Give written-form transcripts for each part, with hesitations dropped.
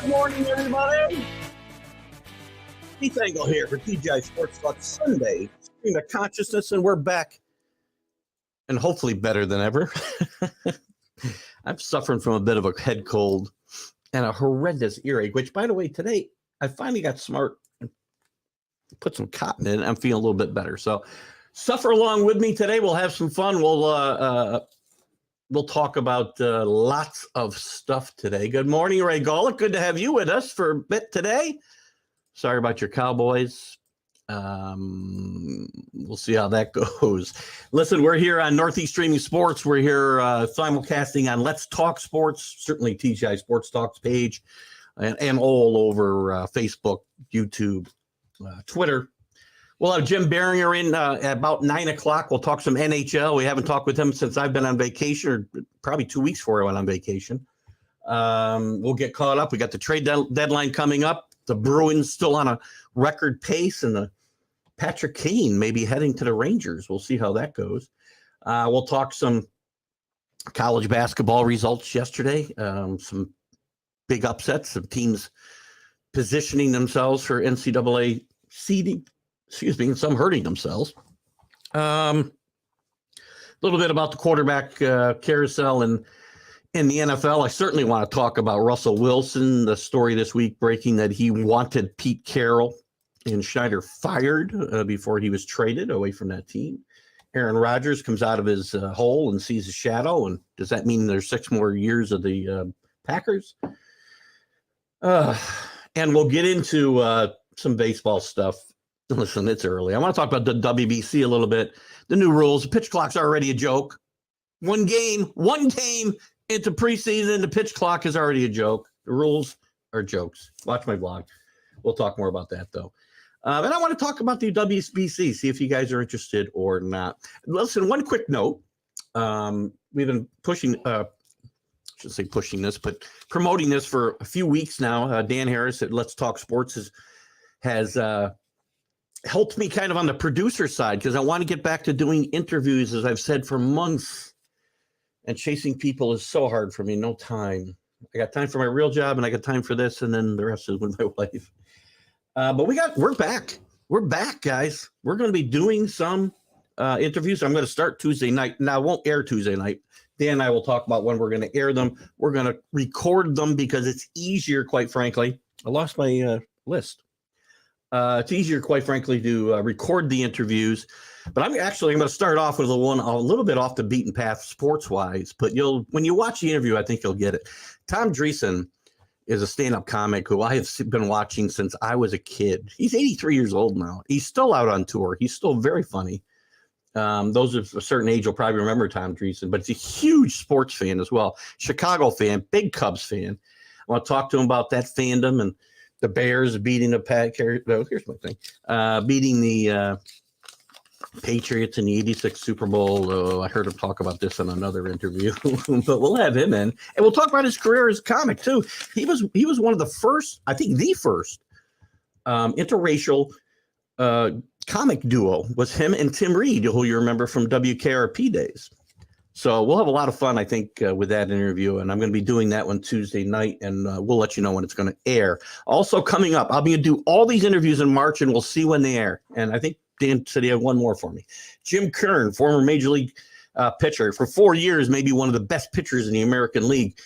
Good morning, everybody. Keith Engel here for TGI Sports Talk Sunday, stream of consciousness, and we're back, and hopefully better than ever. I'm suffering from a bit of a head cold and a horrendous earache, which, by the way, today I finally got smart and put some cotton in. I'm feeling a little bit better. So suffer along with me today. We'll have some fun. We'll talk about lots of stuff today. Good morning, Ray Golick. Good to have you with us for a bit today. Sorry about your Cowboys. We'll see how that goes. Listen, we're here on Northeast Streaming Sports. We're here simulcasting on Let's Talk Sports, certainly TGI Sports Talks page, and all over Facebook, YouTube, Twitter. We'll have Jim Biringer in at about 9 o'clock. We'll talk some NHL. We haven't talked with him since I've been on vacation, or probably 2 weeks before I went on vacation. We'll get caught up. We got the trade deadline coming up. The Bruins still on a record pace, and the Patrick Kane may be heading to the Rangers. We'll see how that goes. We'll talk some college basketball results yesterday, some big upsets of teams positioning themselves for NCAA seeding. And some hurting themselves. A little bit about the quarterback carousel in the NFL. I certainly want to talk about Russell Wilson. The story this week breaking that he wanted Pete Carroll and Schneider fired before he was traded away from that team. Aaron Rodgers comes out of his hole and sees a shadow. And does that mean there's 6 more years of the Packers? And we'll get into some baseball stuff. Listen, it's early. I want to talk about the WBC a little bit. The new rules. The pitch clock's already a joke. One game into preseason, the pitch clock is already a joke. The rules are jokes. Watch my vlog. We'll talk more about that, though. And I want to talk about the WBC, see if you guys are interested or not. Listen, one quick note. We've been pushing, I should say pushing this, but promoting this for a few weeks now. Dan Harris at Let's Talk Sports has helped me kind of on the producer side, because I want to get back to doing interviews, as I've said, for months. And chasing people is so hard for me. No time. I got time for my real job, and I got time for this, and then the rest is with my wife. But we're back. We're back, guys. We're going to be doing some interviews. I'm going to start Tuesday night. Now, I won't air Tuesday night. Dan and I will talk about when we're going to air them. We're going to record them because it's easier, quite frankly. I lost my list. It's easier, quite frankly, to record the interviews. But I'm going to start off with one a little bit off the beaten path sports-wise. But when you watch the interview, I think you'll get it. Tom Dreesen is a stand-up comic who I have been watching since I was a kid. He's 83 years old now. He's still out on tour. He's still very funny. Those of a certain age will probably remember Tom Dreesen, but he's a huge sports fan as well. Chicago fan, big Cubs fan. I want to talk to him about that fandom and the Bears beating the Packers. No, here's my thing. Beating the Patriots in the 86 Super Bowl. Oh, I heard him talk about this in another interview, but we'll have him in. And we'll talk about his career as a comic, too. He was one of the first, I think the first, interracial comic duo was him and Tim Reed, who you remember from WKRP days. So we'll have a lot of fun, I think, with that interview, and I'm going to be doing that one Tuesday night, and we'll let you know when it's going to air. Also coming up, I'll be going to do all these interviews in March, and we'll see when they air. And I think Dan said he had one more for me. Jim Kern, former Major League pitcher, for 4 years, maybe one of the best pitchers in the American League,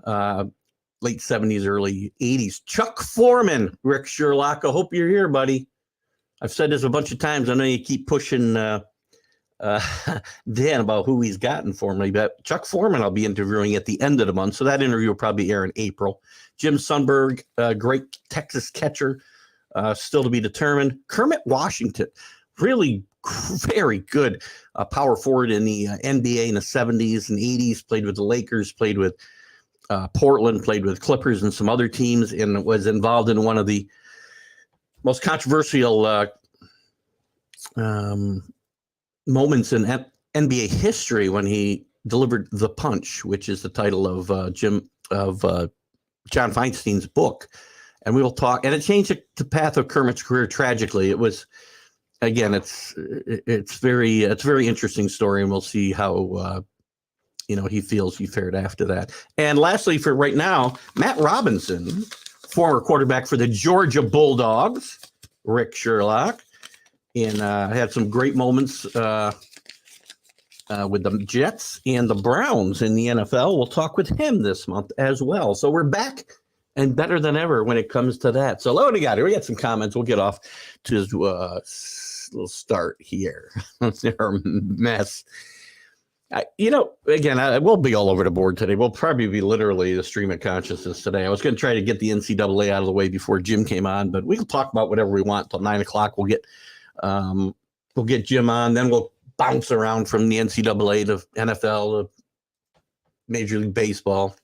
late 70s, early 80s. Chuck Foreman, Rick Sherlock, I hope you're here, buddy. I've said this a bunch of times. I know you keep pushing Dan about who he's gotten for me, but Chuck Foreman I'll be interviewing at the end of the month, so that interview will probably air in April. Jim Sundberg, great Texas catcher, still to be determined. Kermit Washington, really very good power forward in the NBA in the 70s and 80s, played with the Lakers, played with Portland, played with Clippers and some other teams, and was involved in one of the most controversial moments in NBA history when he delivered The Punch, which is the title of John Feinstein's book. And we will talk, and it changed the path of Kermit's career tragically. It was, again, it's very interesting story, and we'll see how he feels he fared after that. And lastly, for right now, Matt Robinson, former quarterback for the Georgia Bulldogs, Rick Sherlock, and had some great moments with the Jets and the Browns in the NFL. We'll talk with him this month as well. So we're back and better than ever when it comes to that. So what do we got here? We got some comments. We'll get off to his little start here. Our mess. Again, we'll be all over the board today. We'll probably be literally the stream of consciousness today. I was going to try to get the NCAA out of the way before Jim came on, but we can talk about whatever we want till 9 o'clock. We'll get Jim on, then we'll bounce around from the NCAA to NFL to Major League Baseball.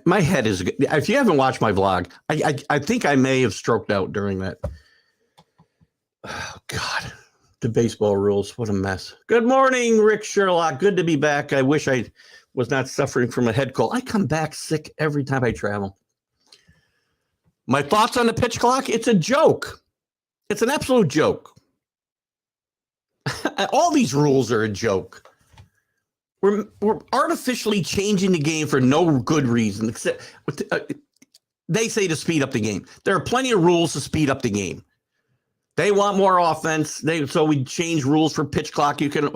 My head is, if you haven't watched my vlog, I think I may have stroked out during that. Oh, God. The baseball rules. What a mess. Good morning, Rick Sherlock. Good to be back. I wish I was not suffering from a head cold. I come back sick every time I travel. My thoughts on the pitch clock? It's a joke. It's an absolute joke. All these rules are a joke. We're artificially changing the game for no good reason. Except they say to speed up the game. There are plenty of rules to speed up the game. They want more offense. So we change rules for pitch clock. You can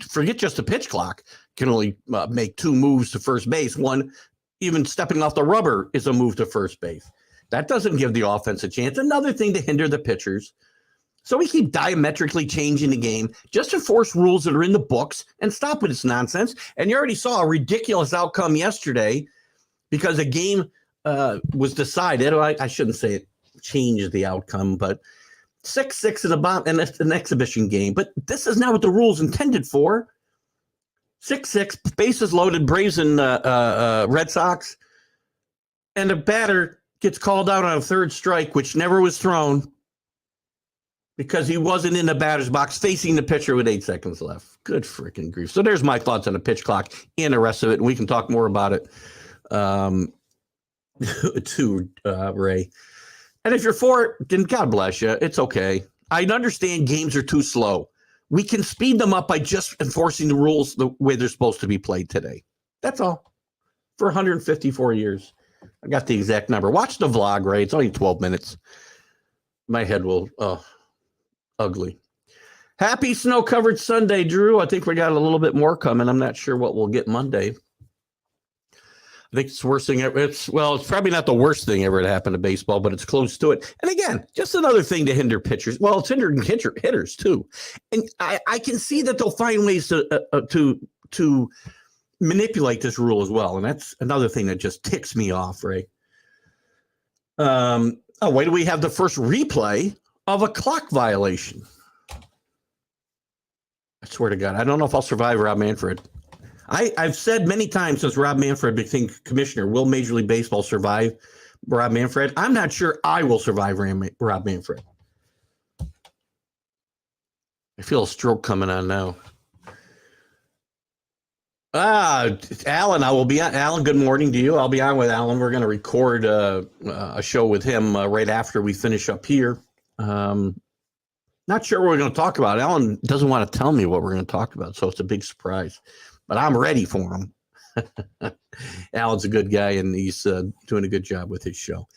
forget just the pitch clock. You can only make 2 moves to first base. One, even stepping off the rubber is a move to first base. That doesn't give the offense a chance. Another thing to hinder the pitchers. So we keep diametrically changing the game just to force rules that are in the books and stop with this nonsense. And you already saw a ridiculous outcome yesterday because a game was decided. I shouldn't say it changed the outcome, but 6-6 in an exhibition game. But this is not what the rules intended for. 6-6, bases loaded, Braves and Red Sox. And the batter gets called out on a third strike, which never was thrown because he wasn't in the batter's box facing the pitcher with 8 seconds left. Good freaking grief. So there's my thoughts on the pitch clock and the rest of it. And we can talk more about it to Ray. And if you're for it, then God bless you. It's okay. I understand games are too slow. We can speed them up by just enforcing the rules the way they're supposed to be played today. That's all. For 154 years. I got the exact number. Watch the vlog, Ray. It's only 12 minutes. My head will, ugly. Happy snow-covered Sunday, Drew. I think we got a little bit more coming. I'm not sure what we'll get Monday. I think it's the worst thing ever. It's probably not the worst thing ever to happen to baseball, but it's close to it. And again, just another thing to hinder pitchers. Well, it's hindering hitters too. And I can see that they'll find ways to manipulate this rule as well. And that's another thing that just ticks me off, Ray. Why do we have the first replay of a clock violation? I swear to God, I don't know if I'll survive Rob Manfred. I've said many times since Rob Manfred became commissioner, will Major League Baseball survive Rob Manfred? I'm not sure I will survive Rob Manfred. I feel a stroke coming on now. Alan, I will be on. Alan, good morning to you. I'll be on with Alan. We're going to record a show with him right after we finish up here. Not sure what we're going to talk about. Alan doesn't want to tell me what we're going to talk about, so it's a big surprise. But I'm ready for him. Alan's a good guy, and he's doing a good job with his show.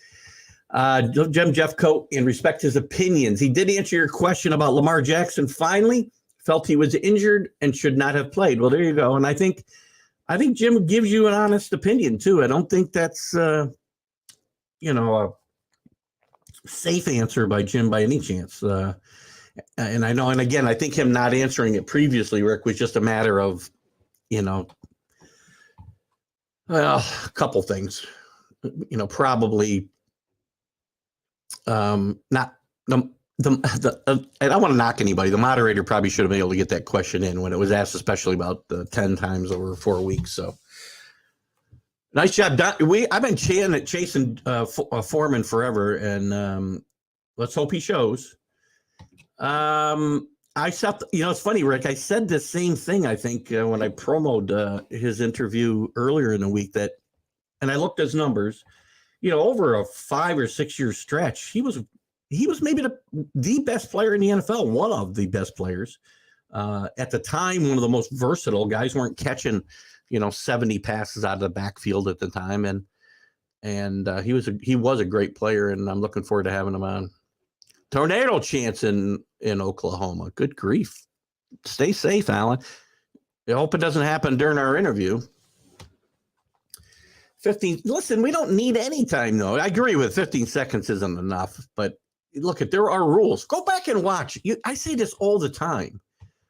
Jeff Coate, in respect to his opinions, he did answer your question about Lamar Jackson. Finally, felt he was injured and should not have played. Well, there you go. And I think Jim gives you an honest opinion too. I don't think that's a safe answer by Jim by any chance. And I know, and again, I think him not answering it previously, Rick, was just a matter of, a couple things, probably not the and I don't want to knock anybody. The moderator probably should have been able to get that question in when it was asked, especially about the 10 times over 4 weeks. So nice job, Don. I've been chasing Foreman forever, and let's hope he shows. It's funny, Rick. I said the same thing, I think, when I promoted his interview earlier in the week, and I looked at his numbers, over a 5 or 6 year stretch, he was maybe the best player in the NFL, one of the best players. At the time, one of the most versatile. Guys weren't catching, 70 passes out of the backfield at the time. And And he was a great player, and I'm looking forward to having him on. Tornado chance in Oklahoma. Good grief. Stay safe, Alan. I hope it doesn't happen during our interview. 15. Listen, we don't need any time, though. I agree with 15 seconds isn't enough, but look, there are rules. Go back and watch. I say this all the time.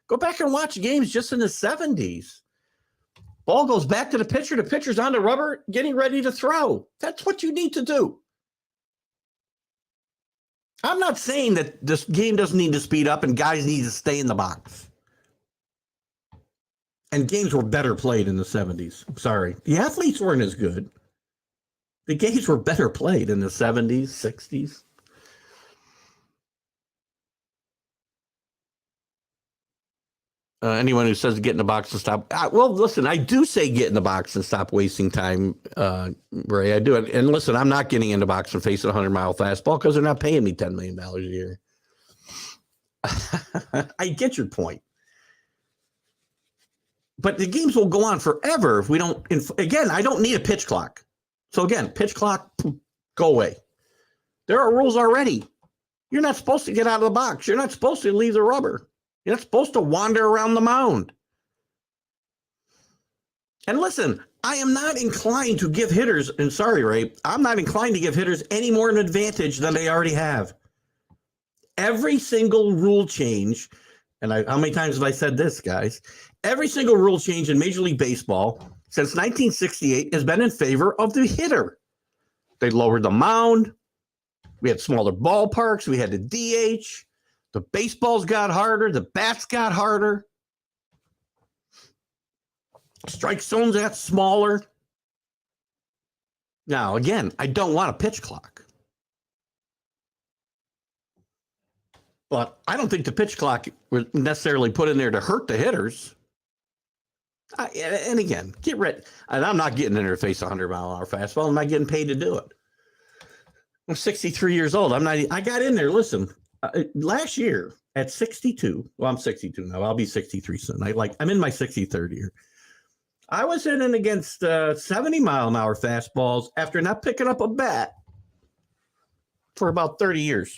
Go back and watch games just in the 70s. Ball goes back to the pitcher. The pitcher's on the rubber, getting ready to throw. That's what you need to do. I'm not saying that this game doesn't need to speed up and guys need to stay in the box. And games were better played in the 70s. I'm sorry. The athletes weren't as good. The games were better played in the 70s, 60s. Anyone who says get in the box and stop. Well, listen, I do say get in the box and stop wasting time, Ray. I do it. And listen, I'm not getting in the box and facing a 100-mile fastball because they're not paying me $10 million a year. I get your point. But the games will go on forever if we don't. Again, I don't need a pitch clock. So again, pitch clock, go away. There are rules already. You're not supposed to get out of the box. You're not supposed to leave the rubber. You're not supposed to wander around the mound. And listen, I am not inclined to give hitters, and sorry, Ray, I'm not inclined to give hitters any more an advantage than they already have. Every single rule change, and how many times have I said this, guys? Every single rule change in Major League Baseball since 1968 has been in favor of the hitter. They lowered the mound. We had smaller ballparks. We had the DH. The baseballs got harder. The bats got harder. Strike zones got smaller. Now, again, I don't want a pitch clock. But I don't think the pitch clock was necessarily put in there to hurt the hitters. And again, get ready. And I'm not getting in there to face a 100-mile-an-hour fastball. I'm not getting paid to do it. I'm 63 years old. I got in there. Listen, last year at 62. Well, I'm 62 now. I'll be 63 soon. I'm in my 63rd year. I was hitting against 70-mile-an-hour fastballs after not picking up a bat for about 30 years.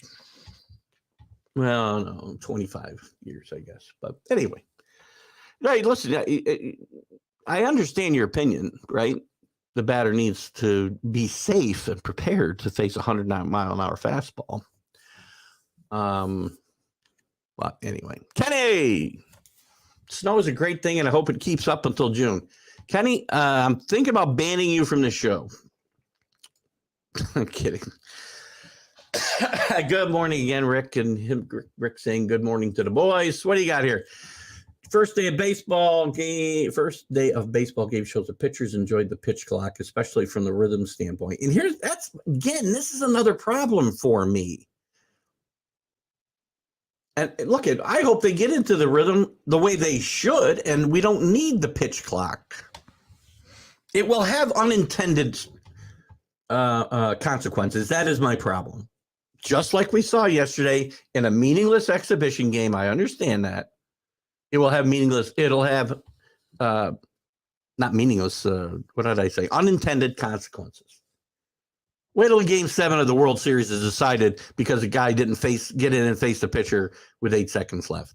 Well, no, 25 years, I guess. But anyway. Right, listen, I understand your opinion, right? The batter needs to be safe and prepared to face a 109-mile-an-hour fastball. But anyway, Kenny, snow is a great thing, and I hope it keeps up until June. Kenny, I'm thinking about banning you from the show. I'm kidding. Good morning again, Rick, and Rick saying good morning to the boys. What do you got here? First day of baseball game shows the pitchers enjoyed the pitch clock, especially from the rhythm standpoint. And this is another problem for me. And look, I hope they get into the rhythm the way they should, and we don't need the pitch clock. It will have unintended consequences. That is my problem. Just like we saw yesterday in a meaningless exhibition game, I understand that. It will have not meaningless, what did I say? Unintended consequences. Wait till Game 7 of the World Series is decided because a guy didn't get in and face the pitcher with 8 seconds left.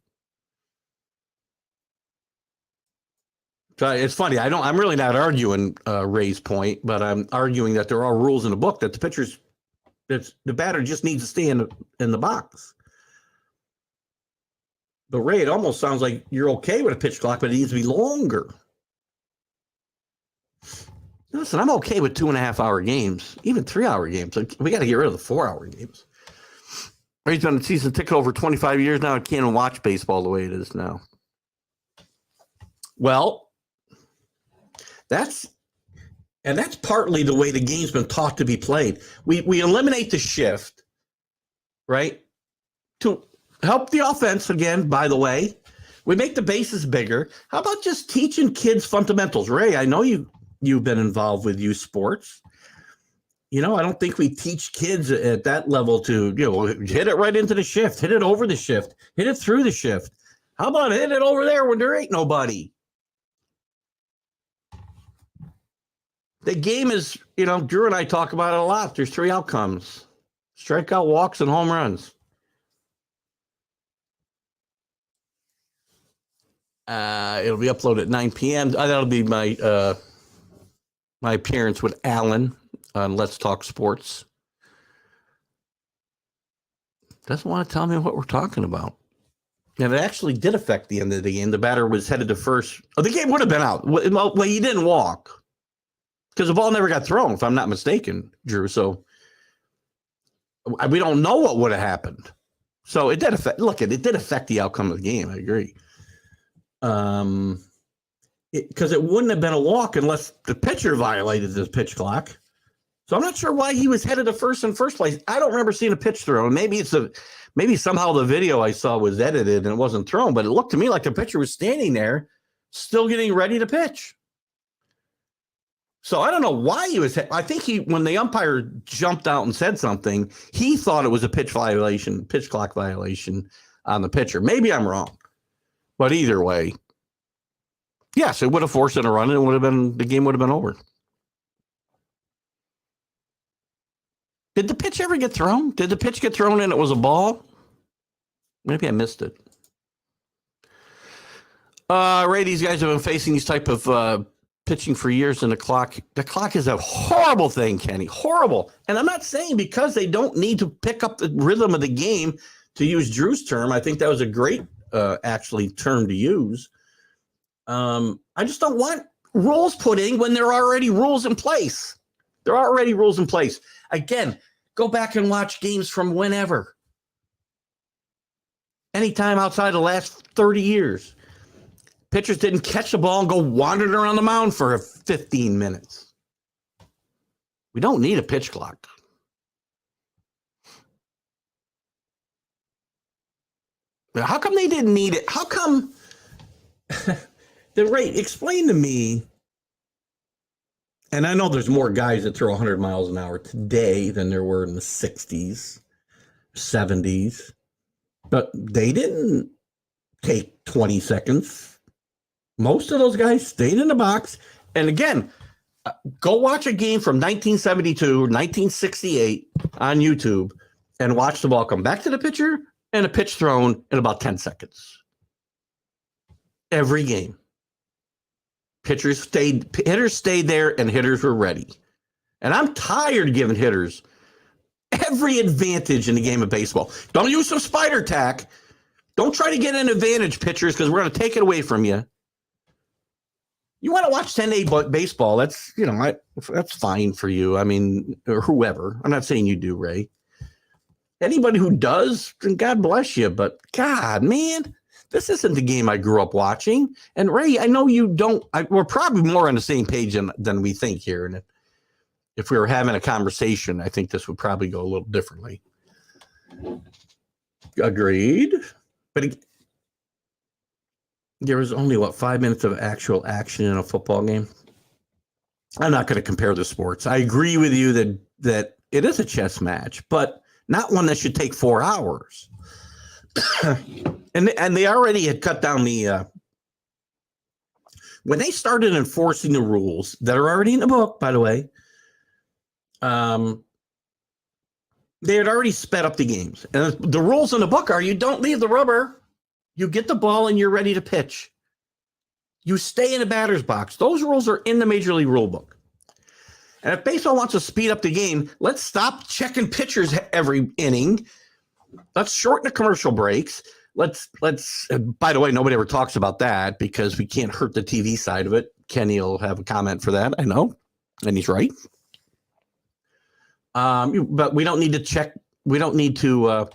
So it's funny. I'm really not arguing Ray's point, but I'm arguing that there are rules in the book that the batter just needs to stay in the box. But Ray, it almost sounds like you're okay with a pitch clock, but it needs to be longer. Listen, I'm okay with 2.5-hour games, even 3-hour games. We got to get rid of the 4-hour games. Ray's been a season ticket over 25 years now. I can't even watch baseball the way it is now. Well, that's partly the way the game's been taught to be played. We eliminate the shift, right? To help the offense again, by the way. We make the bases bigger. How about just teaching kids fundamentals? Ray, I know you've been involved with youth sports. I don't think we teach kids at that level to, hit it right into the shift, hit it over the shift, hit it through the shift. How about hit it over there when there ain't nobody? the game is, Drew and I talk about it a lot. There's 3 outcomes: strikeout, walks, and home runs. It'll be uploaded at 9 p.m. That'll be my appearance with Alan on Let's Talk Sports. Doesn't want to tell me what we're talking about. And it actually did affect the end of the game. The batter was headed to first. Oh, the game would have been out. Well, he didn't walk because the ball never got thrown, if I'm not mistaken, Drew. So we don't know what would have happened. So it did affect. Look, it did affect the outcome of the game. I agree. Because it wouldn't have been a walk unless the pitcher violated the pitch clock. So I'm not sure why he was headed to first in first place. I don't remember seeing a pitch thrown. Maybe somehow the video I saw was edited and it wasn't thrown, but it looked to me like the pitcher was standing there still getting ready to pitch. So I don't know why he was. I think when the umpire jumped out and said something, he thought it was a pitch clock violation on the pitcher. Maybe I'm wrong, but either way, yes, it would have forced it a run and the game would have been over. Did the pitch ever get thrown? Did the pitch get thrown and it was a ball? Maybe I missed it. Ray, these guys have been facing these type of pitching for years, and the clock is a horrible thing, Kenny. Horrible. And I'm not saying because they don't need to pick up the rhythm of the game, to use Drew's term. I think that was a great actually term to use. I just don't want rules put in when there are already rules in place. There are already rules in place. Again, go back and watch games from whenever. Anytime outside the last 30 years. Pitchers didn't catch the ball and go wandering around the mound for 15 minutes. We don't need a pitch clock. But how come they didn't need it? How come the rate? Explain to me. And I know there's more guys that throw 100 miles an hour today than there were in the 60s, 70s. But they didn't take 20 seconds. Most of those guys stayed in the box. And again, go watch a game from 1972 or 1968 on YouTube and watch the ball come back to the pitcher and a pitch thrown in about 10 seconds. Every game. Hitters stayed there, and hitters were ready. And I'm tired of giving hitters every advantage in the game of baseball. Don't use some spider tack. Don't try to get an advantage, pitchers, because we're going to take it away from you. You want to watch 10-day baseball? That's that's fine for you. I mean, or whoever. I'm not saying you do, Ray. Anybody who does, then God bless you. But God, man. This isn't the game I grew up watching. And Ray, I know you don't. We're probably more on the same page than we think here. And if we were having a conversation, I think this would probably go a little differently. Agreed. But there was only, 5 minutes of actual action in a football game? I'm not going to compare the sports. I agree with you that it is a chess match, but not one that should take 4 hours. And they already had cut down when they started enforcing the rules that are already in the book, by the way, they had already sped up the games. And the rules in the book are you don't leave the rubber, you get the ball and you're ready to pitch. You stay in the batter's box. Those rules are in the Major League Rule Book. And if baseball wants to speed up the game, let's stop checking pitchers every inning. Let's shorten the commercial breaks. Let's. By the way, nobody ever talks about that because we can't hurt the TV side of it. Kenny will have a comment for that. I know, and he's right. But we don't need to check. We don't need to.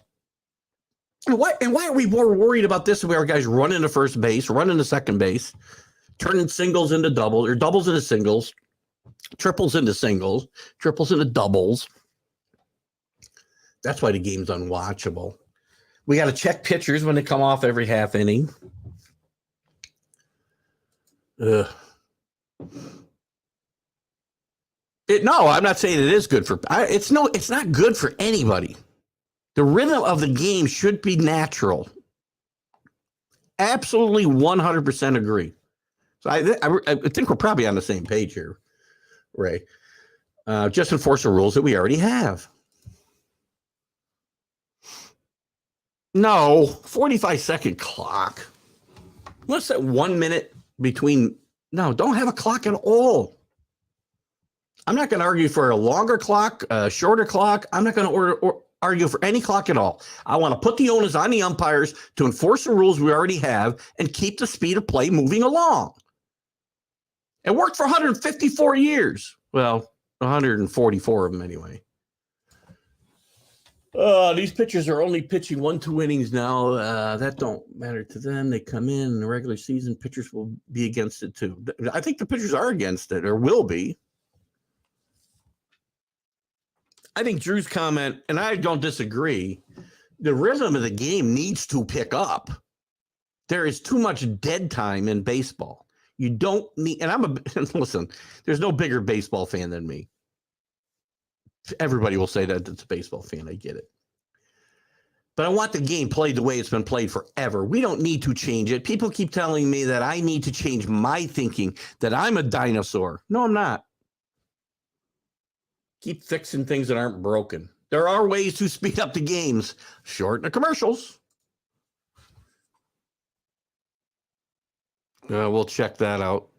Why are we more worried about this? We are guys running to first base, running to second base, turning singles into doubles, or doubles into singles, triples into singles, triples into doubles. That's why the game's unwatchable. We got to check pitchers when they come off every half inning. No, I'm not saying it is good for. It's not good for anybody. The rhythm of the game should be natural. Absolutely 100% agree. So I think we're probably on the same page here. Ray. Just enforce the rules that we already have. No, 45-second clock. What's that 1 minute between? No, don't have a clock at all. I'm not going to argue for a longer clock, a shorter clock. I'm not going to argue for any clock at all. I want to put the onus on the umpires to enforce the rules we already have and keep the speed of play moving along. It worked for 154 years. Well, 144 of them anyway. These pitchers are only pitching 1-2 innings now. That don't matter to them. They come in the regular season. Pitchers will be against it too. I think the pitchers are against it or will be. I think Drew's comment, and I don't disagree, the rhythm of the game needs to pick up. There is too much dead time in baseball. You don't need, and listen, there's no bigger baseball fan than me. Everybody will say that it's a baseball fan. I get it. But I want the game played the way it's been played forever. We don't need to change it. People keep telling me that I need to change my thinking, that I'm a dinosaur. No, I'm not. Keep fixing things that aren't broken. There are ways to speed up the games. Shorten the commercials. We'll check that out.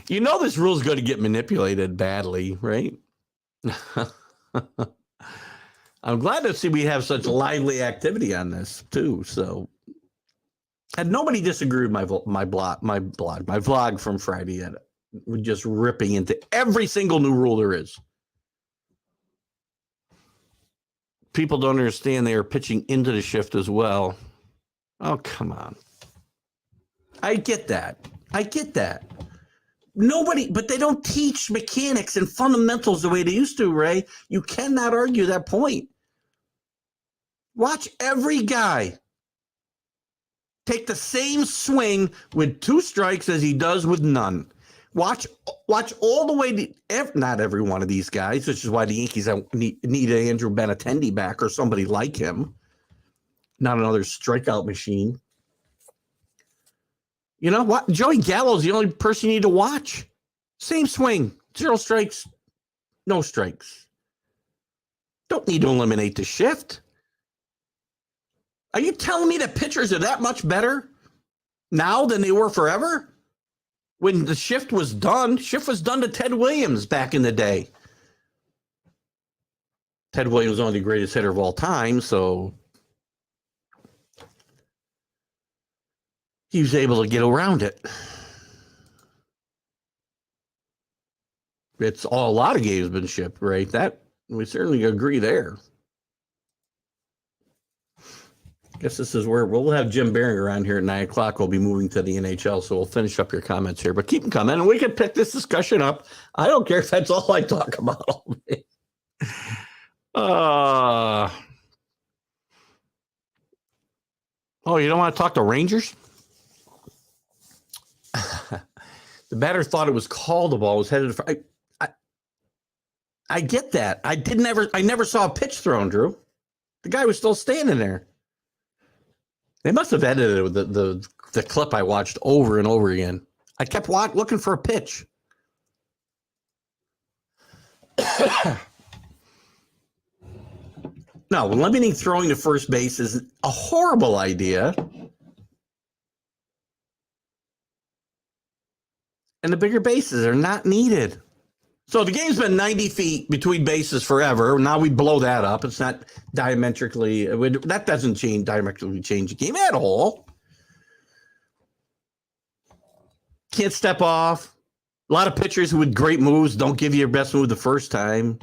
You know this rule is going to get manipulated badly, right? I'm glad to see we have such lively activity on this too. So, and nobody disagreed with my vlog from Friday yet. We're just ripping into every single new rule there is. People don't understand they are pitching into the shift as well. Oh, come on. I get that. Nobody, but they don't teach mechanics and fundamentals the way they used to, Ray. You cannot argue that point. Watch every guy take the same swing with 2 strikes as he does with none. Watch all the way to, not every one of these guys, which is why the Yankees need Andrew Benintendi back or somebody like him. Not another strikeout machine. You know what? Joey Gallo's the only person you need to watch. Same swing. 0 strikes, no strikes. Don't need to eliminate the shift. Are you telling me that pitchers are that much better now than they were forever? When the shift was done to Ted Williams back in the day. Ted Williams was only the greatest hitter of all time, so he was able to get around it. A lot of gamesmanship, right? That we certainly agree there. I guess this is where we'll have Jim Biringer on here at 9 o'clock. We'll be moving to the NHL, so we'll finish up your comments here. But keep them coming, and we can pick this discussion up. I don't care if that's all I talk about all day. You don't want to talk to Rangers? The batter thought it was called. The ball was headed for. I get that. I never saw a pitch thrown, Drew. The guy was still standing there. They must have edited the clip I watched over and over again. I kept looking for a pitch. No, limiting throwing to first base is a horrible idea. And the bigger bases are not needed. So the game's been 90 feet between bases forever. Now we blow that up. It's not diametrically, that doesn't diametrically change the game at all. Can't step off. A lot of pitchers with great moves don't give you your best move the first time.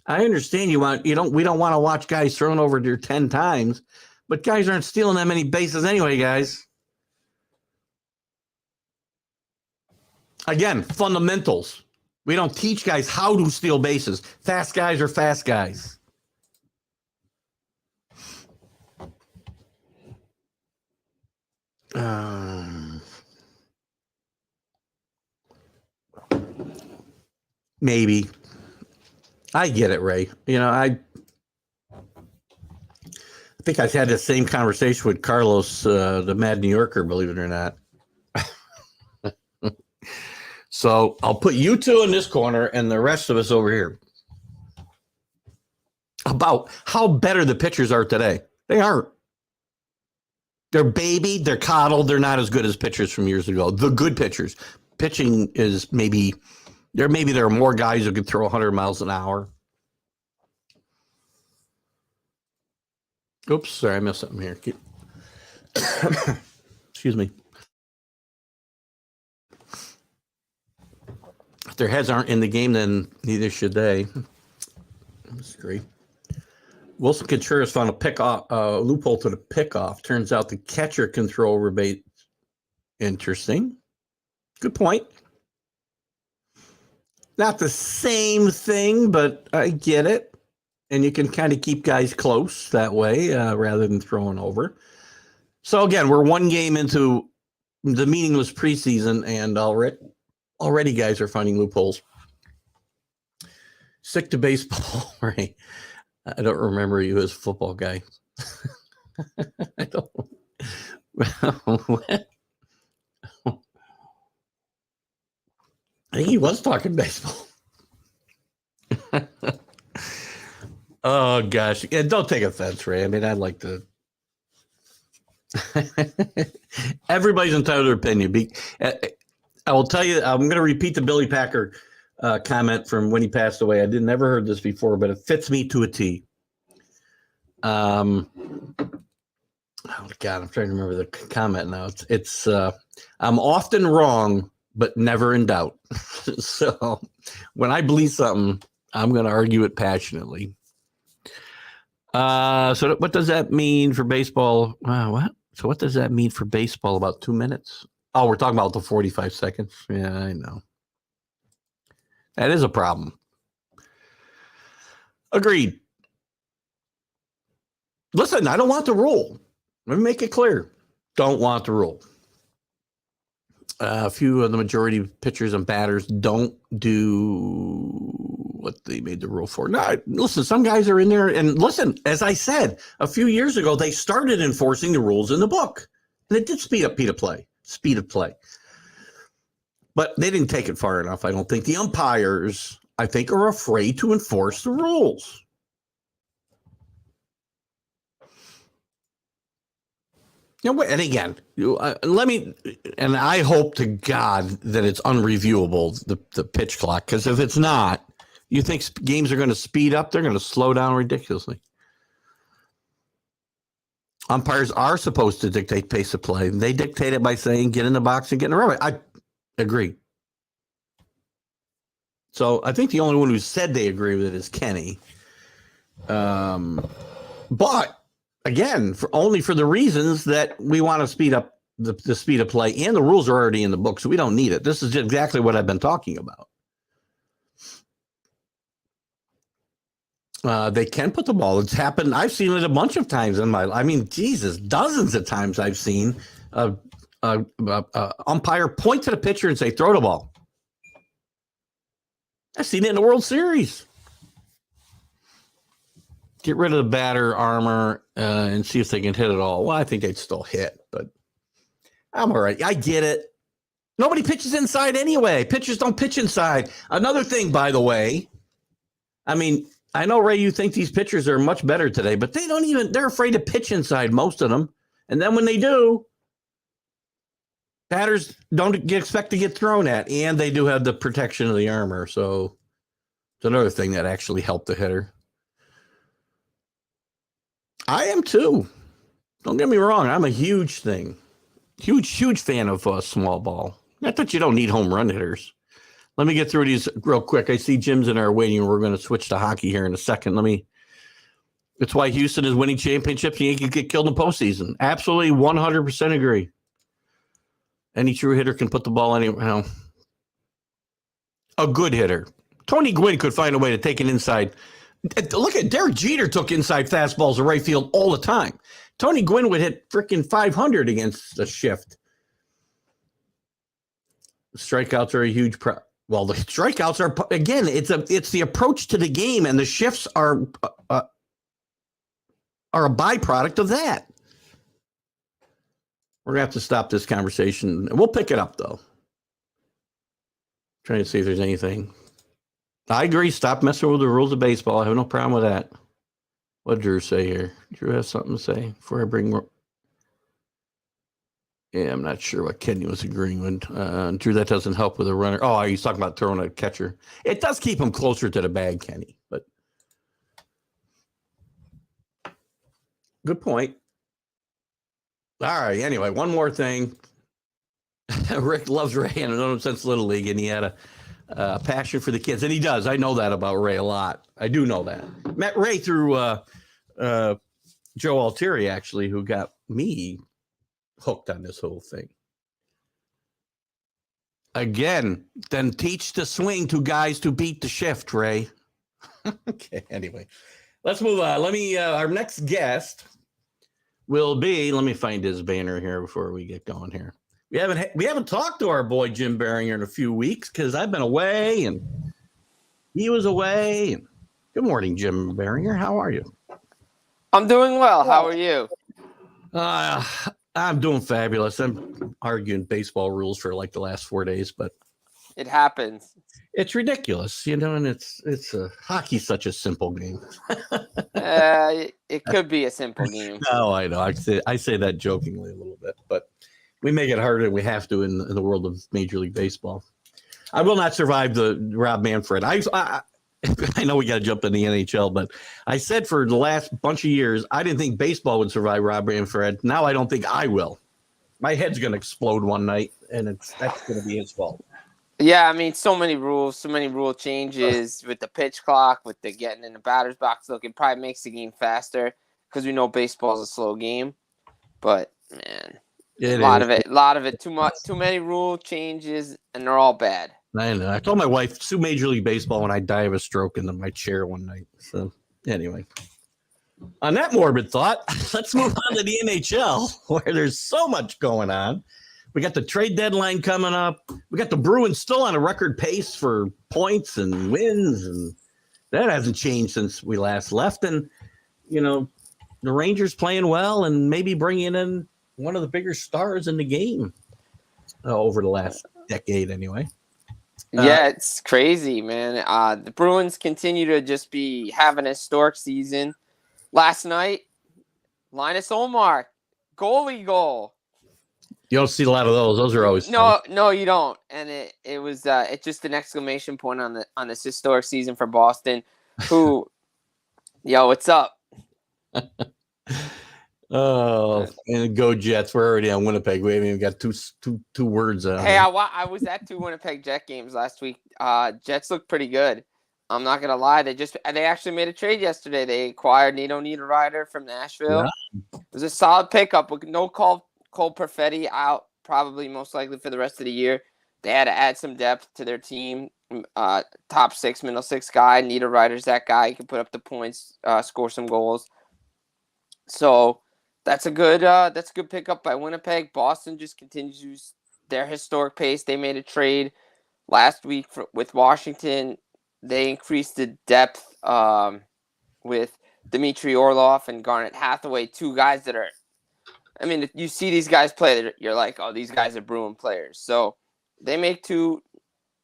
I understand we don't want to watch guys thrown over there 10 times, but guys aren't stealing that many bases anyway, guys. Again, fundamentals. We don't teach guys how to steal bases. Fast guys are fast guys. Maybe. I get it, Ray. I think I've had the same conversation with Carlos, the Mad New Yorker, believe it or not. So I'll put you two in this corner and the rest of us over here. About how better the pitchers are today. They aren't. They're babied, they're coddled, they're not as good as pitchers from years ago. The good pitchers. Pitching is maybe there are more guys who can throw 100 miles an hour. Oops, sorry, I missed something here. Excuse me. If their heads aren't in the game, then neither should they. That's great. Wilson Contreras found a loophole to the pickoff. Turns out the catcher can throw over base. Interesting. Good point. Not the same thing, but I get it. And you can kind of keep guys close that way rather than throwing over. So, again, we're one game into the meaningless preseason, and already guys are finding loopholes. Sick to baseball, right? I don't remember you as a football guy. I don't. I think he was talking baseball. Oh, gosh. Yeah, don't take offense, Ray. I mean, I'd like to. Everybody's entitled to their opinion. I will tell you, I'm going to repeat the Billy Packer comment from when he passed away. I never heard this before, but it fits me to a T. Oh God, I'm trying to remember the comment now. It's I'm often wrong, but never in doubt. So when I believe something, I'm going to argue it passionately. So what does that mean for baseball? What? So what does that mean for baseball? About 2 minutes? Oh, we're talking about the 45 seconds. Yeah, I know. That is a problem. Agreed. Listen, I don't want the rule. Let me make it clear. Don't want the rule. A few of the majority of pitchers and batters don't do what they made the rule for. No, listen, some guys are in there. And listen, as I said, a few years ago, they started enforcing the rules in the book. And it did speed of play. But they didn't take it far enough, I don't think. The umpires, I think, are afraid to enforce the rules. You know, and again, and I hope to God that it's unreviewable, the pitch clock, because if it's not, you think games are going to speed up, they're going to slow down ridiculously. Umpires are supposed to dictate pace of play. They dictate it by saying, get in the box and get in the rubber. I agree. So I think the only one who said they agree with it is Kenny. But again, only for the reasons that we want to speed up the speed of play, and the rules are already in the book, so we don't need it. This is exactly what I've been talking about. They can put the ball. It's happened. I've seen it a bunch of times in Jesus, dozens of times I've seen umpire point to the pitcher and say, throw the ball. I've seen it in the World Series. Get rid of the batter armor and see if they can hit it all. Well, I think they'd still hit, but I'm all right. I get it. Nobody pitches inside anyway. Pitchers don't pitch inside. Another thing, by the way, I mean, I know, Ray, you think these pitchers are much better today, but they're afraid to pitch inside, most of them. And then when they do, batters don't expect to get thrown at, and they do have the protection of the armor. So it's another thing that actually helped the hitter. I am too. Don't get me wrong. I'm a huge fan of small ball. Not that you don't need home run hitters. Let me get through these real quick. I see Jim's in our waiting. We're going to switch to hockey here in a second. It's why Houston is winning championships and you can get killed in postseason. Absolutely 100% agree. Any true hitter can put the ball anywhere. A good hitter. Tony Gwynn could find a way to take it inside. Look at Derek Jeter took inside fastballs to right field all the time. Tony Gwynn would hit freaking 500 against the shift. Strikeouts are a huge well, the strikeouts are, again, it's the approach to the game, and the shifts are a byproduct of that. We're going to have to stop this conversation. We'll pick it up, though. Trying to see if there's anything. I agree. Stop messing with the rules of baseball. I have no problem with that. What did Drew say here? Drew has something to say before I bring more. Yeah, I'm not sure what Kenny was agreeing with. Drew, that doesn't help with a runner. Oh, he's talking about throwing a catcher. It does keep him closer to the bag, Kenny, but good point. All right. Anyway, one more thing. Rick loves Ray, and I've known him since Little League, and he had a passion for the kids, and he does. I know that about Ray a lot. I do know that. Met Ray through Joe Altieri, actually, who got me hooked on this whole thing. Again, then teach the swing to guys to beat the shift, Ray. Okay, anyway, let's move on. Our next guest will be, let me find his banner here before we get going here. We haven't talked to our boy Jim Biringer in a few weeks because I've been away and he was away. And good morning, Jim Biringer. How are you? I'm doing well. How are you? I'm doing fabulous. I'm arguing baseball rules for like the last 4 days, but it happens. It's ridiculous, and it's hockey's such a simple game. It could be a simple game. No, I know. I say that jokingly a little bit, but we make it harder than we have to in the world of Major League Baseball. I will not survive the Rob Manfred. I know we got to jump in the NHL, but I said for the last bunch of years, I didn't think baseball would survive Rob Manfred. Now I don't think I will. My head's going to explode one night, and that's going to be his fault. Yeah, I mean, so many rule changes with the pitch clock, with the getting in the batter's box. Look, it probably makes the game faster because we know baseball is a slow game. But man, a lot of it, too many rule changes, and they're all bad. I know. I told my wife, sue Major League Baseball when I die of a stroke in my chair one night. So anyway, on that morbid thought, let's move on to the NHL, where there's so much going on. We got the trade deadline coming up. We got the Bruins still on a record pace for points and wins, and that hasn't changed since we last left. And, the Rangers playing well and maybe bringing in one of the bigger stars in the game over the last decade anyway. Yeah, it's crazy, man. The Bruins continue to just be having a historic season. Last night, Linus Ullmark, goalie goal. You don't see a lot of those. Those are always no, you don't. And it was it's just an exclamation point on this historic season for Boston. Who, yo, what's up? Oh, and go Jets! We're already on Winnipeg. We haven't even got two words. Hey, I was at 2 Winnipeg Jet games last week. Jets look pretty good. I'm not gonna lie. They actually made a trade yesterday. They acquired Nino Niederreiter from Nashville. Yeah. It was a solid pickup with no Cole Perfetti out, probably most likely for the rest of the year. They had to add some depth to their team. Top 6, middle 6 guy. Niederreiter's that guy. He can put up the points, score some goals. So that's a good pickup by Winnipeg. Boston just continues their historic pace. They made a trade last week with Washington. They increased the depth with Dmitry Orlov and Garnet Hathaway, 2 guys that are, I mean, you see these guys play, you're like, oh, these guys are Bruin players. So they make 2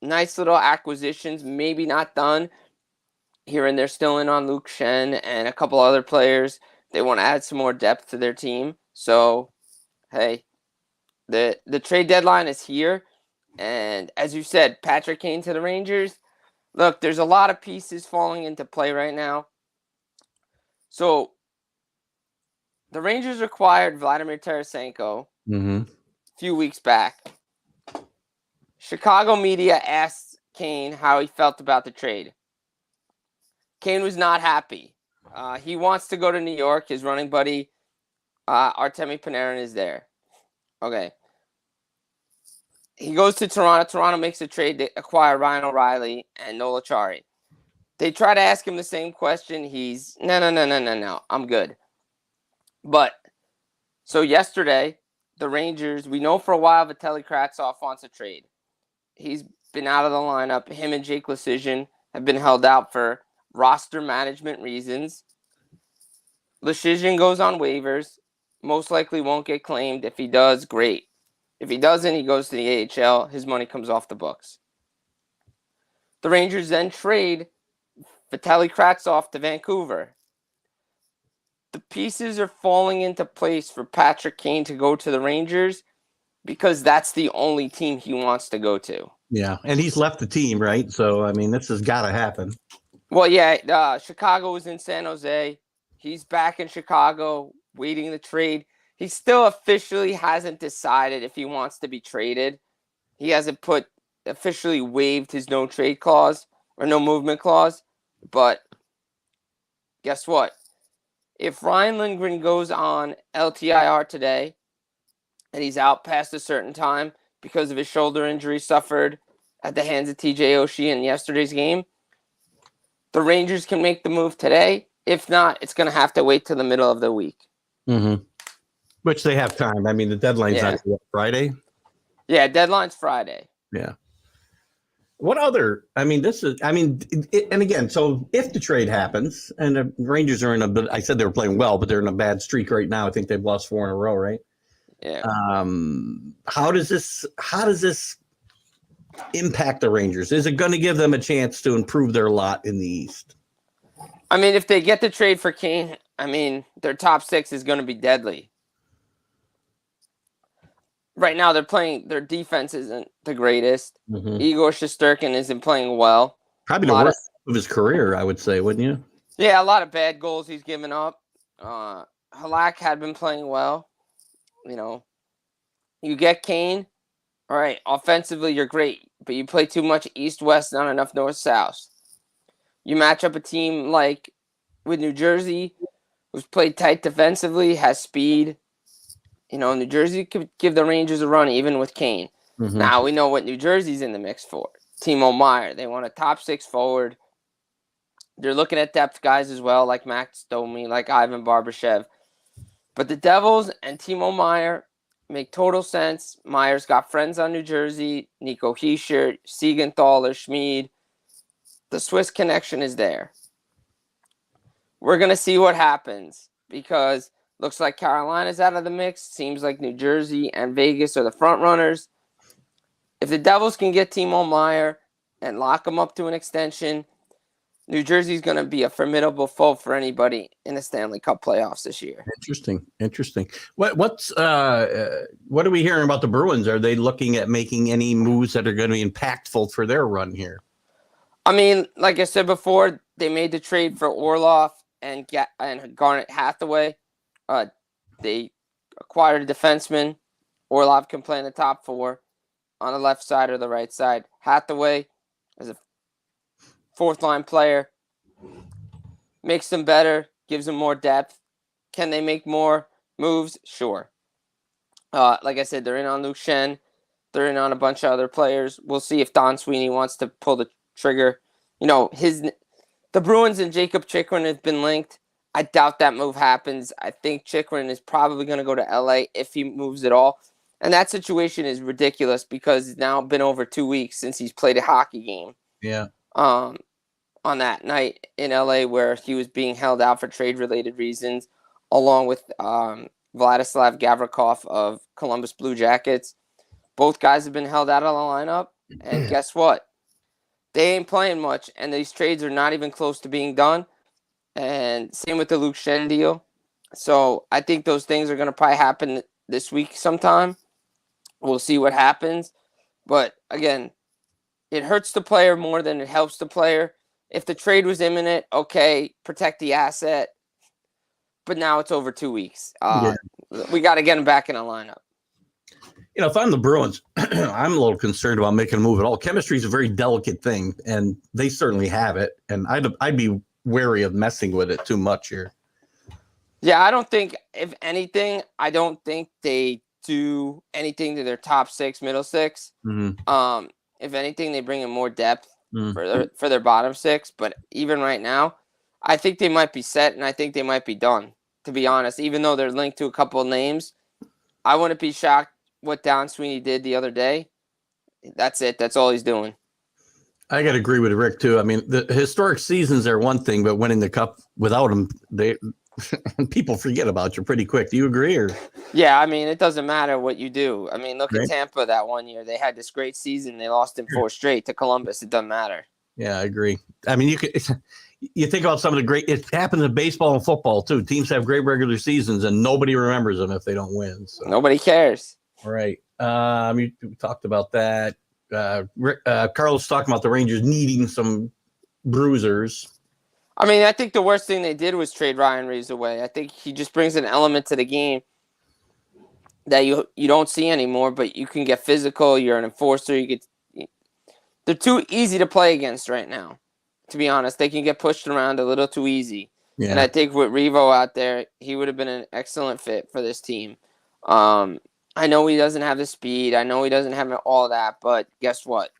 nice little acquisitions, maybe not done. Here and they're still in on Luke Shen and a couple other players. They want to add some more depth to their team. So, hey, the trade deadline is here. And as you said, Patrick Kane to the Rangers. Look, there's a lot of pieces falling into play right now. So, the Rangers acquired Vladimir Tarasenko a few weeks back. Chicago media asked Kane how he felt about the trade. Kane was not happy. He wants to go to New York. His running buddy, Artemi Panarin, is there. Okay. He goes to Toronto. Toronto makes a trade to acquire Ryan O'Reilly and Nola Chari. They try to ask him the same question. He's, no, I'm good. But, so yesterday, the Rangers, we know for a while Vitaly Kravtsov wants a trade. He's been out of the lineup. Him and Jake Leschyshyn have been held out for roster management reasons. Leschyshyn goes on waivers. Most likely won't get claimed. If he does, great. If he doesn't, he goes to the AHL. His money comes off the books. The Rangers then trade Vitaly Kravtsov to Vancouver. The pieces are falling into place for Patrick Kane to go to the Rangers because that's the only team he wants to go to. Yeah, and he's left the team, right? So, I mean, this has got to happen. Well, yeah, Chicago was in San Jose. He's back in Chicago waiting the trade. He still officially hasn't decided if he wants to be traded. He hasn't officially waived his no trade clause or no movement clause. But guess what? If Ryan Lindgren goes on LTIR today and he's out past a certain time because of his shoulder injury suffered at the hands of TJ Oshie in yesterday's game, the Rangers can make the move today. If not, it's going to have to wait till the middle of the week. Mm-hmm. Which they have time. I mean, the deadline's on Friday. Yeah, deadline's Friday. Yeah. What other? I mean, and again, so if the trade happens and the Rangers are I said they were playing well, but they're in a bad streak right now. I think they've lost 4 in a row, right? Yeah. How does this impact the Rangers? Is it going to give them a chance to improve their lot in the East? I mean, if they get the trade for Kane, I mean, their top 6 is going to be deadly. Right now, their defense isn't the greatest. Mm-hmm. Igor Shesterkin isn't playing well. Probably the worst of his career, I would say, wouldn't you? Yeah, a lot of bad goals he's given up. Halak had been playing well. You know, you get Kane, all right, offensively you're great, but you play too much east-west, not enough north-south. You match up a team like with New Jersey, who's played tight defensively, has speed. You know, New Jersey could give the Rangers a run even with Kane. Mm-hmm. Now we know what New Jersey's in the mix for. Timo Meier. They want a top 6 forward. They're looking at depth guys as well, like Max Domi, like Ivan Barbashev. But the Devils and Timo Meier make total sense. Meier's got friends on New Jersey, Nico Hischier, Siegenthaler, Schmid. The Swiss connection is there. We're going to see what happens because looks like Carolina's out of the mix. Seems like New Jersey and Vegas are the front runners. If the Devils can get Timo Meier and lock him up to an extension, New Jersey's going to be a formidable foe for anybody in the Stanley Cup playoffs this year. Interesting. What are we hearing about the Bruins? Are they looking at making any moves that are going to be impactful for their run here? I mean, like I said before, they made the trade for Orlov and Garnet Hathaway. They acquired a defenseman. Orlov can play in the top 4 on the left side or the right side. Hathaway is a 4th-line player. Makes them better, gives them more depth. Can they make more moves? Sure. Like I said, they're in on Luke Shen. They're in on a bunch of other players. We'll see if Don Sweeney wants to pull the trigger. You know, the Bruins and Jacob Chychrun have been linked. I doubt that move happens. I think Chychrun is probably going to go to LA if he moves at all. And that situation is ridiculous because it's now been over 2 weeks since he's played a hockey game. Yeah. On that night in LA where he was being held out for trade-related reasons, along with Vladislav Gavrikov of Columbus Blue Jackets. Both guys have been held out of the lineup, and guess what? They ain't playing much, and these trades are not even close to being done. And same with the Luke Shen deal. So I think those things are going to probably happen this week sometime. We'll see what happens. But again, it hurts the player more than it helps the player. If the trade was imminent, okay, protect the asset. But now it's over 2 weeks. We got to get him back in the lineup. You know, if I'm the Bruins, I'm a little concerned about making a move at all. Chemistry is a very delicate thing, and they certainly have it. And I'd be wary of messing with it too much here. Yeah, I don't think, if anything, they do anything to their top 6, middle 6. Mm-hmm. If anything, they bring in more depth for their bottom 6. But even right now, I think they might be set, and I think they might be done, to be honest. Even though they're linked to a couple of names, I wouldn't be shocked what Don Sweeney did the other day. That's it. That's all he's doing. I got to agree with Rick, too. I mean, the historic seasons are one thing, but winning the cup without him, people forget about you pretty quick. Do you agree? Or? Yeah, I mean, it doesn't matter what you do. I mean, look at Tampa that one year. They had this great season. They lost in 4 straight to Columbus. It doesn't matter. Yeah, I agree. I mean, you think about some of the great. It happens in baseball and football too. Teams have great regular seasons, and nobody remembers them if they don't win. So. Nobody cares. Right. We talked about that. Carlos talking about the Rangers needing some bruisers. I mean, I think the worst thing they did was trade Ryan Reeves away. I think he just brings an element to the game that you don't see anymore. But you can get physical. You're an enforcer. They're too easy to play against right now. To be honest, they can get pushed around a little too easy. Yeah. And I think with Revo out there, he would have been an excellent fit for this team. I know he doesn't have the speed. I know he doesn't have all that. But guess what?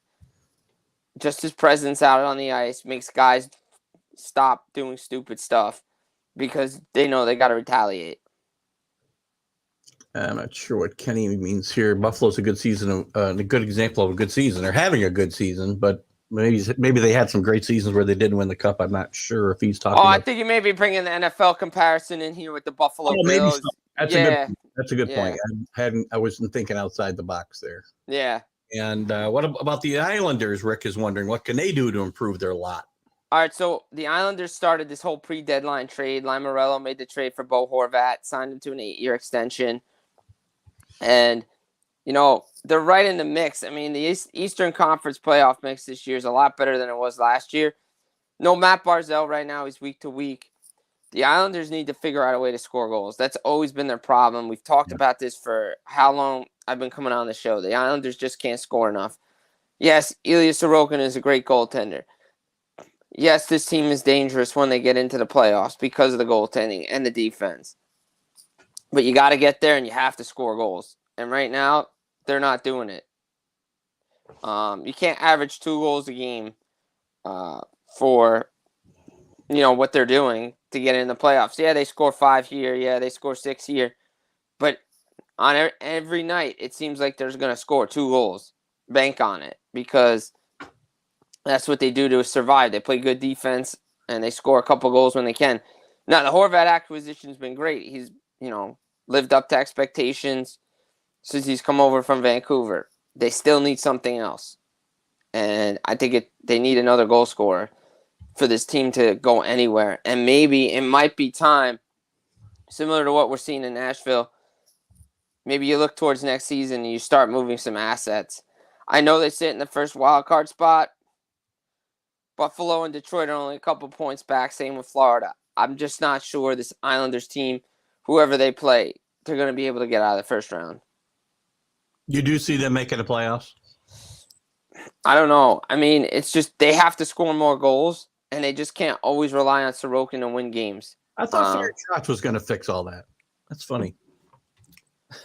Just his presence out on the ice makes guys stop doing stupid stuff because they know they got to retaliate. I'm not sure what Kenny means here. Buffalo's a good season, a good example of a good season. They're having a good season, but maybe they had some great seasons where they didn't win the cup. I'm not sure if he's talking. I think you may be bringing the NFL comparison in here with the Buffalo Bills. Maybe so. That's a good point. I wasn't thinking outside the box there. Yeah. And what about the Islanders? Rick is wondering, what can they do to improve their lot? All right, so the Islanders started this whole pre-deadline trade. Lamoriello made the trade for Bo Horvat, signed him to an 8-year extension. And, they're right in the mix. I mean, the Eastern Conference playoff mix this year is a lot better than it was last year. No Matt Barzal right now. He's week to week. The Islanders need to figure out a way to score goals. That's always been their problem. We've talked about this for how long I've been coming on the show. The Islanders just can't score enough. Yes, Ilya Sorokin is a great goaltender. Yes, this team is dangerous when they get into the playoffs because of the goaltending and the defense. But you got to get there and you have to score goals. And right now, they're not doing it. You can't average 2 goals a game for, what they're doing to get in the playoffs. Yeah, they score 5 here. Yeah, they score 6 here. But on every night, it seems like they're going to score 2 goals. Bank on it because that's what they do to survive. They play good defense, and they score a couple goals when they can. Now, the Horvat acquisition has been great. He's, lived up to expectations since he's come over from Vancouver. They still need something else. And I think they need another goal scorer for this team to go anywhere. And maybe it might be time, similar to what we're seeing in Nashville, maybe you look towards next season and you start moving some assets. I know they sit in the first wild card spot. Buffalo and Detroit are only a couple points back, same with Florida. I'm just not sure this Islanders team, whoever they play, they're going to be able to get out of the first round. You do see them making the playoffs? I don't know. I mean, it's just they have to score more goals, and they just can't always rely on Sorokin to win games. I thought Sarah Trotz was going to fix all that. That's funny.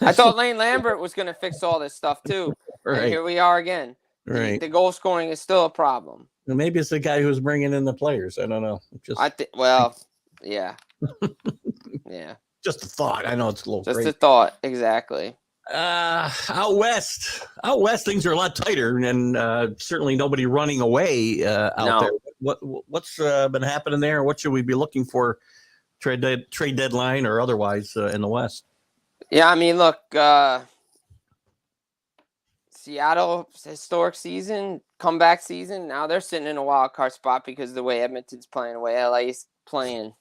I thought Lane Lambert was going to fix all this stuff, too. Right. And here we are again. Right. The goal scoring is still a problem. Well, maybe it's the guy who's bringing in the players. I don't know. Yeah. Yeah. Just a thought. I know it's a little just a thought. Exactly. Out west, things are a lot tighter, and certainly nobody running away out there. What's been happening there? What should we be looking for trade deadline or otherwise in the West? Yeah, I mean, look, Seattle's historic season, comeback season. Now they're sitting in a wild card spot because of the way Edmonton's playing, the way LA's playing.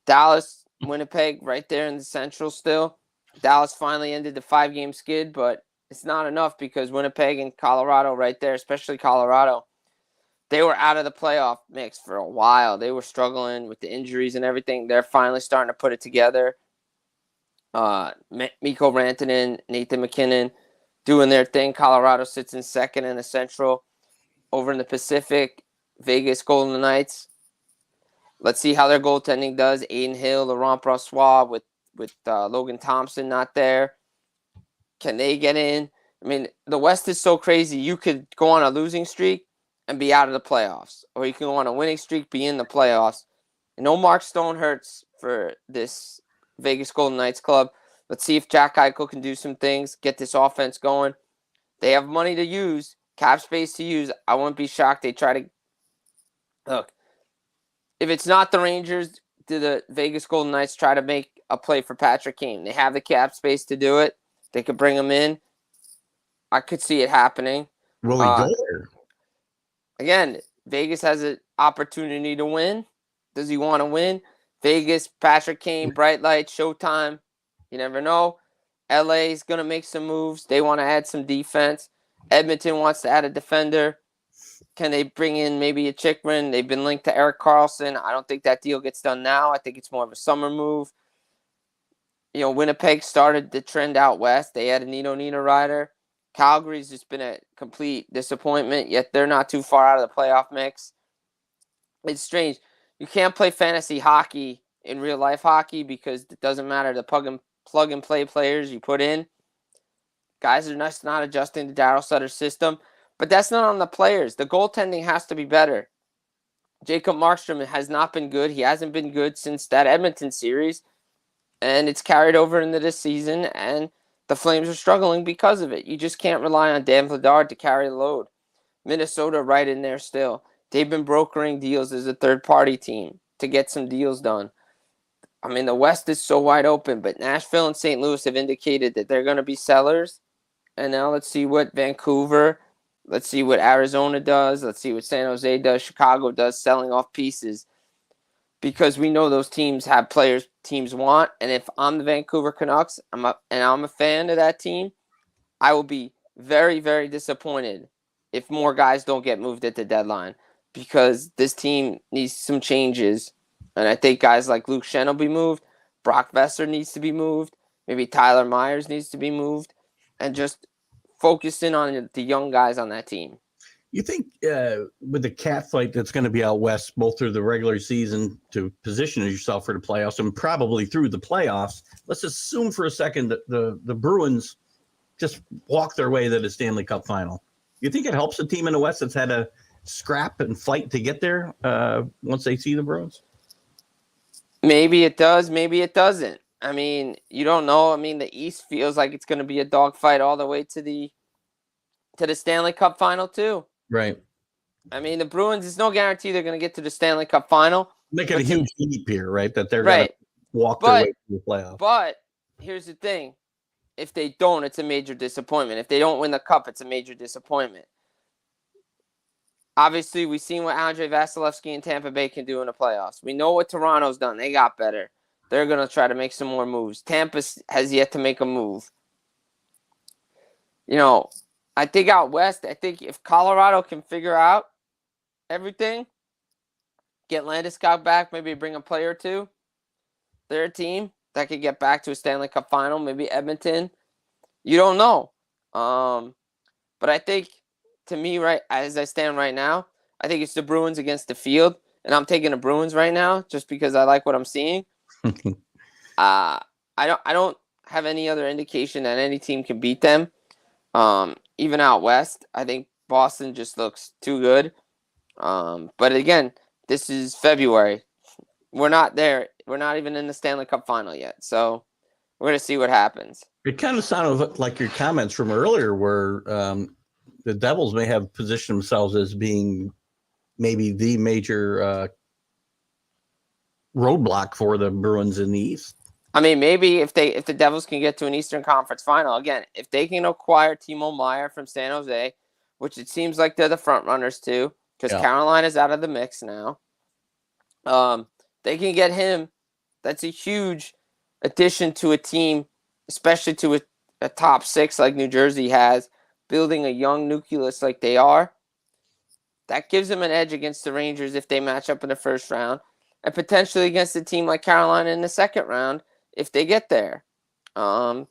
Dallas, Winnipeg, right there in the Central still. Dallas finally ended the 5-game skid, but it's not enough because Winnipeg and Colorado right there, especially Colorado, they were out of the playoff mix for a while. They were struggling with the injuries and everything. They're finally starting to put it together. Mikko Rantanen, Nathan McKinnon doing their thing. Colorado sits in second in the Central. Over in the Pacific, Vegas Golden Knights. Let's see how their goaltending does. Aiden Hill, Laurent Brossoit with Logan Thompson not there. Can they get in? I mean, the West is so crazy. You could go on a losing streak and be out of the playoffs. Or you can go on a winning streak, be in the playoffs. And no Mark Stone hurts for this Vegas Golden Knights club. Let's see if Jack Eichel can do some things, get this offense going. They have money to use, cap space to use. I wouldn't be shocked they try to... Look, if it's not the Rangers, do the Vegas Golden Knights try to make a play for Patrick Kane? They have the cap space to do it. They could bring him in. I could see it happening. Will he go there? Again, Vegas has an opportunity to win. Does he want to win? Vegas, Patrick Kane, bright lights, showtime. You never know. LA is going to make some moves. They want to add some defense. Edmonton wants to add a defender. Can they bring in maybe a Chikrin? They've been linked to Eric Carlson. I don't think that deal gets done now. I think it's more of a summer move. Winnipeg started the trend out west. They had a Nino Niederreiter. Calgary's just been a complete disappointment, yet they're not too far out of the playoff mix. It's strange. You can't play fantasy hockey in real life hockey because it doesn't matter the plug and play players you put in. Guys are not adjusting to Daryl Sutter's system, but that's not on the players. The goaltending has to be better. Jacob Markstrom has not been good. He hasn't been good since that Edmonton series, and it's carried over into this season, and the Flames are struggling because of it. You just can't rely on Dan Vladar to carry the load. Minnesota right in there still. They've been brokering deals as a third-party team to get some deals done. I mean, the West is so wide open, but Nashville and St. Louis have indicated that they're going to be sellers. And now let's see what Vancouver, let's see what Arizona does, let's see what San Jose does, Chicago does, selling off pieces. Because we know those teams have players teams want. And if I'm the Vancouver Canucks and I'm a fan of that team, I will be very, very disappointed if more guys don't get moved at the deadline. Because this team needs some changes. And I think guys like Luke Schenn will be moved. Brock Besser needs to be moved. Maybe Tyler Myers needs to be moved. And just focus in on the young guys on that team. You think with the cat fight that's going to be out west, both through the regular season to position yourself for the playoffs and probably through the playoffs, let's assume for a second that the Bruins just walk their way to the Stanley Cup final. You think it helps a team in the West that's had a scrap and fight to get there once they see the Bruins? Maybe it does. Maybe it doesn't. I mean, you don't know. I mean, the East feels like it's going to be a dogfight all the way to the Stanley Cup final too. Right. I mean, the Bruins, there's no guarantee they're going to get to the Stanley Cup final. Making a huge leap here, right? That they're going to walk their way to the playoffs. But here's the thing. If they don't, it's a major disappointment. If they don't win the Cup, it's a major disappointment. Obviously, we've seen what Andre Vasilevsky and Tampa Bay can do in the playoffs. We know what Toronto's done. They got better. They're going to try to make some more moves. Tampa has yet to make a move. I think out west, I think if Colorado can figure out everything, get Landeskog back, maybe bring a player or two, they're a team that could get back to a Stanley Cup final, maybe Edmonton. You don't know. But I think, to me, right as I stand right now, I think it's the Bruins against the field, and I'm taking the Bruins right now just because I like what I'm seeing. I don't have any other indication that any team can beat them. Even out west, I think Boston just looks too good. But again, this is February. We're not there. We're not even in the Stanley Cup final yet. So we're going to see what happens. It kind of sounded like your comments from earlier where the Devils may have positioned themselves as being maybe the major roadblock for the Bruins in the East. I mean, maybe if the Devils can get to an Eastern Conference final, again, if they can acquire Timo Meier from San Jose, which it seems like they're the front runners too, because Carolina's out of the mix now. They can get him. That's a huge addition to a team, especially to a top six like New Jersey has, building a young nucleus like they are. That gives them an edge against the Rangers if they match up in the first round, and potentially against a team like Carolina in the second round if they get there. Boston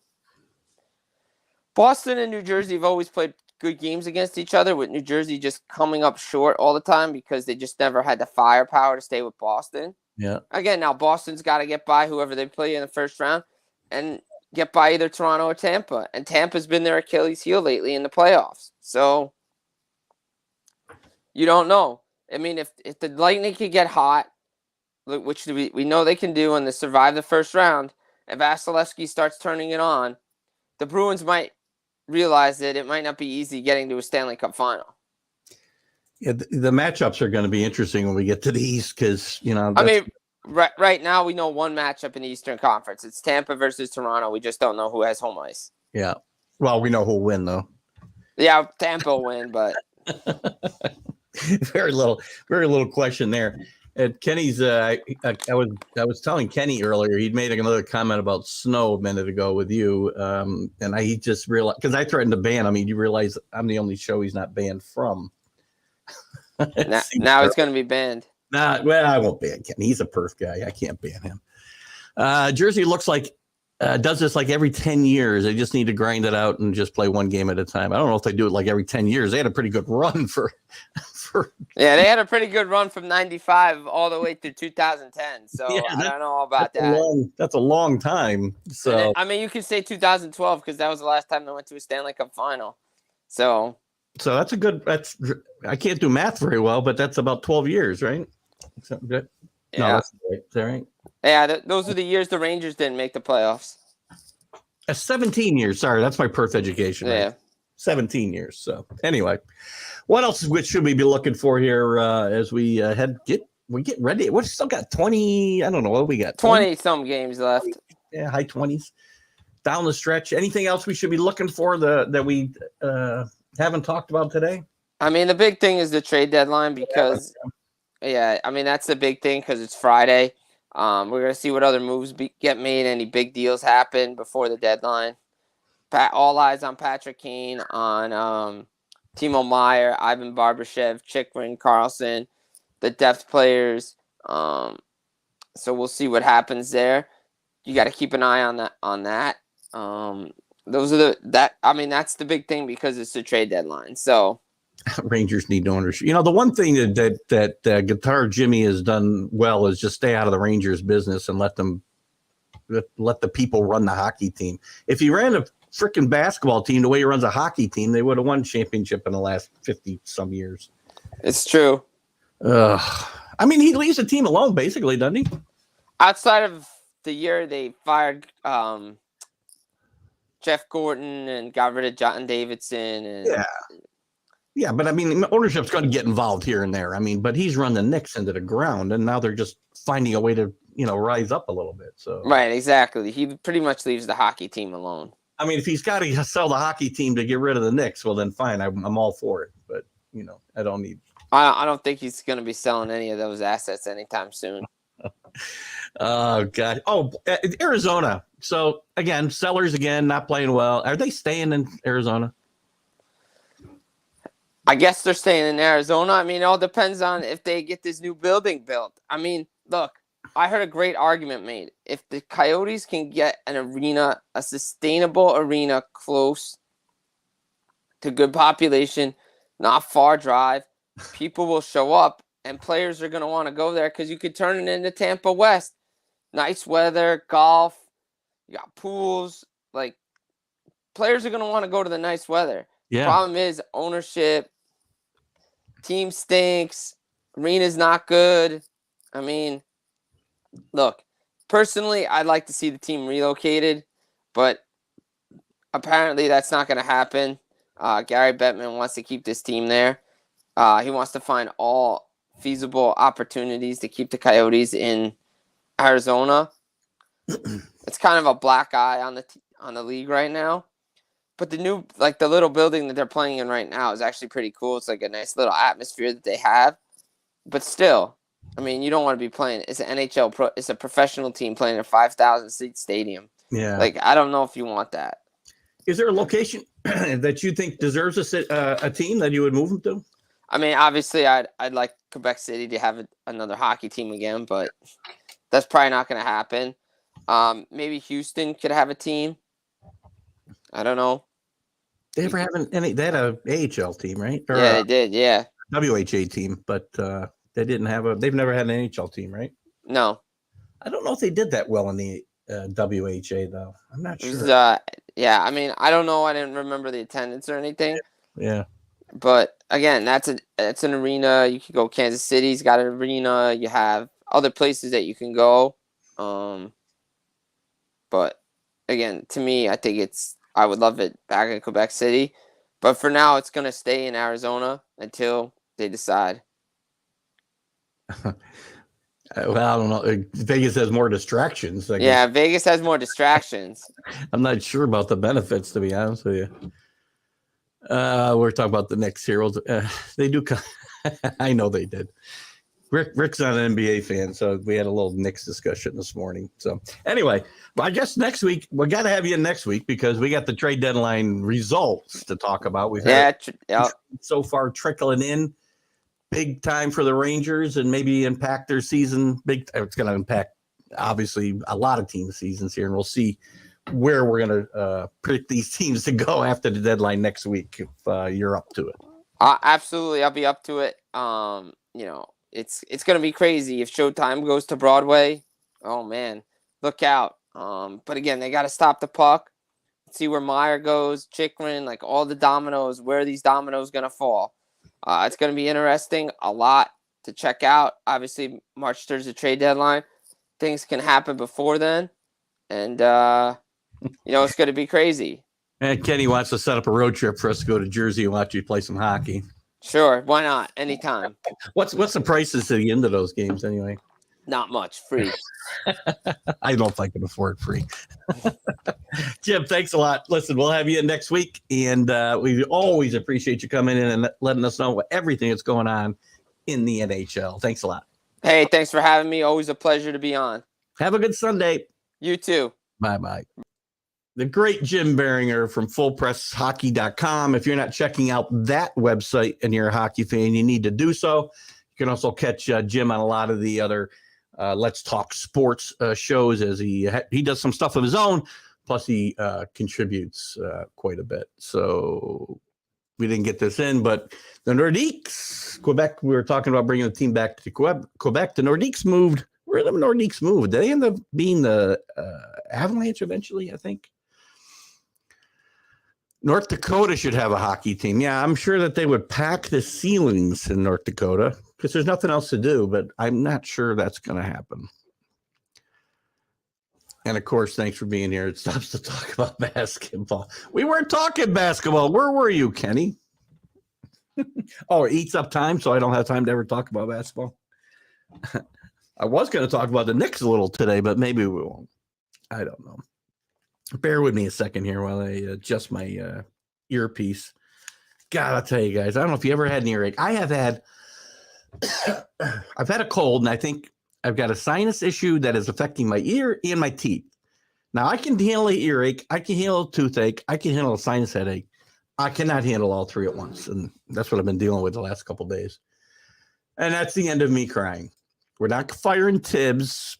and New Jersey have always played good games against each other, with New Jersey just coming up short all the time because they just never had the firepower to stay with Boston. Yeah. Again, now Boston's got to get by whoever they play in the first round and get by either Toronto or Tampa. And Tampa's been their Achilles heel lately in the playoffs. So you don't know. I mean, if the Lightning could get hot, which we know they can do, and they survive the first round, and Vasilevsky starts turning it on, the Bruins might realize that it might not be easy getting to a Stanley Cup final. Yeah, the matchups are going to be interesting when we get to the East because, I mean, right now we know one matchup in the Eastern Conference. It's Tampa versus Toronto. We just don't know who has home ice. Yeah. Well, we know who'll win, though. Yeah, Tampa will win, but... Very little question there. And Kenny's, I was telling Kenny earlier, he'd made another comment about snow a minute ago with you. And he just realized, because I threatened to ban him. You realize I'm the only show he's not banned from. now it's going to be banned. Well, I won't ban Kenny. He's a perf guy. I can't ban him. Jersey looks like does this like every 10 years. They just need to grind it out and just play one game at a time. I don't know if they do it like every 10 years. They had a pretty good run for Yeah, they had a pretty good run from 95 all the way through 2010. So Yeah, I don't know about that. That's a long time. So I mean, you could say 2012 because that was the last time they went to a Stanley Cup final. So that's I can't do math very well, but that's about 12 years, right? Yeah. No, that's right. Is that right? Yeah, those are the years the Rangers didn't make the playoffs. 17 years. Sorry, that's my perf education. Yeah. Right? 17 years. So anyway, what else should we be looking for here as we get ready? We still got 20. I don't know what we got. 20 some games left. Yeah, high 20s down the stretch. Anything else we should be looking for that we haven't talked about today? I mean, the big thing is the trade deadline because, I mean, that's the big thing because it's Friday. We're going to see what other moves get made, any big deals happen before the deadline. All eyes on Patrick Kane, on Timo Meyer, Ivan Barbashev, Chychrun, Carlson, the depth players. So we'll see what happens there. You got to keep an eye on that. Those are that's the big thing because it's the trade deadline. So Rangers need ownership. The one thing that Guitar Jimmy has done well is just stay out of the Rangers business and let the people run the hockey team. If he ran a freaking basketball team the way he runs a hockey team, they would have won championship in the last 50 some years. It's true. I mean, he leaves the team alone basically, doesn't he? Outside of the year they fired Jeff Gordon and got rid of John Davidson. And Yeah, but I mean, ownership's going to get involved here and there. I mean, but he's run the Knicks into the ground, and now they're just finding a way to, rise up a little bit. So right, exactly. He pretty much leaves the hockey team alone. I mean, if he's got to sell the hockey team to get rid of the Knicks, well, then fine. I'm all for it. But I don't need. I don't think he's going to be selling any of those assets anytime soon. Oh God! Oh, Arizona. So again, sellers again not playing well. Are they staying in Arizona? I guess they're staying in Arizona. I mean, it all depends on if they get this new building built. I mean, look, I heard a great argument made. If the Coyotes can get an arena, a sustainable arena close to good population, not far drive, people will show up and players are going to want to go there because you could turn it into Tampa West. Nice weather, golf, you got pools. Like, players are going to want to go to the nice weather. Yeah. Problem is ownership. Team stinks. Arena's not good. I mean, look, personally, I'd like to see the team relocated, but apparently that's not going to happen. Gary Bettman wants to keep this team there. He wants to find all feasible opportunities to keep the Coyotes in Arizona. It's kind of a black eye on the league right now. But the new, the little building that they're playing in right now is actually pretty cool. It's like a nice little atmosphere that they have. But still, I mean, you don't want to be playing. It's an NHL it's a professional team playing in a 5,000 seat stadium. Yeah. I don't know if you want that. Is there a location that you think deserves a team that you would move them to? I mean, obviously, I'd like Quebec City to have another hockey team again, but that's probably not going to happen. Maybe Houston could have a team. I don't know. They ever have they had a AHL team, right? Or yeah, they did. Yeah. WHA team, but they didn't have they've never had an NHL team, right? No. I don't know if they did that well in the WHA though. I'm not sure. I mean, I don't know. I didn't remember the attendance or anything. Yeah. But again, that's an arena. You can go. Kansas City's got an arena. You have other places that you can go. But again, to me, I would love it back in Quebec City. But for now, it's going to stay in Arizona until they decide. Well, I don't know. Vegas has more distractions. Yeah, Vegas has more distractions. I'm not sure about the benefits, to be honest with you. We're talking about the Knicks here. They do. I know they did. Rick's not an NBA fan, so we had a little Knicks discussion this morning. So anyway, I guess next week we got to have you in next week because we got the trade deadline results to talk about. We've had so far trickling in big time for the Rangers and maybe impact their season. It's going to impact obviously a lot of teams' seasons here, and we'll see where we're going to predict these teams to go after the deadline next week if you're up to it. Absolutely, I'll be up to it. It's going to be crazy if Showtime goes to Broadway. Oh, man, look out. But again, they got to stop the puck, see where Meyer goes, Chikrin, like all the dominoes, where are these dominoes going to fall? It's going to be interesting, a lot to check out. Obviously, March 3rd is the trade deadline. Things can happen before then. And, it's going to be crazy. And Kenny wants to set up a road trip for us to go to Jersey and watch you play some hockey. Sure, why not? Anytime. What's the prices to the end of those games anyway? Not much, free. I don't know if I can afford free. Jim, thanks a lot. Listen, we'll have you in next week, and we always appreciate you coming in and letting us know everything that's going on in the NHL. Thanks a lot. Hey, thanks for having me. Always a pleasure to be on. Have a good Sunday. You too. Bye-bye. The great Jim Biringer from FullPressHockey.com. If you're not checking out that website and you're a hockey fan, you need to do so. You can also catch Jim on a lot of the other Let's Talk Sports shows as he does some stuff of his own, plus he contributes quite a bit. So we didn't get this in, but the Nordiques, Quebec, we were talking about bringing the team back to Quebec. The Nordiques moved. Where did the Nordiques move? Did they end up being the Avalanche eventually, I think? North Dakota should have a hockey team. Yeah, I'm sure that they would pack the ceilings in North Dakota because there's nothing else to do, but I'm not sure that's going to happen. And, of course, thanks for being here. It stops to talk about basketball. We weren't talking basketball. Where were you, Kenny? Oh, it eats up time, so I don't have time to ever talk about basketball. I was going to talk about the Knicks a little today, but maybe we won't. I don't know. Bear with me a second here while I adjust my earpiece. God, I'll tell you guys, I don't know if you ever had an earache. I've had a cold, and I think I've got a sinus issue that is affecting my ear and my teeth. Now, I can handle an earache. I can handle a toothache. I can handle a sinus headache. I cannot handle all three at once, and that's what I've been dealing with the last couple of days. And that's the end of me crying. We're not firing Tibbs.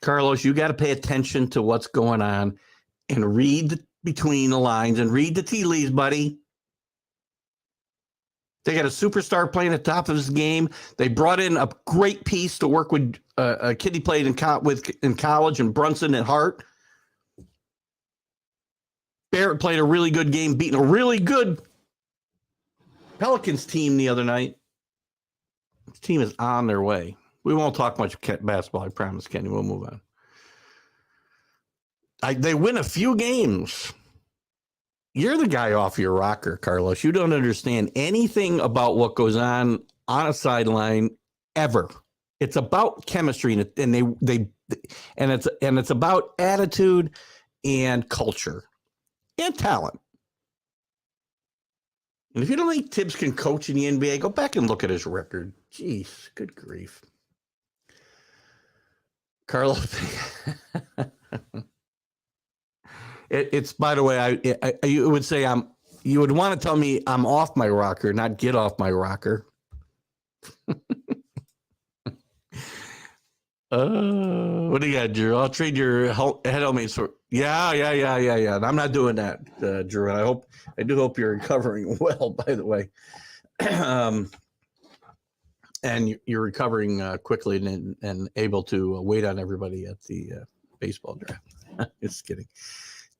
Carlos, you got to pay attention to what's going on and read between the lines and read the tea leaves, buddy. They got a superstar playing at the top of his game. They brought in a great piece to work with a kid he played in college, and Brunson and Hart. Barrett played a really good game, beating a really good Pelicans team the other night. This team is on their way. We won't talk much basketball, I promise, Kenny. We'll move on. They win a few games. You're the guy off your rocker, Carlos. You don't understand anything about what goes on a sideline ever. It's about chemistry, and it's about attitude and culture and talent. And if you don't think Tibbs can coach in the NBA, go back and look at his record. Jeez, good grief. Carlos, it's by the way, you would say you would want to tell me I'm off my rocker, not get off my rocker. What do you got, Drew? I'll trade your head helmet. Yeah. I'm not doing that, Drew. And I do hope you're recovering well, by the way. And you're recovering quickly and able to wait on everybody at the baseball draft. Just kidding.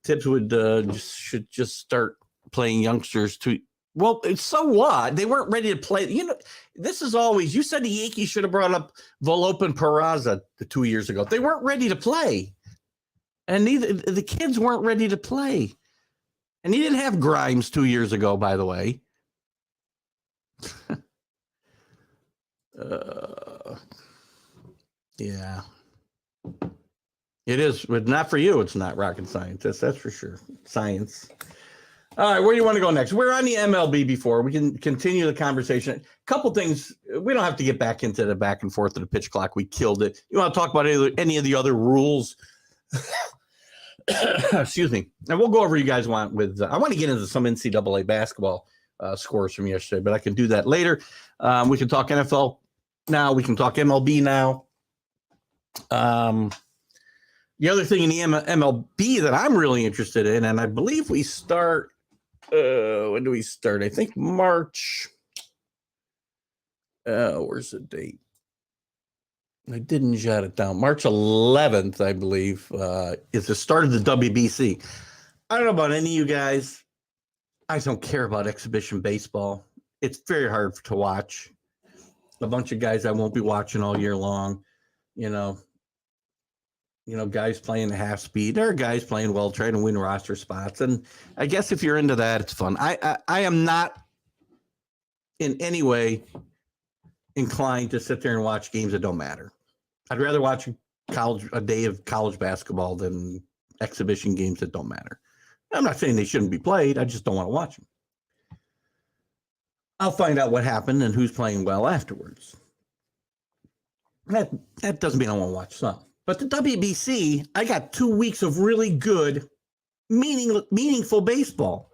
Tibbs should just start playing youngsters too. Well, so what? They weren't ready to play. This is always, you said the Yankees should have brought up Volpe Peraza 2 years ago. They weren't ready to play. And the kids weren't ready to play. And he didn't have Grimes 2 years ago, by the way. Yeah. It is, but not for you. It's not rocket science. That's for sure. Science. All right, where do you want to go next? We're on the MLB before. We can continue the conversation. A couple things. We don't have to get back into the back and forth of the pitch clock. We killed it. You want to talk about any of the other rules? Excuse me. And we'll go over you guys want with. I want to get into some NCAA basketball scores from yesterday, but I can do that later. We can talk NFL now. We can talk MLB now. The other thing in the MLB that I'm really interested in, and I believe we start. When do we start? I think March. Where's the date? I didn't jot it down. March 11th, I believe, is the start of the WBC. I don't know about any of you guys. I don't care about exhibition baseball. It's very hard to watch. A bunch of guys I won't be watching all year long. You know, guys playing half speed. There are guys playing well, trying to win roster spots. And I guess if you're into that, it's fun. I am not in any way inclined to sit there and watch games that don't matter. I'd rather watch a day of college basketball than exhibition games that don't matter. I'm not saying they shouldn't be played. I just don't want to watch them. I'll find out what happened and who's playing well afterwards. That doesn't mean I won't watch some. But the WBC, I got 2 weeks of really good, meaningful baseball.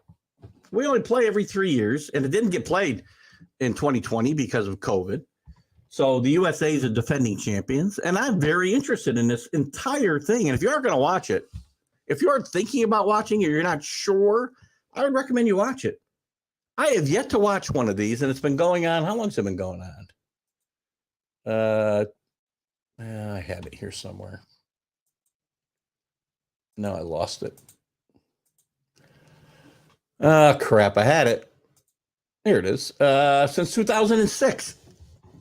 We only play every 3 years, and it didn't get played in 2020 because of COVID. So the USA is the defending champions, and I'm very interested in this entire thing. And if you are going to watch it, if you are thinking about watching it, you're not sure, I would recommend you watch it. I have yet to watch one of these, and it's been going on. How long has it been going on? I had it here somewhere. No, I lost it. Crap, I had it. Here it is. Since 2006.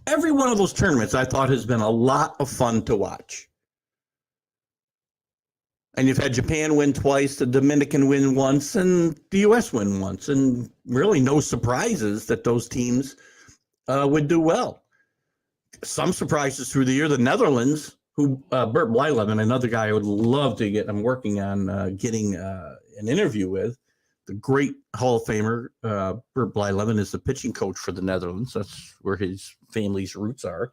Every one of those tournaments I thought has been a lot of fun to watch. And you've had Japan win twice, the Dominican win once, and the U.S. win once. And really no surprises that those teams would do well. Some surprises through the year. The Netherlands, who Bert Blyleven, another guy I would love to get. I'm working on getting an interview with. The great Hall of Famer, Bert Blyleven, is the pitching coach for the Netherlands. That's where his family's roots are.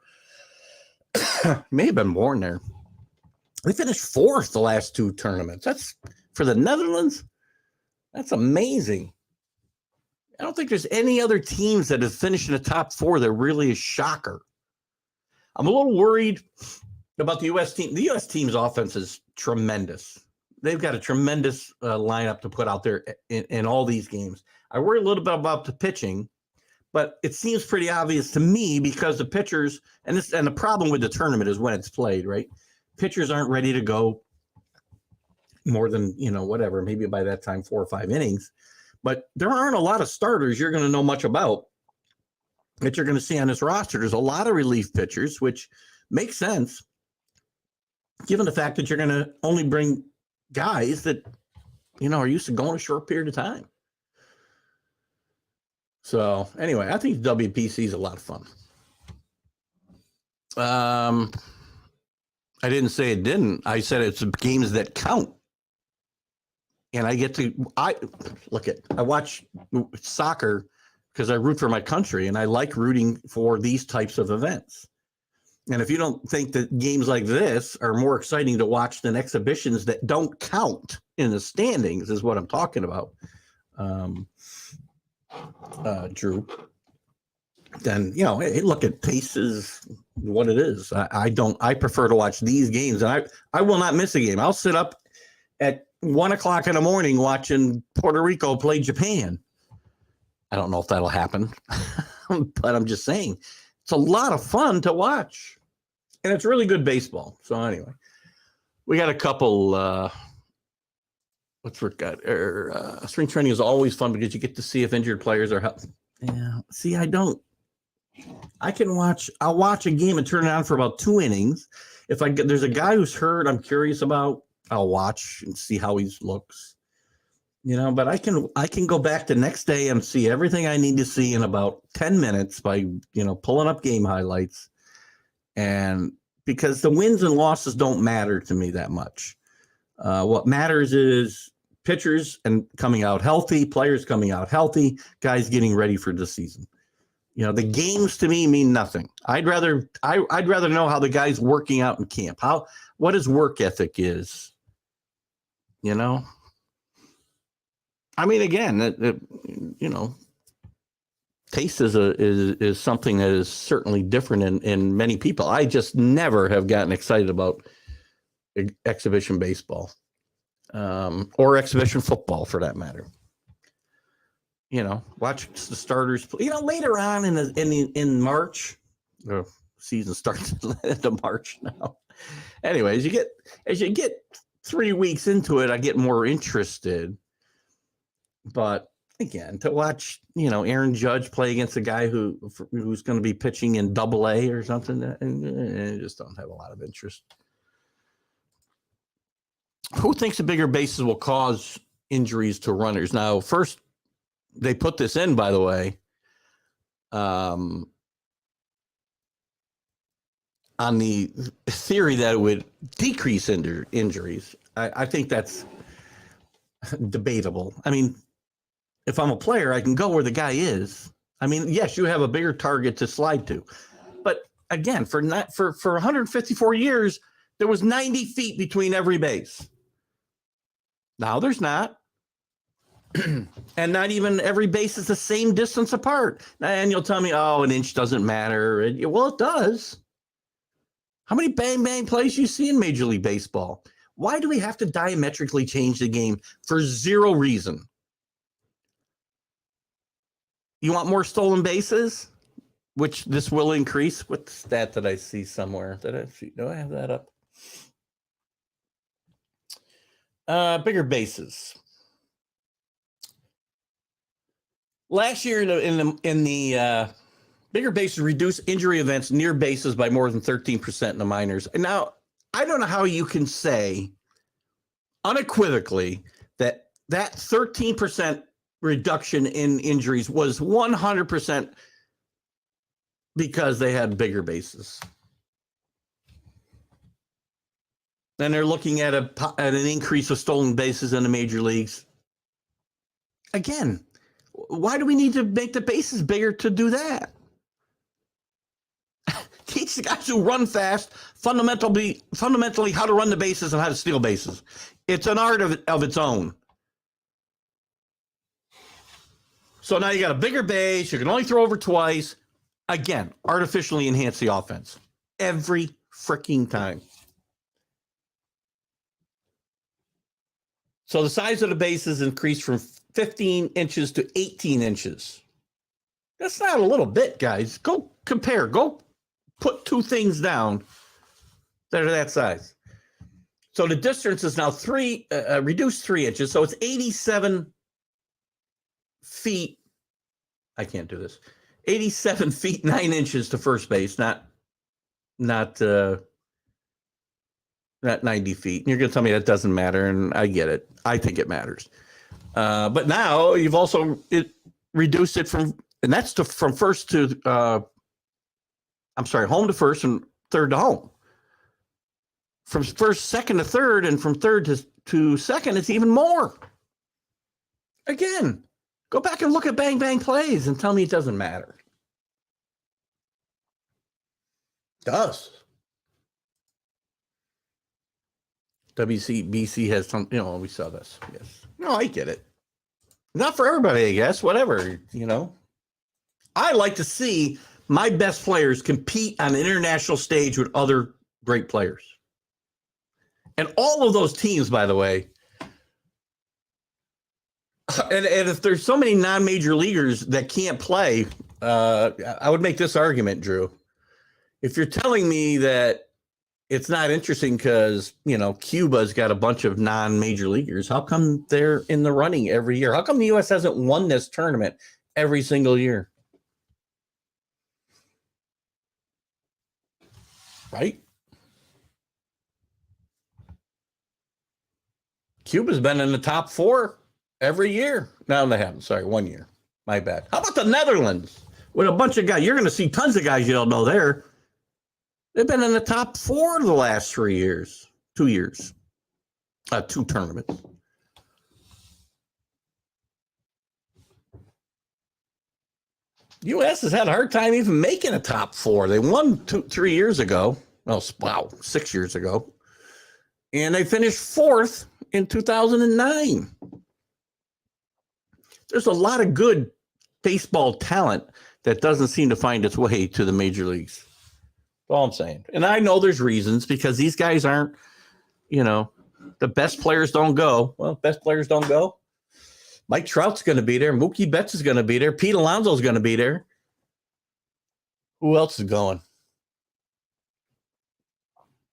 May have been born there. They finished fourth the last two tournaments. That's for the Netherlands. That's amazing. I don't think there's any other teams that have finished in the top four that really is shocker. I'm a little worried about the U.S. team. The U.S. team's offense is tremendous. They've got a tremendous lineup to put out there in all these games. I worry a little bit about the pitching, but it seems pretty obvious to me because the pitchers, and the problem with the tournament is when it's played, right? Pitchers aren't ready to go more than, whatever, maybe by that time, 4 or 5 innings. But there aren't a lot of starters you're going to know much about that you're going to see on this roster. There's a lot of relief pitchers, which makes sense given the fact that you're going to only bring guys that, are used to going a short period of time. So anyway, I think WPC is a lot of fun. I didn't say it didn't. I said it's games that count. And I watch soccer because I root for my country and I like rooting for these types of events. And if you don't think that games like this are more exciting to watch than exhibitions that don't count in the standings, is what I'm talking about, Drew, then, hey, look, at pace is what it is. I prefer to watch these games, and I will not miss a game. I'll sit up at 1:00 in the morning watching Puerto Rico play Japan. I don't know if that'll happen, but I'm just saying it's a lot of fun to watch, and it's really good baseball. So anyway, we got a couple. Spring training is always fun because you get to see if injured players are healthy. Yeah. See, I don't. I'll watch a game and turn it on for about 2 innings. If there's a guy who's hurt, I'm curious about, I'll watch and see how he looks. But I can go back the next day and see everything I need to see in about 10 minutes by, pulling up game highlights. And because the wins and losses don't matter to me that much. What matters is pitchers and coming out healthy, players coming out healthy, guys getting ready for the season. You know, the games to me mean nothing. I'd rather know how the guy's working out in camp, what his work ethic is. You know, I mean, again, you know, taste is something that is certainly different in many people. I just never have gotten excited about exhibition baseball, or exhibition football for that matter. You know, watch the starters. You know, later on in March, the season starts into March now. Anyways, as you get 3 weeks into it, I get more interested. But again, to watch, you know, Aaron Judge play against a guy who's going to be pitching in Double-A or something, I just don't have a lot of interest. Who thinks the bigger bases will cause injuries to runners? Now, first, they put this in, by the way, on the theory that it would decrease injuries. I think that's debatable. I mean, if I'm a player, I can go where the guy is. I mean, yes, you have a bigger target to slide to. But again, for 154 years, there was 90 feet between every base. Now there's not. And not even every base is the same distance apart. And you'll tell me, oh, an inch doesn't matter. Well, it does. How many bang-bang plays you see in Major League Baseball? Why do we have to diametrically change the game for zero reason? You want more stolen bases, which this will increase? What stat did I see somewhere? Do I have that up? Bigger bases. Last year, in the bigger bases reduced injury events near bases by more than 13% in the minors. And now, I don't know how you can say unequivocally that 13% reduction in injuries was 100% because they had bigger bases. And they're looking at an increase of stolen bases in the major leagues. Again, why do we need to make the bases bigger to do that? Teach the guys who run fast fundamentally how to run the bases and how to steal bases. It's an art of its own. So now you got a bigger base. You can only throw over twice. Again, artificially enhance the offense every freaking time. So the size of the bases increased from 15 inches to 18 inches. That's not a little bit, guys. Go compare. Go put two things down that are that size. So the distance is now reduced 3 inches. So it's 87 feet. I can't do this. 87 feet, 9 inches to first base, not 90 feet. And you're going to tell me that doesn't matter, and I get it. I think it matters. But now you've also reduced it from first to, home to first and third to home. From first, second to third, and from third to second, it's even more. Again, go back and look at bang bang plays and tell me it doesn't matter. It does. WCBC has some, we saw this. Yes. No, I get it. Not for everybody, I guess. Whatever, I like to see my best players compete on an international stage with other great players. And all of those teams, by the way, and if there's so many non-major leaguers that can't play, I would make this argument, Drew. If you're telling me that it's not interesting because, Cuba's got a bunch of non-major leaguers, how come they're in the running every year? How come the U.S. hasn't won this tournament every single year? Right? Cuba's been in the top 4 every year. No, they haven't. Sorry, 1 year. My bad. How about the Netherlands? With a bunch of guys. You're going to see tons of guys you don't know there. They've been in the top 4 the last 3 years. 2 years. 2 tournaments. U.S. has had a hard time even making a top four. They won 3 years ago. Oh, wow, 6 years ago. And they finished fourth in 2009. There's a lot of good baseball talent that doesn't seem to find its way to the major leagues. That's all I'm saying. And I know there's reasons because these guys aren't, the best players don't go. Well, best players don't go. Mike Trout's going to be there. Mookie Betts is going to be there. Pete Alonso's going to be there. Who else is going?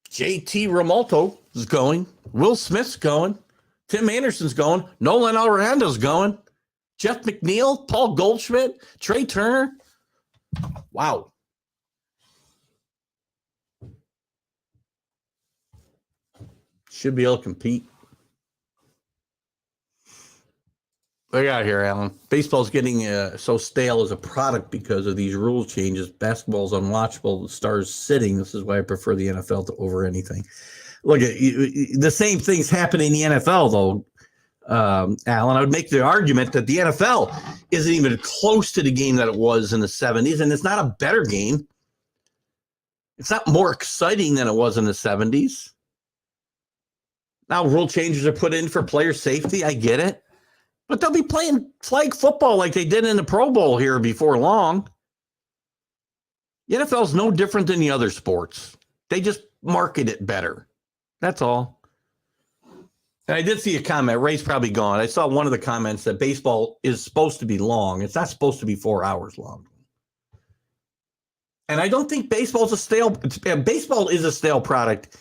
JT Realmuto is going. Will Smith's going. Tim Anderson's going. Nolan Arendo's going. Jeff McNeil, Paul Goldschmidt, Trey Turner. Wow. Should be able to compete. What do you got here, Alan? Baseball's getting so stale as a product because of these rule changes. Basketball's unwatchable. The stars sitting. This is why I prefer the NFL over anything. Look, the same thing's happening in the NFL, though, Alan. I would make the argument that the NFL isn't even close to the game that it was in the 70s, and it's not a better game. It's not more exciting than it was in the 70s. Now rule changes are put in for player safety. I get it. But they'll be playing flag football like they did in the Pro Bowl here before long. The NFL is no different than the other sports. They just market it better. That's all. And I did see a comment. Ray's probably gone. I saw one of the comments that baseball is supposed to be long. It's not supposed to be 4 hours long. And I don't think baseball is a stale product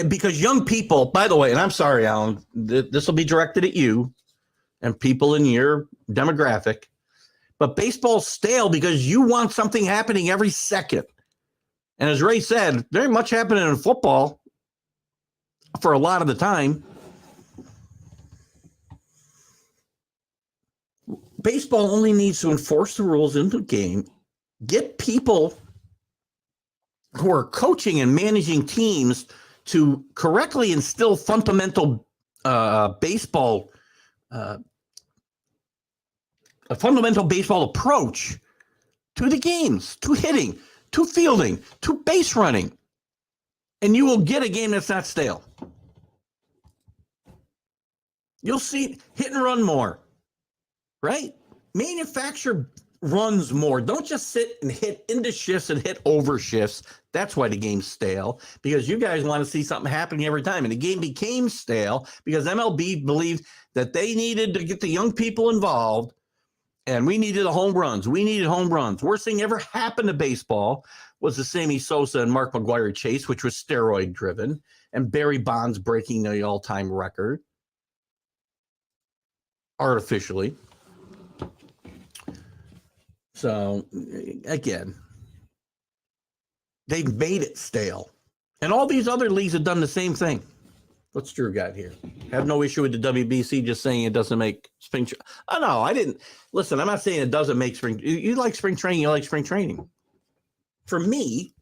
because young people, by the way, and I'm sorry, Alan, this will be directed at you and people in your demographic, but baseball's stale because you want something happening every second. And as Ray said, very much happening in football for a lot of the time. Baseball only needs to enforce the rules into the game, get people who are coaching and managing teams to correctly instill fundamental baseball a fundamental baseball approach to the games, to hitting, to fielding, to base running, and you will get a game that's not stale. You'll see hit and run more, right? Manufacture runs more. Don't just sit and hit into shifts and hit over shifts. That's why the game's stale, because you guys want to see something happening every time. And the game became stale because MLB believed that they needed to get the young people involved, and we needed home runs. We needed home runs. Worst thing ever happened to baseball was the Sammy Sosa and Mark McGwire chase, which was steroid driven, and Barry Bonds breaking the all-time record artificially. So, again, they've made it stale. And all these other leagues have done the same thing. What's Drew got here? Have no issue with the WBC just saying it doesn't make spring. Oh, no, I didn't. Listen, I'm not saying it doesn't make spring. You like spring training. You like spring training. For me,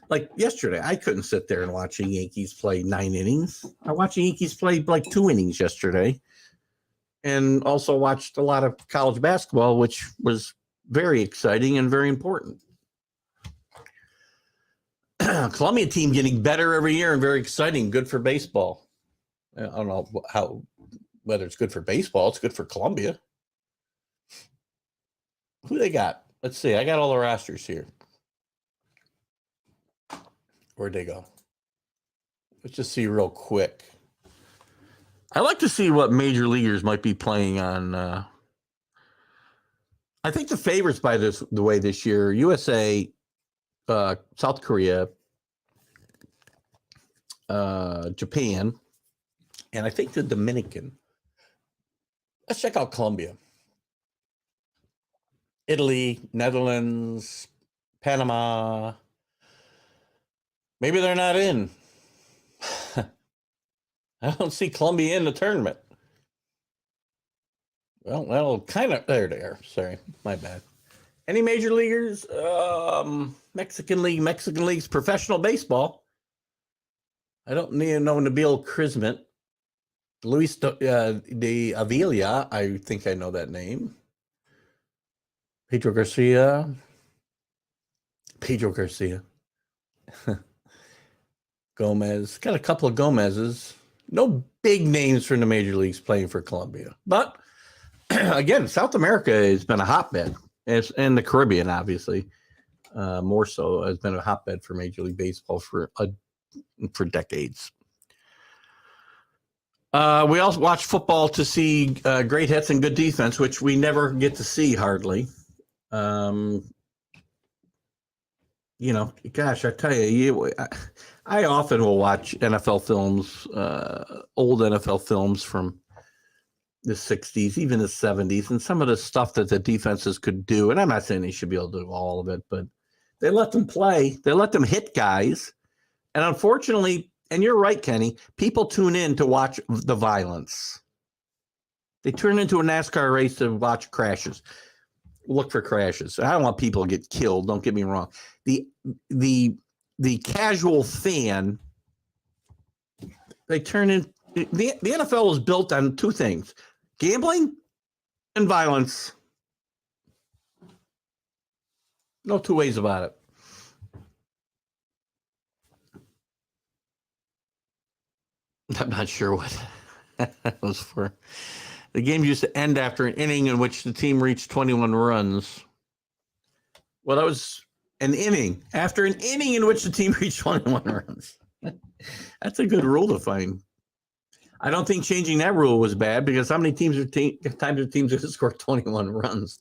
like yesterday, I couldn't sit there and watch the Yankees play 9 innings. I watched the Yankees play like 2 innings yesterday. And also watched a lot of college basketball, which was very exciting and very important. Columbia team getting better every year and very exciting. Good for baseball. I don't know whether it's good for baseball. It's good for Columbia. Who they got? Let's see. I got all the rosters here. Where'd they go? Let's just see real quick. I like to see what major leaguers might be playing on. I think the favorites by the way this year: USA, South Korea, Japan, and I think the Dominican. Let's check out Colombia, Italy, Netherlands, Panama. Maybe they're not in. I don't see Colombia in the tournament. Well, kind of. There they are. Sorry, my bad. Any major leaguers? Mexican League's professional baseball. I don't need to know Nabil Krismet. Luis de Avila. I think I know that name. Pedro Garcia. Gomez. Got a couple of Gomez's. No big names from the major leagues playing for Colombia. But again, South America has been a hotbed. And the Caribbean, obviously, more so, has been a hotbed for Major League Baseball for decades. We also watch football to see great hits and good defense, which we never get to see hardly. Gosh, I tell you, I often will watch NFL films, old NFL films from the 60s, even the 70s, and some of the stuff that the defenses could do. And I'm not saying they should be able to do all of it, but they let them play. They let them hit guys. And unfortunately, and you're right, Kenny, people tune in to watch the violence. They turn into a NASCAR race to watch crashes. Look for crashes. I don't want people to get killed. Don't get me wrong. The casual fan, they turn in. The NFL was built on two things: gambling and violence. No two ways about it. I'm not sure what that was for. The game used to end after an inning in which the team reached 21 runs. Well, that was an inning. After an inning in which the team reached 21 runs. That's a good rule to find. I don't think changing that rule was bad, because how many times have teams have scored 21 runs?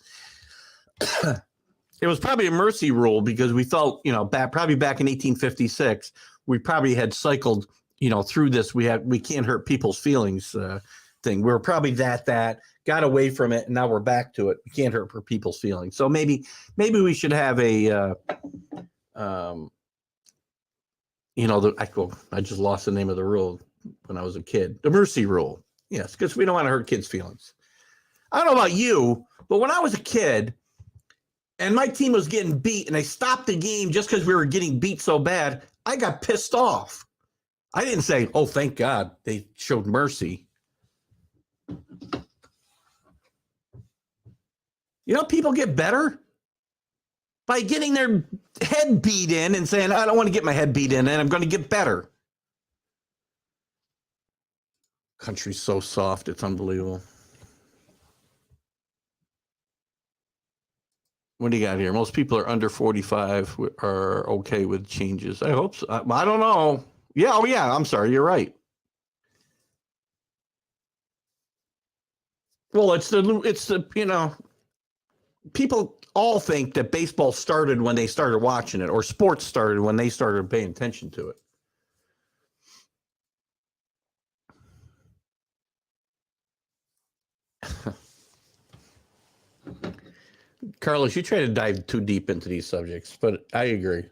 It was probably a mercy rule, because we felt, probably back in 1856, we probably had cycled, through this. We can't hurt people's feelings thing. We were probably that got away from it, and now we're back to it. We can't hurt people's feelings. So maybe we should have a, I just lost the name of the rule when I was a kid. The mercy rule. Yes, because we don't want to hurt kids' feelings. I don't know about you, but when I was a kid and my team was getting beat and they stopped the game just because we were getting beat so bad, I got pissed off. I didn't say, oh, thank God they showed mercy. People get better by getting their head beat in and saying, I don't want to get my head beat in, and I'm going to get better. Country's so soft, it's unbelievable. What do you got here? Most people are under 45 are okay with changes. I hope so. I don't know. Yeah, oh yeah, I'm sorry, you're right. Well, it's the people all think that baseball started when they started watching it, or sports started when they started paying attention to it. Carlos, you try to dive too deep into these subjects, but I agree.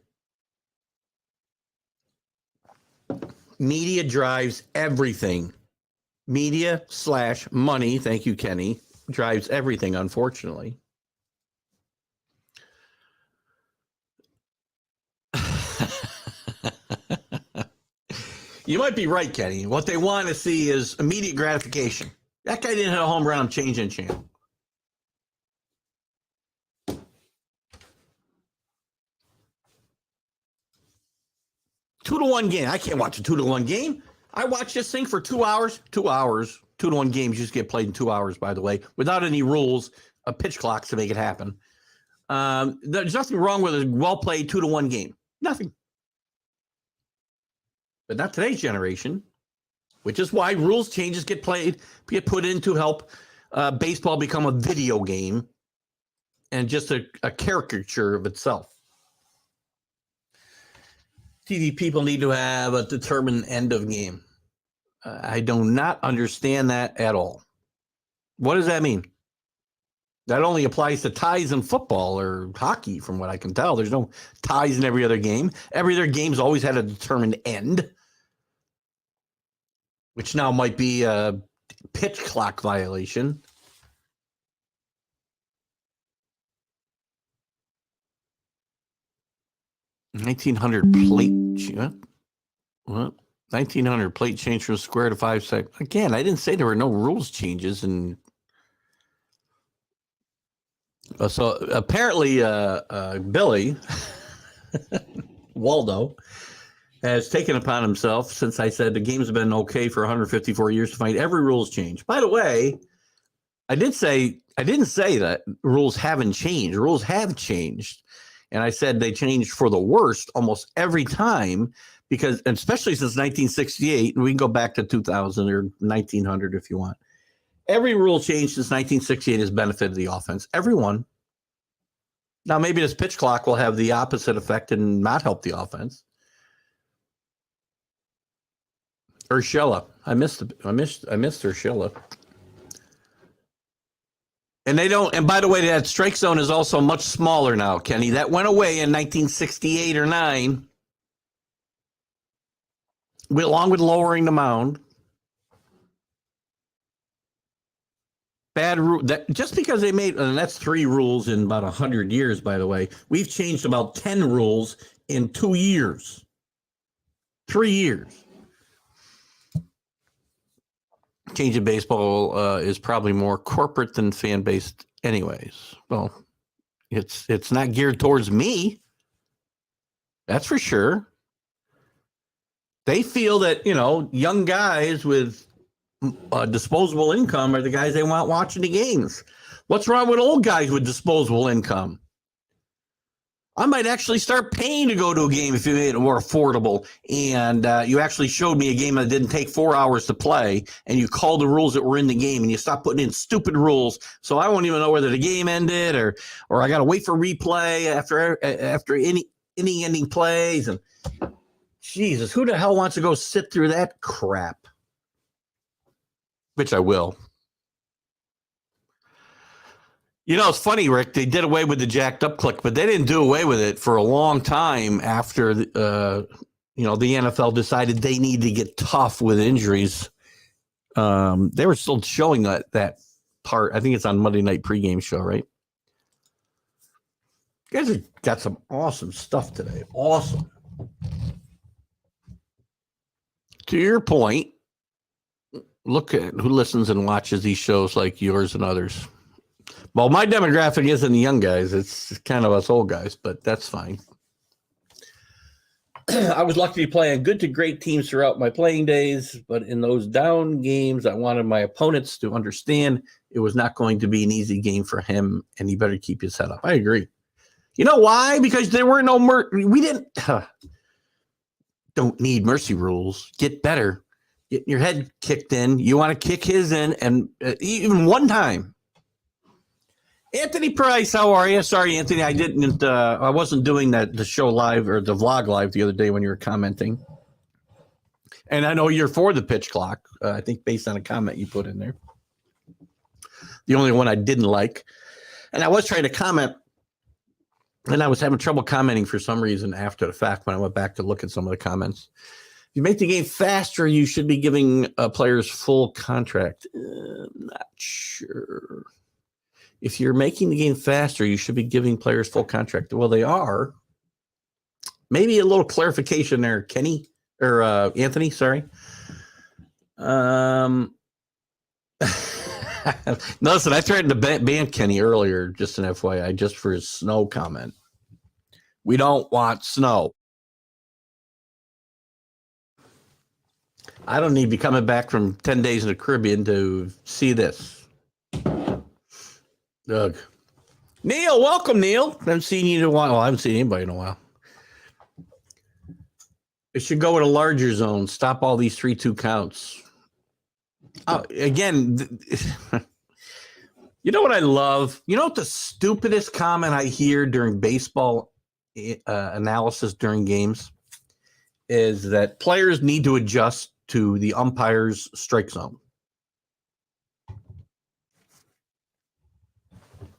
Media drives everything. Media/money, thank you, Kenny, drives everything, unfortunately. You might be right, Kenny. What they want to see is immediate gratification. That guy didn't hit a home run, I'm changing channel. Two to one game. I can't watch a 2-1 game. I watch this thing for 2 hours. 2 hours. 2-1 games just get played in 2 hours, by the way, without any rules, pitch clocks to make it happen. There's nothing wrong with a well-played 2-1 game. Nothing. But not today's generation, which is why rules changes get put in to help baseball become a video game and just a caricature of itself. TV people need to have a determined end of game. I do not understand that at all. What does that mean? That only applies to ties in football or hockey, from what I can tell. There's no ties in every other game. Every other game's always had a determined end, which now might be a pitch clock violation. What? 1900 plate change from square to 5 seconds. Again, I didn't say there were no rules changes, and So apparently, Billy Waldo has taken upon himself, since I said the game's been okay for 154 years, to find every rules change. By the way, I didn't say that rules haven't changed. Rules have changed. And I said they changed for the worst almost every time, because, especially since 1968, and we can go back to 2000 or 1900 if you want. Every rule change since 1968 has benefited the offense. Everyone. Now, maybe this pitch clock will have the opposite effect and not help the offense. Urshela. I missed Urshela. And they don't, and by the way, that strike zone is also much smaller now, Kenny. That went away in 1968 or 9, along with lowering the mound. Bad rule. That just because they made, and that's 3 rules in about 100 years, by the way. We've changed about 10 rules in 2 years. 3 years. Changing baseball is probably more corporate than fan based, anyways. Well, it's not geared towards me. That's for sure. They feel that, young guys with disposable income are the guys they want watching the games. What's wrong with old guys with disposable income? I might actually start paying to go to a game if you made it more affordable. And you actually showed me a game that didn't take 4 hours to play, and you called the rules that were in the game, and you stopped putting in stupid rules. So I won't even know whether the game ended or I got to wait for replay after any ending plays. And Jesus, who the hell wants to go sit through that crap? Which I will. It's funny, Rick. They did away with the jacked up click, but they didn't do away with it for a long time after, the NFL decided they need to get tough with injuries. They were still showing that part. I think it's on Monday Night pregame show, right? You guys have got some awesome stuff today. Awesome. To your point, look at who listens and watches these shows like yours and others. Well, my demographic isn't the young guys. It's kind of us old guys, but that's fine. I was lucky to be playing good to great teams throughout my playing days, but in those down games, I wanted my opponents to understand it was not going to be an easy game for him, and he better keep his head up. I agree. You know why? Because there were no we didn't don't need mercy rules. Get better. Get your head kicked in. You want to kick his in, and even one time. Anthony Price, how are you? Sorry, Anthony, I wasn't doing the show live or the vlog live the other day when you were commenting. And I know you're for the pitch clock, I think based on a comment you put in there. The only one I didn't like. And I was trying to comment, and I was having trouble commenting for some reason after the fact when I went back to look at some of the comments. If you make the game faster, you should be giving players full contract. I'm not sure. If you're making the game faster, you should be giving players full contract. Well, they are. Maybe a little clarification there, Kenny or Anthony. Sorry. Listen, I tried to ban Kenny earlier, just an FYI, just for his snow comment. We don't want snow. I don't need to be coming back from 10 days in the Caribbean to see this. Doug. Neil, welcome, Neil. I haven't seen you in a while. Well, I haven't seen anybody in a while. It should go with a larger zone. Stop all these 3-2 counts. Again, you know what I love? You know what the stupidest comment I hear during baseball analysis during games is that players need to adjust to the umpire's strike zone.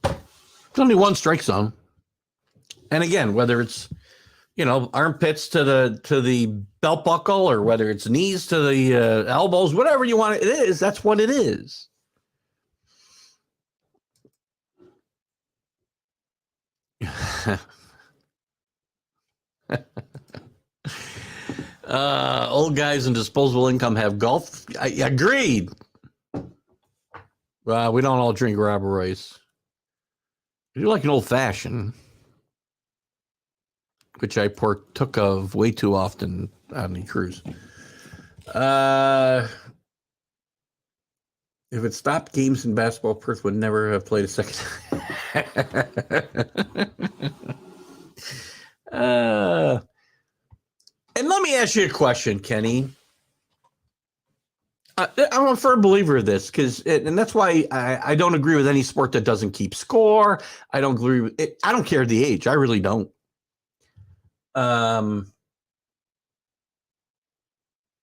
There's only one strike zone. And again, whether it's, armpits to the belt buckle or whether it's knees to the elbows, whatever you want it is, that's what it is. Old guys and disposable income have golf. I agreed. We don't all drink Robert Royce. I do like an old fashioned, which I partook of way too often on the cruise. If it stopped games in basketball, Perth would never have played a second time. And let me ask you a question, Kenny. I'm a firm believer of this and that's why I don't agree with any sport that doesn't keep score. I don't agree with it. I don't care the age. I really don't.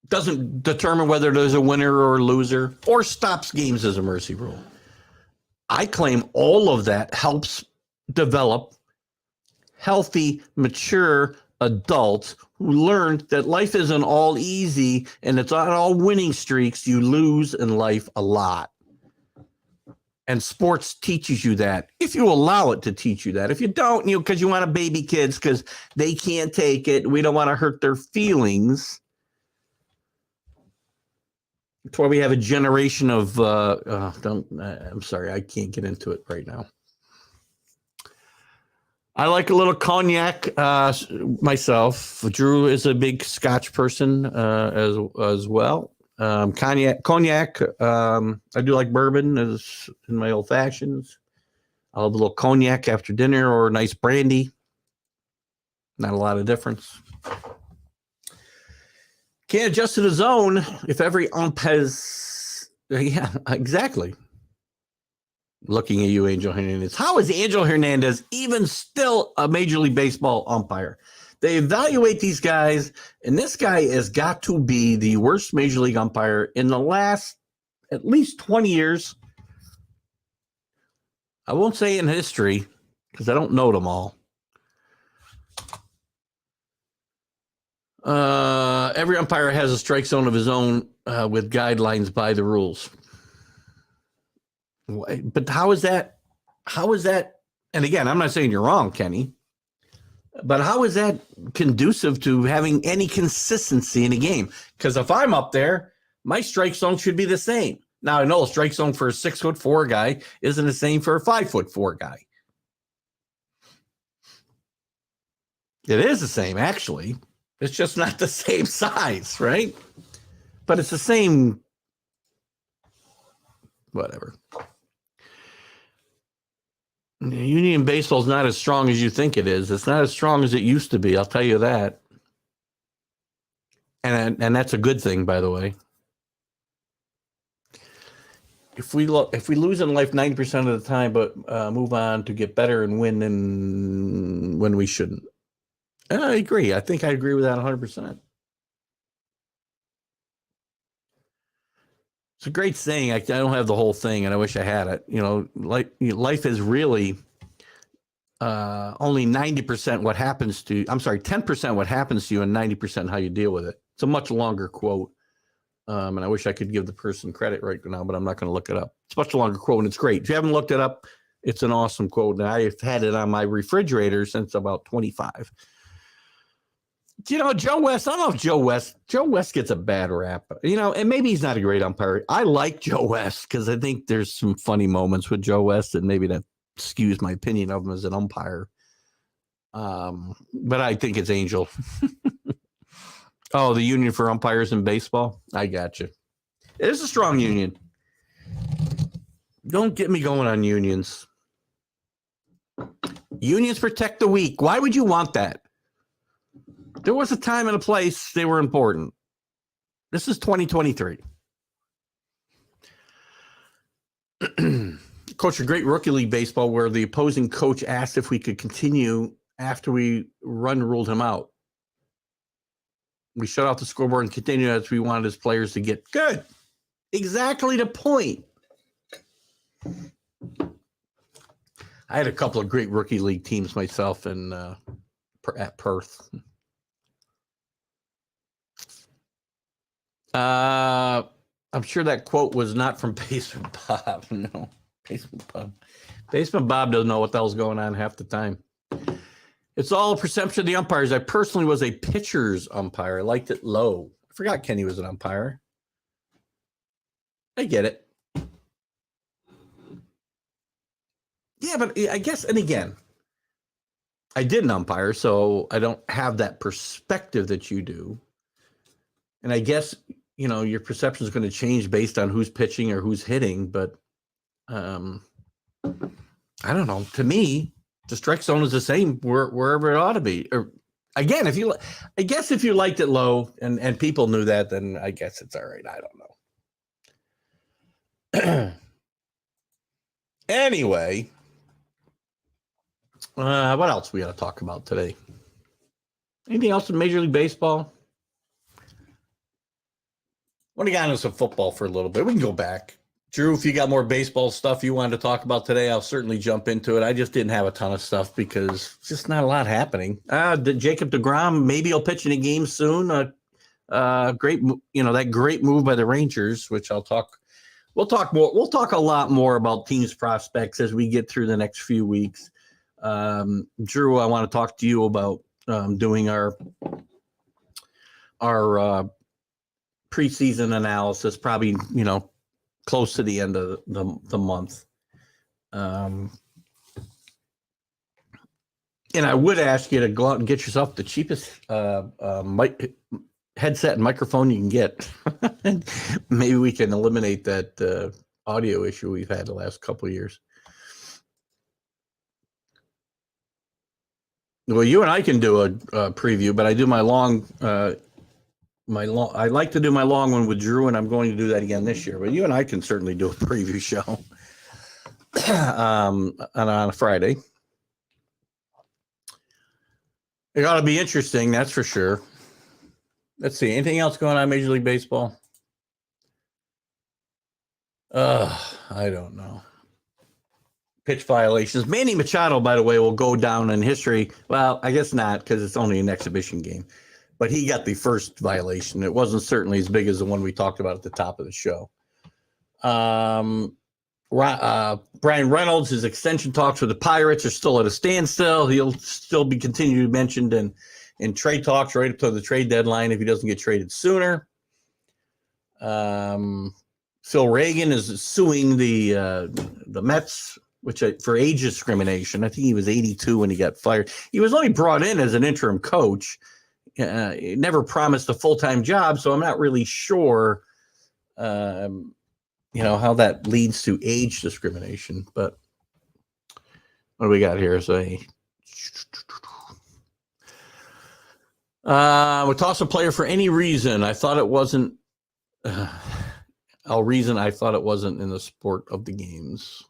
Doesn't determine whether there's a winner or a loser or stops games as a mercy rule. I claim all of that helps develop healthy, mature adults who learn that life isn't all easy and it's not all winning streaks. You lose in life a lot. And sports teaches you that if you allow it to teach you that. If you don't, because you want to baby kids because they can't take it. We don't want to hurt their feelings. That's why we have a generation of I'm sorry, I can't get into it right now. I like a little cognac myself. Drew is a big Scotch person as well. Cognac. I do like bourbon as in my old fashions. I'll have a little cognac after dinner or a nice brandy. Not a lot of difference. Can't adjust to the zone if every ump has. Yeah, exactly. Looking at you, Angel Hernandez. How is Angel Hernandez even still a Major League Baseball umpire? They evaluate these guys, and this guy has got to be the worst Major League umpire in the last at least 20 years. I won't say in history because I don't know them all. Every umpire has a strike zone of his own with guidelines by the rules. But how is that? And again, I'm not saying you're wrong, Kenny, but how is that conducive to having any consistency in a game? Because if I'm up there, my strike zone should be the same. Now, I know a strike zone for a 6'4" guy isn't the same for a 5'4" guy. It is the same, actually. It's just not the same size, right? But it's the same. Whatever. Union baseball is not as strong as you think it is. It's not as strong as it used to be. I'll tell you that. And that's a good thing, by the way. If we lose in life 90% of the time, but move on to get better and win, then when we shouldn't. I agree. I think I agree with that 100%. It's a great saying. I don't have the whole thing, and I wish I had it. Life is really only 90% what happens to. I'm sorry, 10% what happens to you, and 90% how you deal with it. It's a much longer quote, and I wish I could give the person credit right now, but I'm not going to look it up. It's a much longer quote, and it's great. If you haven't looked it up, it's an awesome quote, and I've had it on my refrigerator since about 25. Joe West, I don't know if Joe West gets a bad rap, and maybe he's not a great umpire. I like Joe West because I think there's some funny moments with Joe West, and maybe that skews my opinion of him as an umpire. But I think it's Angel. Oh, the union for umpires in baseball? I got you. It is a strong union. Don't get me going on unions. Unions protect the weak. Why would you want that? There was a time and a place they were important. This is 2023. Coach a great rookie league baseball where the opposing coach asked if we could continue after we ruled him out. We shut off the scoreboard and continued as we wanted his players to get good. Exactly the point. I had a couple of great rookie league teams myself at Perth. I'm sure that quote was not from Basement Bob. No, Basement Bob. Basement Bob doesn't know what the hell's going on half the time. It's all a perception of the umpires. I personally was a pitcher's umpire. I liked it low. I forgot Kenny was an umpire. I get it. Yeah, but I guess, and again, I didn't umpire, so I don't have that perspective that you do. And I guess, your perception is going to change based on who's pitching or who's hitting. But I don't know. To me, the strike zone is the same wherever it ought to be. Or again, if you liked it low and people knew that, then I guess it's all right. I don't know. Anyway, what else we got to talk about today? Anything else in Major League Baseball? I want to get into some football for a little bit. We can go back. Drew, if you got more baseball stuff you wanted to talk about today, I'll certainly jump into it. I just didn't have a ton of stuff because it's just not a lot happening. Jacob deGrom, maybe he'll pitch in a game soon. Great, that great move by the Rangers, which I'll talk. We'll talk more. We'll talk a lot more about teams prospects as we get through the next few weeks. Drew, I want to talk to you about doing our preseason analysis, probably, close to the end of the month. And I would ask you to go out and get yourself the cheapest headset and microphone you can get. Maybe we can eliminate that audio issue we've had the last couple of years. Well, you and I can do a preview, but I do I like to do my long one with Drew, and I'm going to do that again this year. But you and I can certainly do a preview show on a Friday. It ought to be interesting, that's for sure. Let's see. Anything else going on in Major League Baseball? I don't know. Pitch violations. Manny Machado, by the way, will go down in history. Well, I guess not, because it's only an exhibition game. But he got the first violation. It wasn't certainly as big as the one we talked about at the top of the show. Brian Reynolds, his extension talks with the Pirates are still at a standstill. He'll still be continued mentioned in trade talks right up to the trade deadline if he doesn't get traded sooner. Phil Reagan is suing the Mets, for age discrimination. I think he was 82 when he got fired. He was only brought in as an interim coach. Never promised a full-time job, so I'm not really sure, how that leads to age discrimination. But what do we got here? We toss a player for any reason. I thought it wasn't. I thought it wasn't in the sport of the games.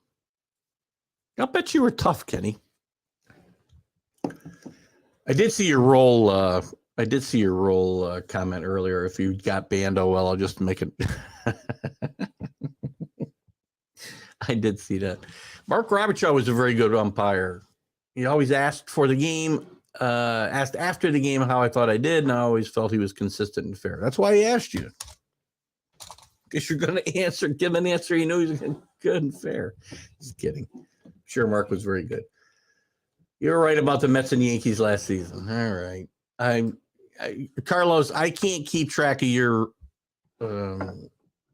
I'll bet you were tough, Kenny. I did see your role. Comment earlier. If you got banned, well, I'll just make it. I did see that. Mark Robichaud was a very good umpire. He always asked for the game, asked after the game how I thought I did, and I always felt he was consistent and fair. That's why he asked you. Because you're going to give an answer he knew he was good and fair. Just kidding. Sure, Mark was very good. You're right about the Mets and Yankees last season. All right. Carlos, I can't keep track of your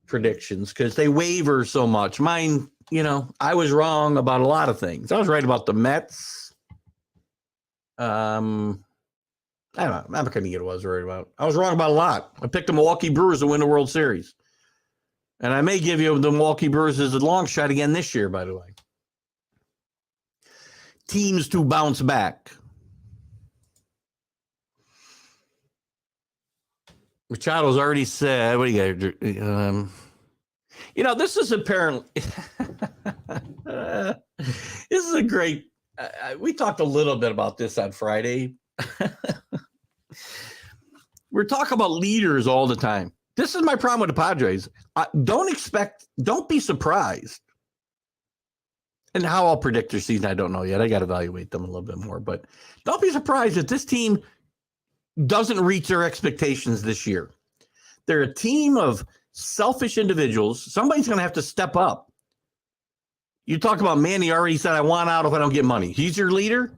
predictions because they waver so much. Mine, I was wrong about a lot of things. I was right about the Mets. I don't know. I'm not going to get what I was right about. I was wrong about a lot. I picked the Milwaukee Brewers to win the World Series. And I may give you the Milwaukee Brewers as a long shot again this year, by the way. Teams to bounce back. Machado's already said, what do you got? This is apparently, this is a great, we talked a little bit about this on Friday. We're talking about leaders all the time. This is my problem with the Padres. Don't be surprised. And how I'll predict their season, I don't know yet. I got to evaluate them a little bit more. But don't be surprised if this team doesn't reach their expectations this year. They're a team of selfish individuals. Somebody's going to have to step up. You talk about Manny already said, I want out if I don't get money. He's your leader.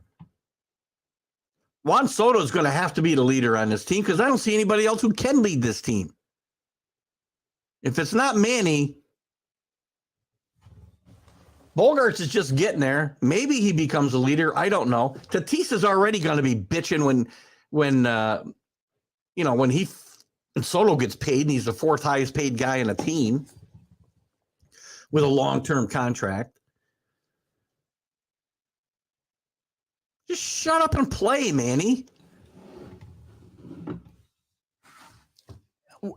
Juan Soto is going to have to be the leader on this team because I don't see anybody else who can lead this team. If it's not Manny, Bogarts is just getting there. Maybe he becomes a leader. I don't know. Tatis is already going to be bitching when he and Soto gets paid and he's the fourth highest paid guy in a team with a long-term contract. Just shut up and play, Manny.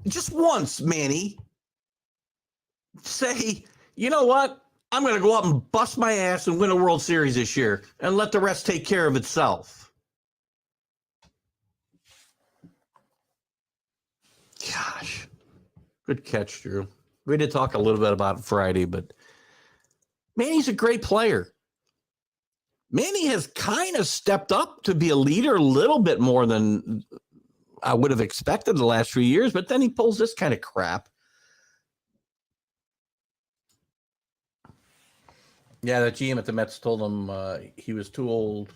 Just once, Manny. Say, you know what? I'm going to go out and bust my ass and win a World Series this year and let the rest take care of itself. Gosh. Good catch, Drew. We did talk a little bit about it Friday, but Manny's a great player. Manny has kind of stepped up to be a leader a little bit more than I would have expected the last few years, but then he pulls this kind of crap. Yeah, the GM at the Mets told him he was too old.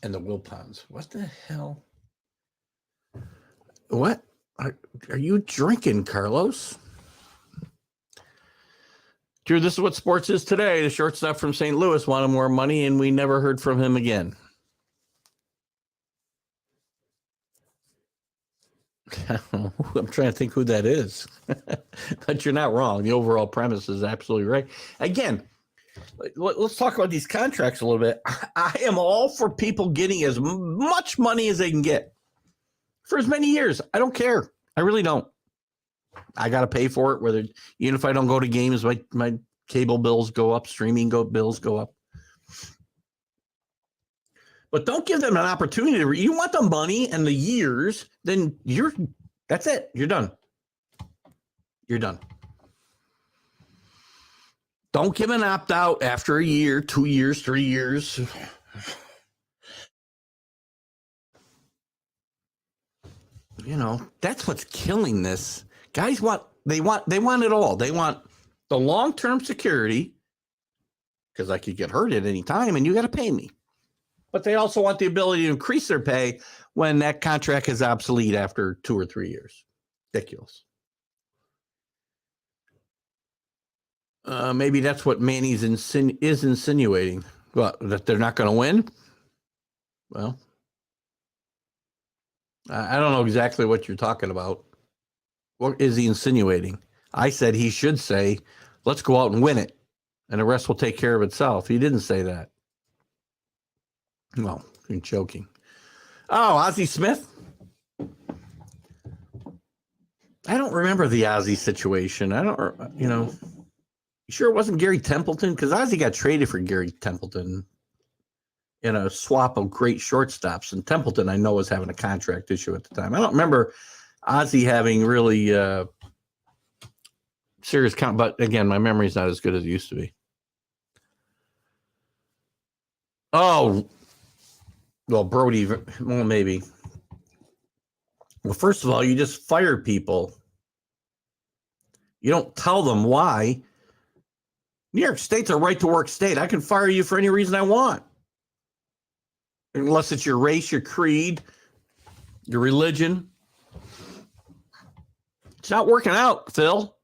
And the Wilpons. What the hell? What? Are you drinking, Carlos? Drew, this is what sports is today. The shortstop from St. Louis wanted more money, and we never heard from him again. I'm trying to think who that is. But you're not wrong. The overall premise is absolutely right. Again, let's talk about these contracts a little bit. I am all for people getting as much money as they can get for as many years. I don't care. I really don't. I got to pay for it, even if I don't go to games, my cable bills go up, bills go up. But don't give them an opportunity. You want the money and the years, then that's it. You're done. You're done. Don't give an opt-out after a year, 2 years, 3 years. That's what's killing this. Guys want it all. They want the long-term security because I could get hurt at any time and you got to pay me. But they also want the ability to increase their pay when that contract is obsolete after 2 or 3 years. Ridiculous. Maybe that's what Manny's is insinuating. Well, that they're not going to win? Well, I don't know exactly what you're talking about. What is he insinuating? I said he should say, let's go out and win it, and the rest will take care of itself. He didn't say that. Well, you're joking. Oh, Ozzie Smith? I don't remember the Ozzie situation. I don't, you sure it wasn't Gary Templeton? Because Ozzie got traded for Gary Templeton in a swap of great shortstops. And Templeton, I know, was having a contract issue at the time. I don't remember Ozzie having really serious but again, my memory's not as good as it used to be. Oh, well, Brody, well, maybe. Well, first of all, you just fire people. You don't tell them why. New York State's a right-to-work state. I can fire you for any reason I want. Unless it's your race, your creed, your religion. It's not working out, Phil.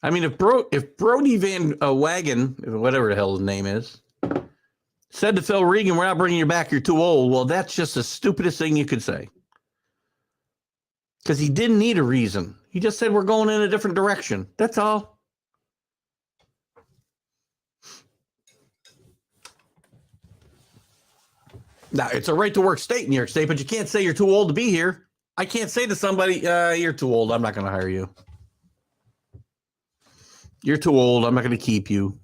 I mean, if Brody Van Wagon, whatever the hell his name is, said to Phil Regan, we're not bringing you back, you're too old. Well, that's just the stupidest thing you could say. Because he didn't need a reason. He just said we're going in a different direction. That's all. Now, it's a right-to-work state in New York State, but you can't say you're too old to be here. I can't say to somebody, you're too old. I'm not going to hire you. You're too old. I'm not going to keep you.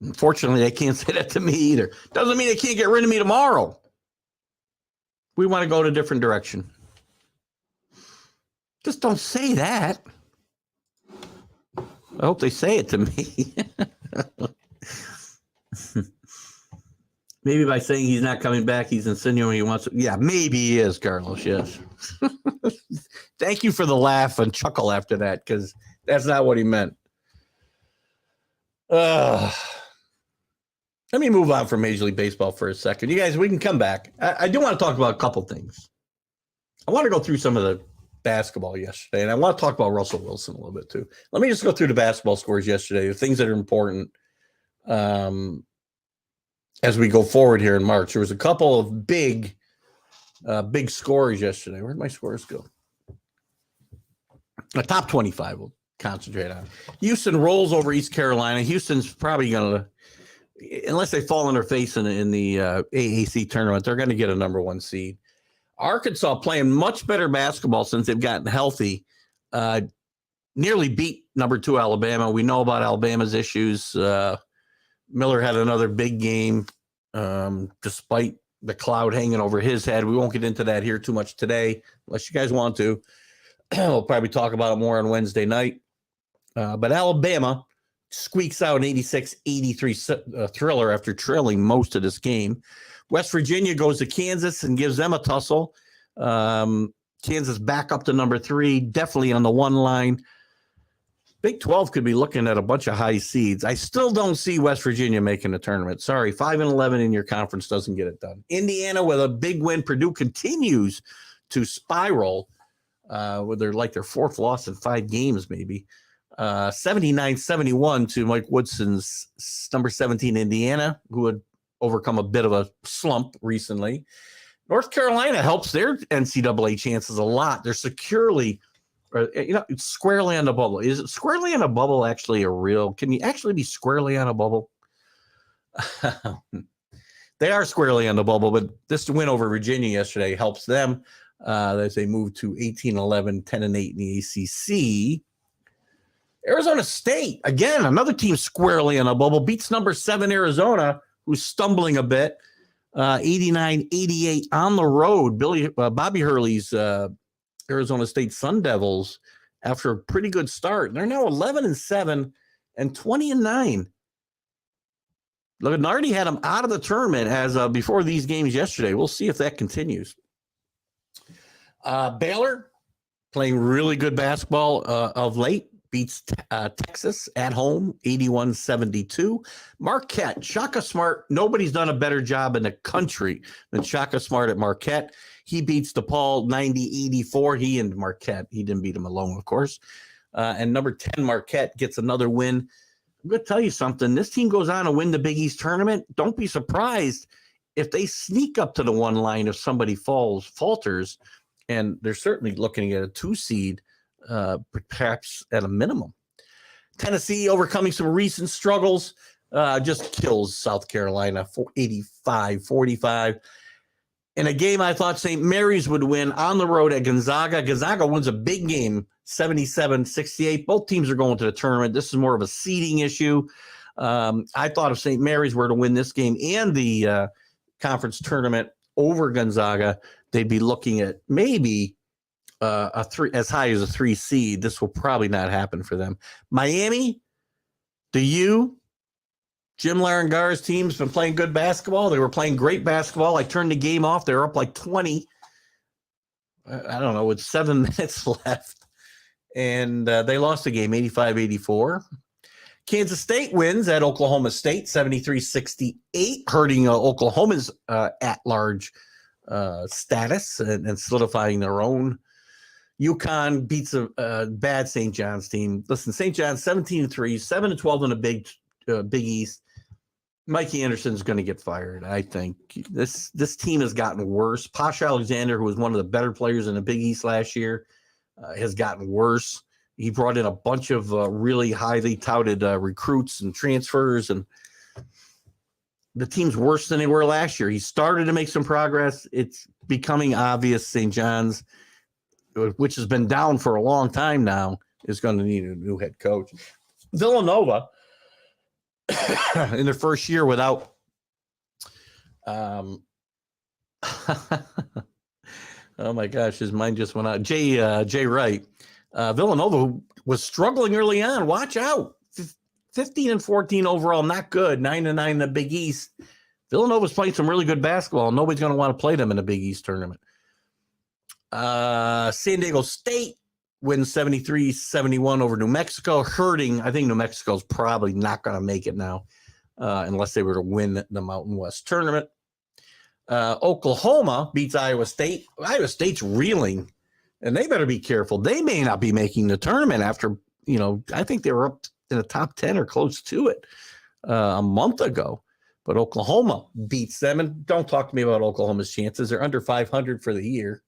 Unfortunately, they can't say that to me either. Doesn't mean they can't get rid of me tomorrow. We want to go in a different direction. Just don't say that. I hope they say it to me. Maybe by saying he's not coming back, he's insinuating he wants to. Yeah, maybe he is, Carlos, yes. Thank you for the laugh and chuckle after that, because that's not what he meant. Let me move on from Major League Baseball for a second. You guys, we can come back. I do want to talk about a couple things. I want to go through some of the basketball yesterday, and I want to talk about Russell Wilson a little bit too. Let me just go through the basketball scores yesterday, the things that are important as we go forward here in March. There was a couple of big scores yesterday. Where'd my scores go? The top 25 we'll concentrate on. Houston rolls over East Carolina. Houston's probably going to, unless they fall on their face in the AAC tournament, they're going to get a number 1 seed. Arkansas playing much better basketball since they've gotten healthy. Nearly beat number 2 Alabama. We know about Alabama's issues. Miller had another big game despite the cloud hanging over his head. We won't get into that here too much today, unless you guys want to. We'll probably talk about it more on Wednesday night. But Alabama squeaks out an 86-83 thriller after trailing most of this game. West Virginia goes to Kansas and gives them a tussle. Kansas back up to number 3, definitely on the 1 line. Big 12 could be looking at a bunch of high seeds. I still don't see West Virginia making the tournament. Sorry, 5-11 in your conference doesn't get it done. Indiana with a big win. Purdue continues to spiral. With their 4th loss in 5 games, maybe. 79-71 to Mike Woodson's number 17 Indiana, who had overcome a bit of a slump recently. North Carolina helps their NCAA chances a lot. They're securely, it's squarely on the bubble. Is it squarely on a bubble actually a real? Can you actually be squarely on a bubble? They are squarely on the bubble, but this win over Virginia yesterday helps them. As they move to 18-11, 10-8 in the ACC. Arizona State, again, another team squarely on a bubble, beats number 7 Arizona, who's stumbling a bit, 89-88 on the road. Bobby Hurley's Arizona State Sun Devils, after a pretty good start, they're now 11-7 and 20-9. Lunardi had them out of the tournament as before these games yesterday. We'll see if that continues. Baylor playing really good basketball of late, beats Texas at home 81-72. Marquette, Shaka Smart, nobody's done a better job in the country than Shaka Smart at Marquette. He beats DePaul 90-84. He and Marquette, he didn't beat him alone, of course. And number 10 Marquette gets another win. I'm going to tell you something. This team goes on to win the Big East tournament. Don't be surprised if they sneak up to the 1 line if somebody falters. And they're certainly looking at a 2 seed, perhaps at a minimum. Tennessee overcoming some recent struggles, just kills South Carolina 85-45. In a game I thought St. Mary's would win on the road at Gonzaga. Gonzaga wins a big game, 77-68. Both teams are going to the tournament. This is more of a seeding issue. I thought if St. Mary's were to win this game and the conference tournament over Gonzaga, they'd be looking at maybe a 3, as high as a 3 seed. This will probably not happen for them. Miami, Jim Larangar's team's been playing good basketball. They were playing great basketball. I turned the game off. They were up 20. I don't know, with 7 minutes left. And they lost the game 85-84. Kansas State wins at Oklahoma State 73-68, hurting Oklahoma's at-large status and solidifying their own. UConn beats a bad St. John's team. Listen, St. John's 17-3, 7-12 in the Big East. Mikey Anderson's going to get fired, I think. This team has gotten worse. Posh Alexander, who was one of the better players in the Big East last year, has gotten worse. He brought in a bunch of really highly touted recruits and transfers, and the team's worse than they were last year. He started to make some progress. It's becoming obvious St. John's, which has been down for a long time now, is going to need a new head coach. Villanova, in their first year without oh my gosh, his mind just went out. Jay Wright. Villanova was struggling early on. Watch out. 15-14 overall, not good. 9-9 in the Big East. Villanova's playing some really good basketball. Nobody's going to want to play them in the Big East tournament. San Diego State wins 73-71 over New Mexico, hurting. I think New Mexico's probably not going to make it now unless they were to win the Mountain West tournament. Oklahoma beats Iowa State. Iowa State's reeling and they better be careful. They may not be making the tournament after, I think they were up in the top 10 or close to it a month ago. But Oklahoma beats them. And don't talk to me about Oklahoma's chances. They're under 500 for the year.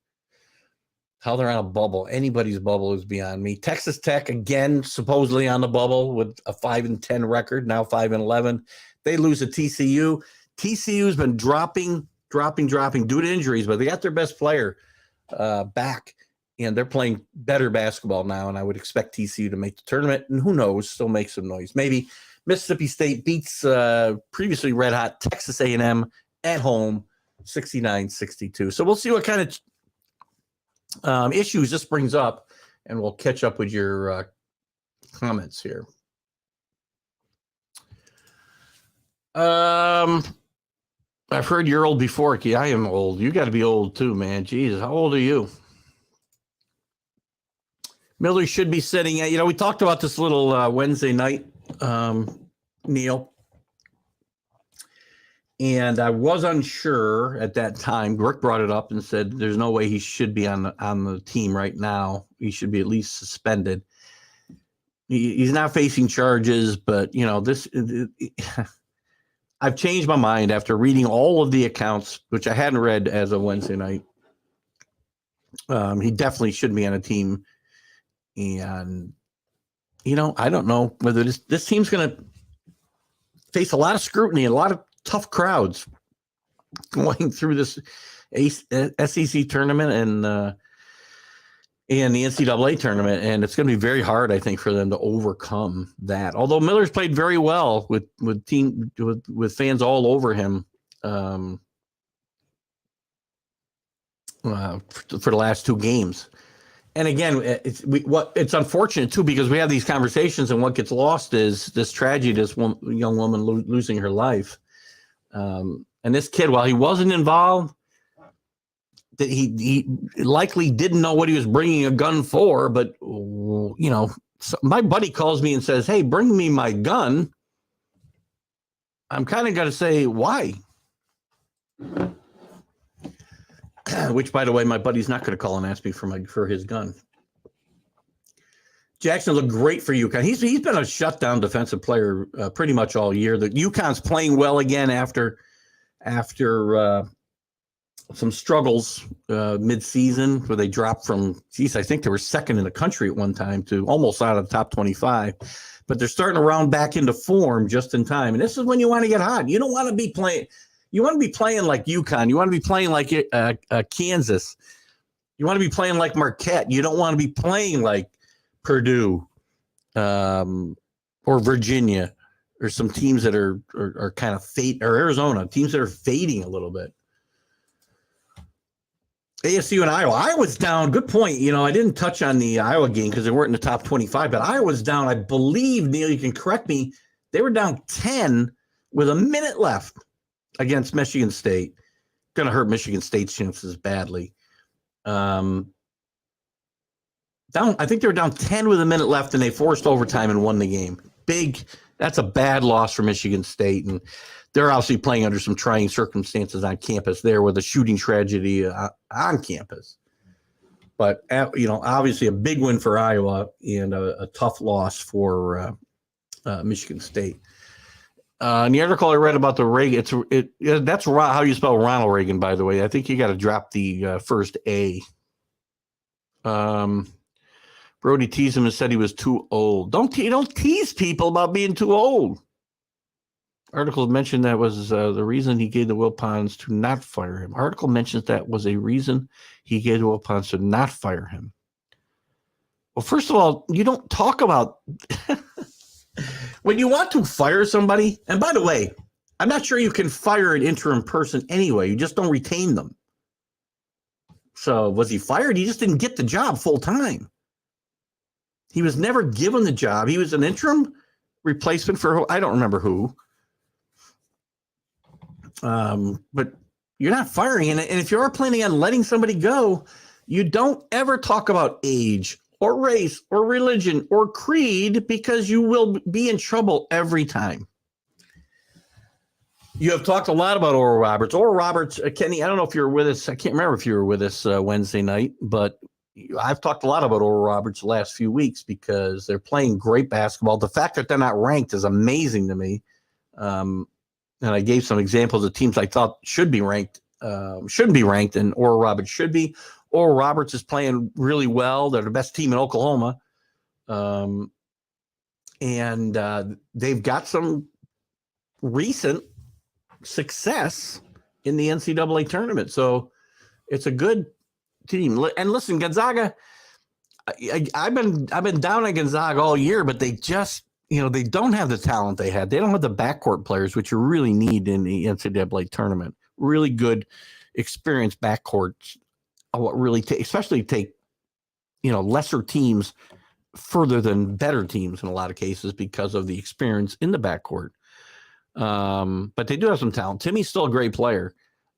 How they're on a bubble. Anybody's bubble is beyond me. Texas Tech, again, supposedly on the bubble with a 5-10 record, now 5-11. They lose to TCU. TCU's been dropping due to injuries, but they got their best player back, and they're playing better basketball now, and I would expect TCU to make the tournament, and who knows, still make some noise. Maybe Mississippi State beats previously red-hot Texas A&M at home, 69-62. So we'll see what kind of issues this brings up, and we'll catch up with your comments here. I've heard you're old before, Key. I am old. You got to be old too, man. Jesus, how old are you? Miller should be sitting at, we talked about this little Wednesday night, Neil. And I was unsure at that time. Rick brought it up and said there's no way he should be on the team right now. He should be at least suspended. He's not facing charges, but this. I've changed my mind after reading all of the accounts, which I hadn't read as of Wednesday night. He definitely shouldn't be on a team, and I don't know whether this team's going to face a lot of scrutiny, a lot of tough crowds going through this SEC tournament and the NCAA tournament, and it's going to be very hard, I think, for them to overcome that. Although Miller's played very well with fans all over him for the last two games. And again, it's unfortunate too, because we have these conversations, and what gets lost is this tragedy, this young woman losing her life. And this kid, while he wasn't involved, that he likely didn't know what he was bringing a gun for, but so my buddy calls me and says, "Hey, bring me my gun." I'm kind of got to say, why? Which, by the way, my buddy's not going to call and ask me for his gun. Jackson looked great for UConn. He's been a shutdown defensive player pretty much all year. The UConn's playing well again after some struggles mid-season where they dropped from, I think they were second in the country at one time to almost out of the top 25. But they're starting to round back into form just in time. And this is when you want to get hot. You don't want to be playing. You want to be playing like UConn. You want to be playing like Kansas. You want to be playing like Marquette. You don't want to be playing like Purdue or Virginia or some teams that are kind of fade, or Arizona, teams that are fading a little bit. ASU and Iowa. Iowa's down. Good point. I didn't touch on the Iowa game because they weren't in the top 25, but Iowa's down. I believe, Neil, you can correct me. They were down 10 with a minute left against Michigan State. Going to hurt Michigan State's chances badly. I think they were down 10 with a minute left, and they forced overtime and won the game. That's a bad loss for Michigan State, and they're obviously playing under some trying circumstances on campus there with a shooting tragedy on campus. But, obviously a big win for Iowa and a tough loss for Michigan State. In the article I read about the Reagan, that's how you spell Ronald Reagan, by the way. I think you got to drop the first A. Brody teased him and said he was too old. Don't tease people about being too old. Article mentioned that was the reason he gave the Wilpons to not fire him. Article mentions that was a reason he gave the Wilpons to not fire him. Well, first of all, you don't talk about when you want to fire somebody. And by the way, I'm not sure you can fire an interim person anyway. You just don't retain them. So was he fired? He just didn't get the job full time. He was never given the job. He was an interim replacement for, I don't remember who. But you're not firing. And if you are planning on letting somebody go, you don't ever talk about age or race or religion or creed, because you will be in trouble every time. You have talked a lot about Oral Roberts. Oral Roberts, Kenny, I don't know if you were with us. I can't remember if you were with us Wednesday night, but I've talked a lot about Oral Roberts the last few weeks because they're playing great basketball. The fact that they're not ranked is amazing to me. And I gave some examples of teams I thought should be ranked, shouldn't be ranked, and Oral Roberts should be. Oral Roberts is playing really well. They're the best team in Oklahoma. And they've got some recent success in the NCAA tournament. So it's a good team. And listen, Gonzaga, I've been down on Gonzaga all year, but they just, they don't have the talent they had. They don't have the backcourt players, which you really need in the NCAA tournament. Really good, experienced backcourts. What really especially take, lesser teams further than better teams in a lot of cases because of the experience in the backcourt. But they do have some talent. Timmy's still a great player.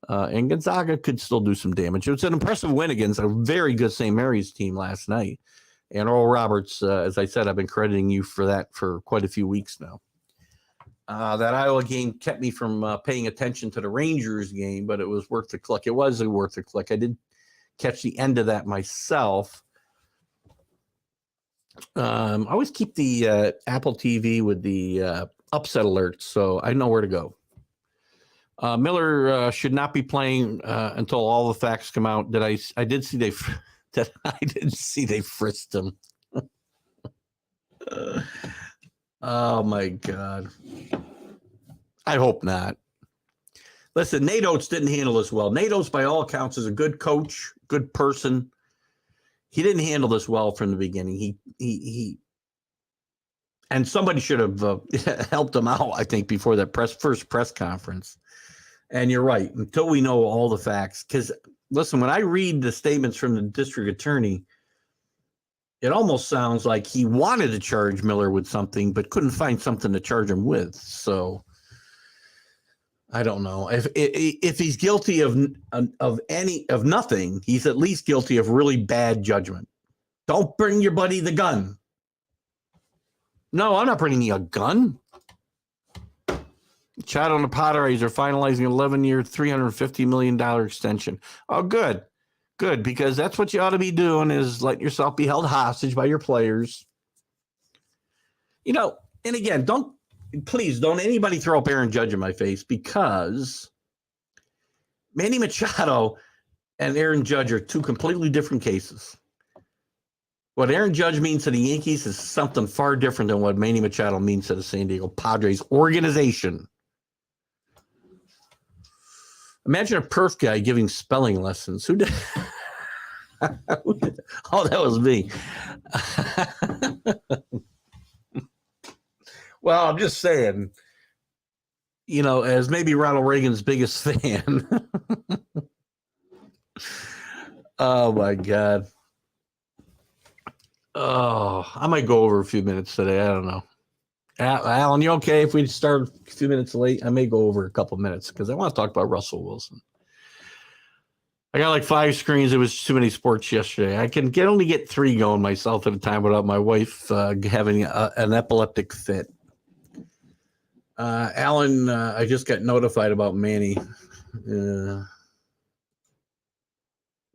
And Gonzaga could still do some damage. It was an impressive win against a very good St. Mary's team last night. And Oral Roberts, as I said, I've been crediting you for that for quite a few weeks now. That Iowa game kept me from paying attention to the Rangers game, but it was worth the click. It was worth the click. I did catch the end of that myself. I always keep the Apple TV with the upset alerts, so I know where to go. Miller should not be playing until all the facts come out. I did see they frisked him. Oh my God. I hope not. Listen, Nate Oates didn't handle this well. Nate Oates, by all accounts, is a good coach, good person. He didn't handle this well from the beginning. He and somebody should have helped him out, I think, before that first press conference. And you're right, until we know all the facts. Because, listen, when I read the statements from the district attorney, it almost sounds like he wanted to charge Miller with something, but couldn't find something to charge him with. So, I don't know. If he's guilty of nothing, he's at least guilty of really bad judgment. Don't bring your buddy the gun. No, I'm not bringing you a gun. Chad on the Padres are finalizing an 11-year, $350 million extension. Oh, good. Good, because that's what you ought to be doing is letting yourself be held hostage by your players. And again, please don't anybody throw up Aaron Judge in my face because Manny Machado and Aaron Judge are two completely different cases. What Aaron Judge means to the Yankees is something far different than what Manny Machado means to the San Diego Padres organization. Imagine a perf guy giving spelling lessons. Who did? Oh, that was me. Well, I'm just saying, as maybe Ronald Reagan's biggest fan. Oh, my God. Oh, I might go over a few minutes today. I don't know. Alan, you okay if we start a few minutes late? I may go over a couple minutes because I want to talk about Russell Wilson. I got like 5 screens. It was too many sports yesterday. I can only get 3 going myself at a time without my wife having an epileptic fit. Alan, I just got notified about Manny.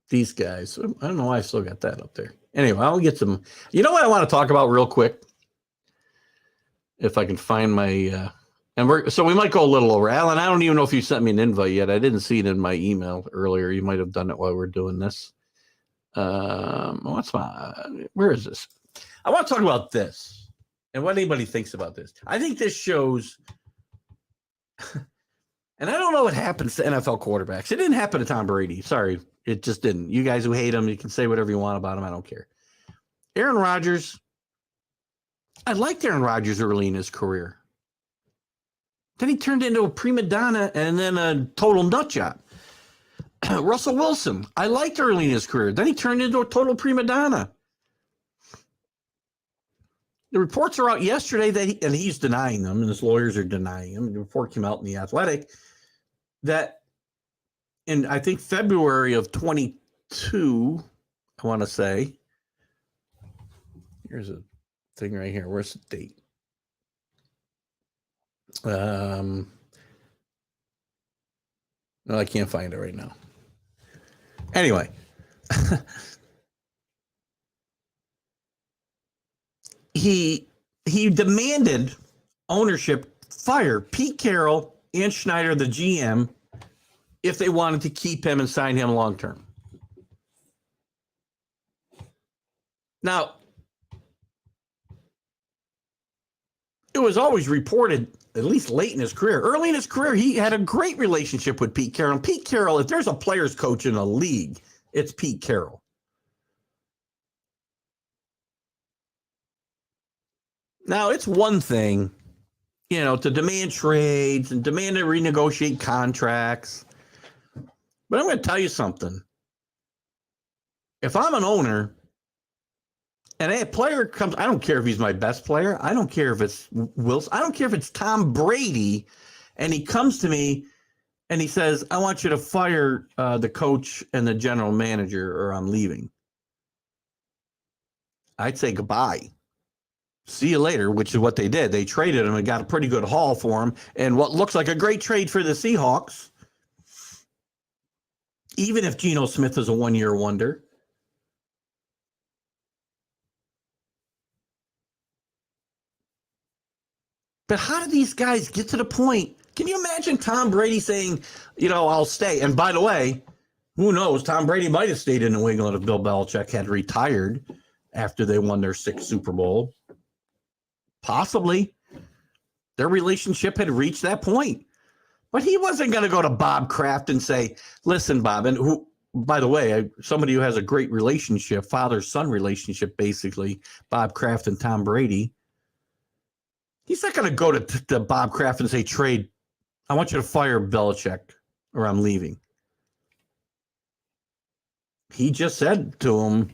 These guys. I don't know why I still got that up there. Anyway, I'll get some. You know what I want to talk about real quick? If I can find my so we might go a little over. Alan, I don't even know if you sent me an invite yet. I didn't see it in my email earlier. You might have done it while we're doing this. Where is this? I want to talk about this and what anybody thinks about this. I think this shows, and I don't know what happens to NFL quarterbacks. It didn't happen to Tom Brady. Sorry, it just didn't. You guys who hate him, you can say whatever you want about him. I don't care. Aaron Rodgers. I liked Aaron Rodgers early in his career. Then he turned into a prima donna and then a total nut job. Russell Wilson, I liked early in his career. Then he turned into a total prima donna. The reports are out yesterday that and he's denying them, and his lawyers are denying them. The report came out in The Athletic that in, I think, February of 22, I want to say, here's a thing right here. Where's the date? No, I can't find it right now. Anyway, he demanded ownership fire Pete Carroll and Schneider, the GM, if they wanted to keep him and sign him long term. Now, it was always reported, at least late in his career, early in his career, he had a great relationship with Pete Carroll. And Pete Carroll, if there's a player's coach in a league, it's Pete Carroll. Now, it's one thing, to demand trades and demand to renegotiate contracts. But I'm going to tell you something. If I'm an owner and a player comes, I don't care if he's my best player. I don't care if it's Wilson. I don't care if it's Tom Brady. And he comes to me and he says, I want you to fire the coach and the general manager or I'm leaving. I'd say goodbye. See you later, which is what they did. They traded him and got a pretty good haul for him. And what looks like a great trade for the Seahawks, even if Geno Smith is a one-year wonder. But how did these guys get to the point? Can you imagine Tom Brady saying, I'll stay? And by the way, who knows? Tom Brady might have stayed in New England if Bill Belichick had retired after they won their 6th Super Bowl. Possibly. Their relationship had reached that point. But he wasn't going to go to Bob Kraft and say, listen, Bob, and who, by the way, somebody who has a great relationship, father-son relationship, basically, Bob Kraft and Tom Brady. He's not going to go to Bob Kraft and say, trade, I want you to fire Belichick or I'm leaving. He just said to him,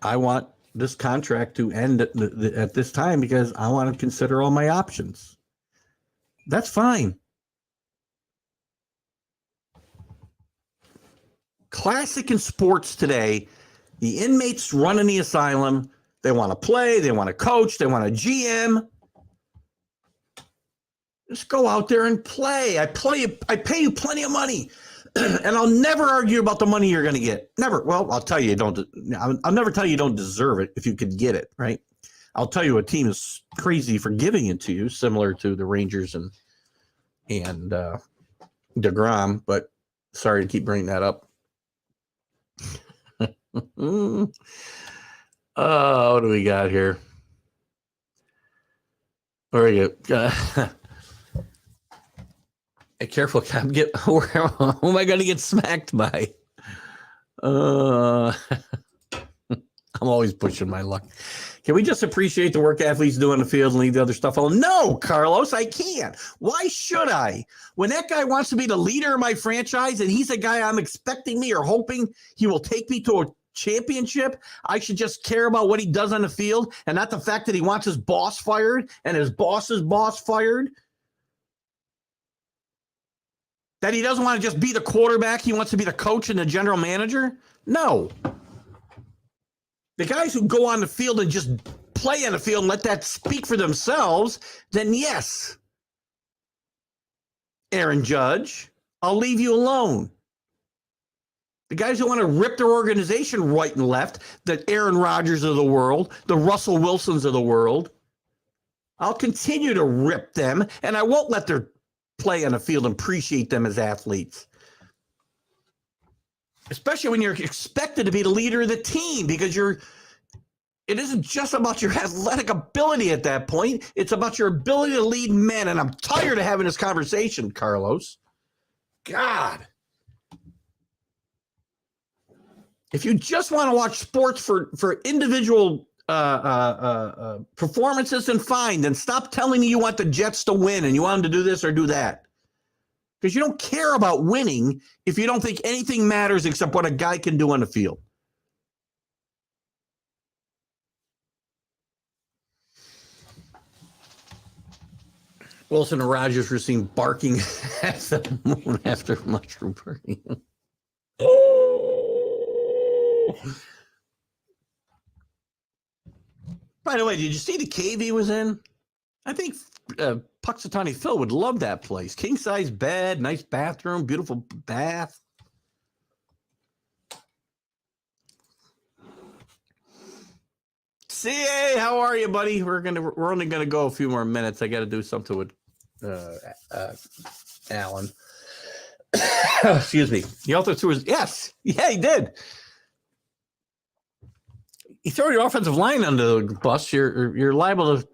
I want this contract to end at this time because I want to consider all my options. That's fine. Classic in sports today, the inmates running the asylum, they want to play, they want to coach, they want a GM. Just go out there and play. I pay you plenty of money. And I'll never argue about the money you're going to get. Never. Well, I'll tell you, I'll never tell you don't deserve it if you could get it, right? I'll tell you a team is crazy for giving it to you, similar to the Rangers and DeGrom, but sorry to keep bringing that up. What do we got here? Where are you? Careful, who am I going to get smacked by? I'm always pushing my luck. Can we just appreciate the work athletes do on the field and leave the other stuff alone? No, Carlos, I can't. Why should I? When that guy wants to be the leader of my franchise and he's a guy I'm expecting me or hoping he will take me to a championship, I should just care about what he does on the field and not the fact that he wants his boss fired and his boss's boss fired. That he doesn't want to just be the quarterback. He wants to be the coach and the general manager. No. The guys who go on the field and just play on the field and let that speak for themselves, then yes, Aaron Judge, I'll leave you alone. The guys who want to rip their organization right and left, the Aaron Rodgers of the world, the Russell Wilsons of the world, I'll continue to rip them, and I won't let their play on the field and appreciate them as athletes. Especially when you're expected to be the leader of the team, because it isn't just about your athletic ability at that point. It's about your ability to lead men. And I'm tired of having this conversation, Carlos. God. If you just want to watch sports for individual performances, and fine, then stop telling me you want the Jets to win and you want them to do this or do that. Because you don't care about winning if you don't think anything matters except what a guy can do on the field. Wilson and Rodgers were seen barking at the moon after mushroom burning. By the way, did you see the cave he was in? I think Puxatawny Phil would love that place. King-size bed, nice bathroom, beautiful bath. CA, how are you, buddy? We're only gonna go a few more minutes. I got to do something with Alan. Excuse me. He also threw his yeah, he did. He threw your offensive line under the bus. You're liable to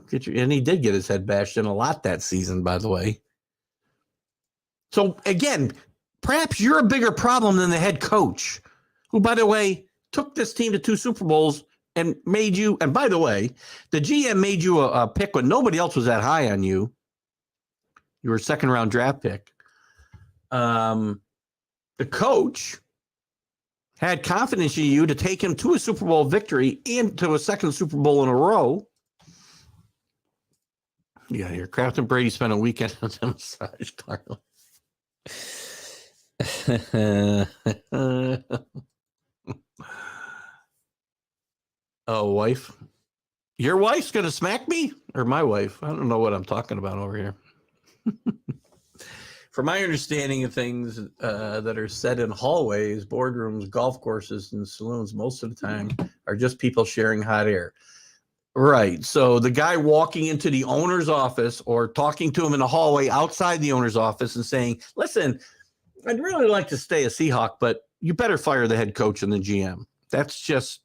get your, and he did get his head bashed in a lot that season, by the way. So again, perhaps you're a bigger problem than the head coach, who, by the way, took this team to 2 Super Bowls and made you. And by the way, the GM made you a pick when nobody else was that high on you. You were a 2nd-round draft pick. The coach had confidence in you to take him to a Super Bowl victory and to a 2nd Super Bowl in a row. Yeah, here, Kraft and Brady spent a weekend on the massage parlor. Oh, wife. Your wife's going to smack me? Or my wife? I don't know what I'm talking about over here. From my understanding of things that are said in hallways, boardrooms, golf courses, and saloons, most of the time are just people sharing hot air. Right. So the guy walking into the owner's office or talking to him in the hallway outside the owner's office and saying, listen, I'd really like to stay a Seahawk, but you better fire the head coach and the GM. That's just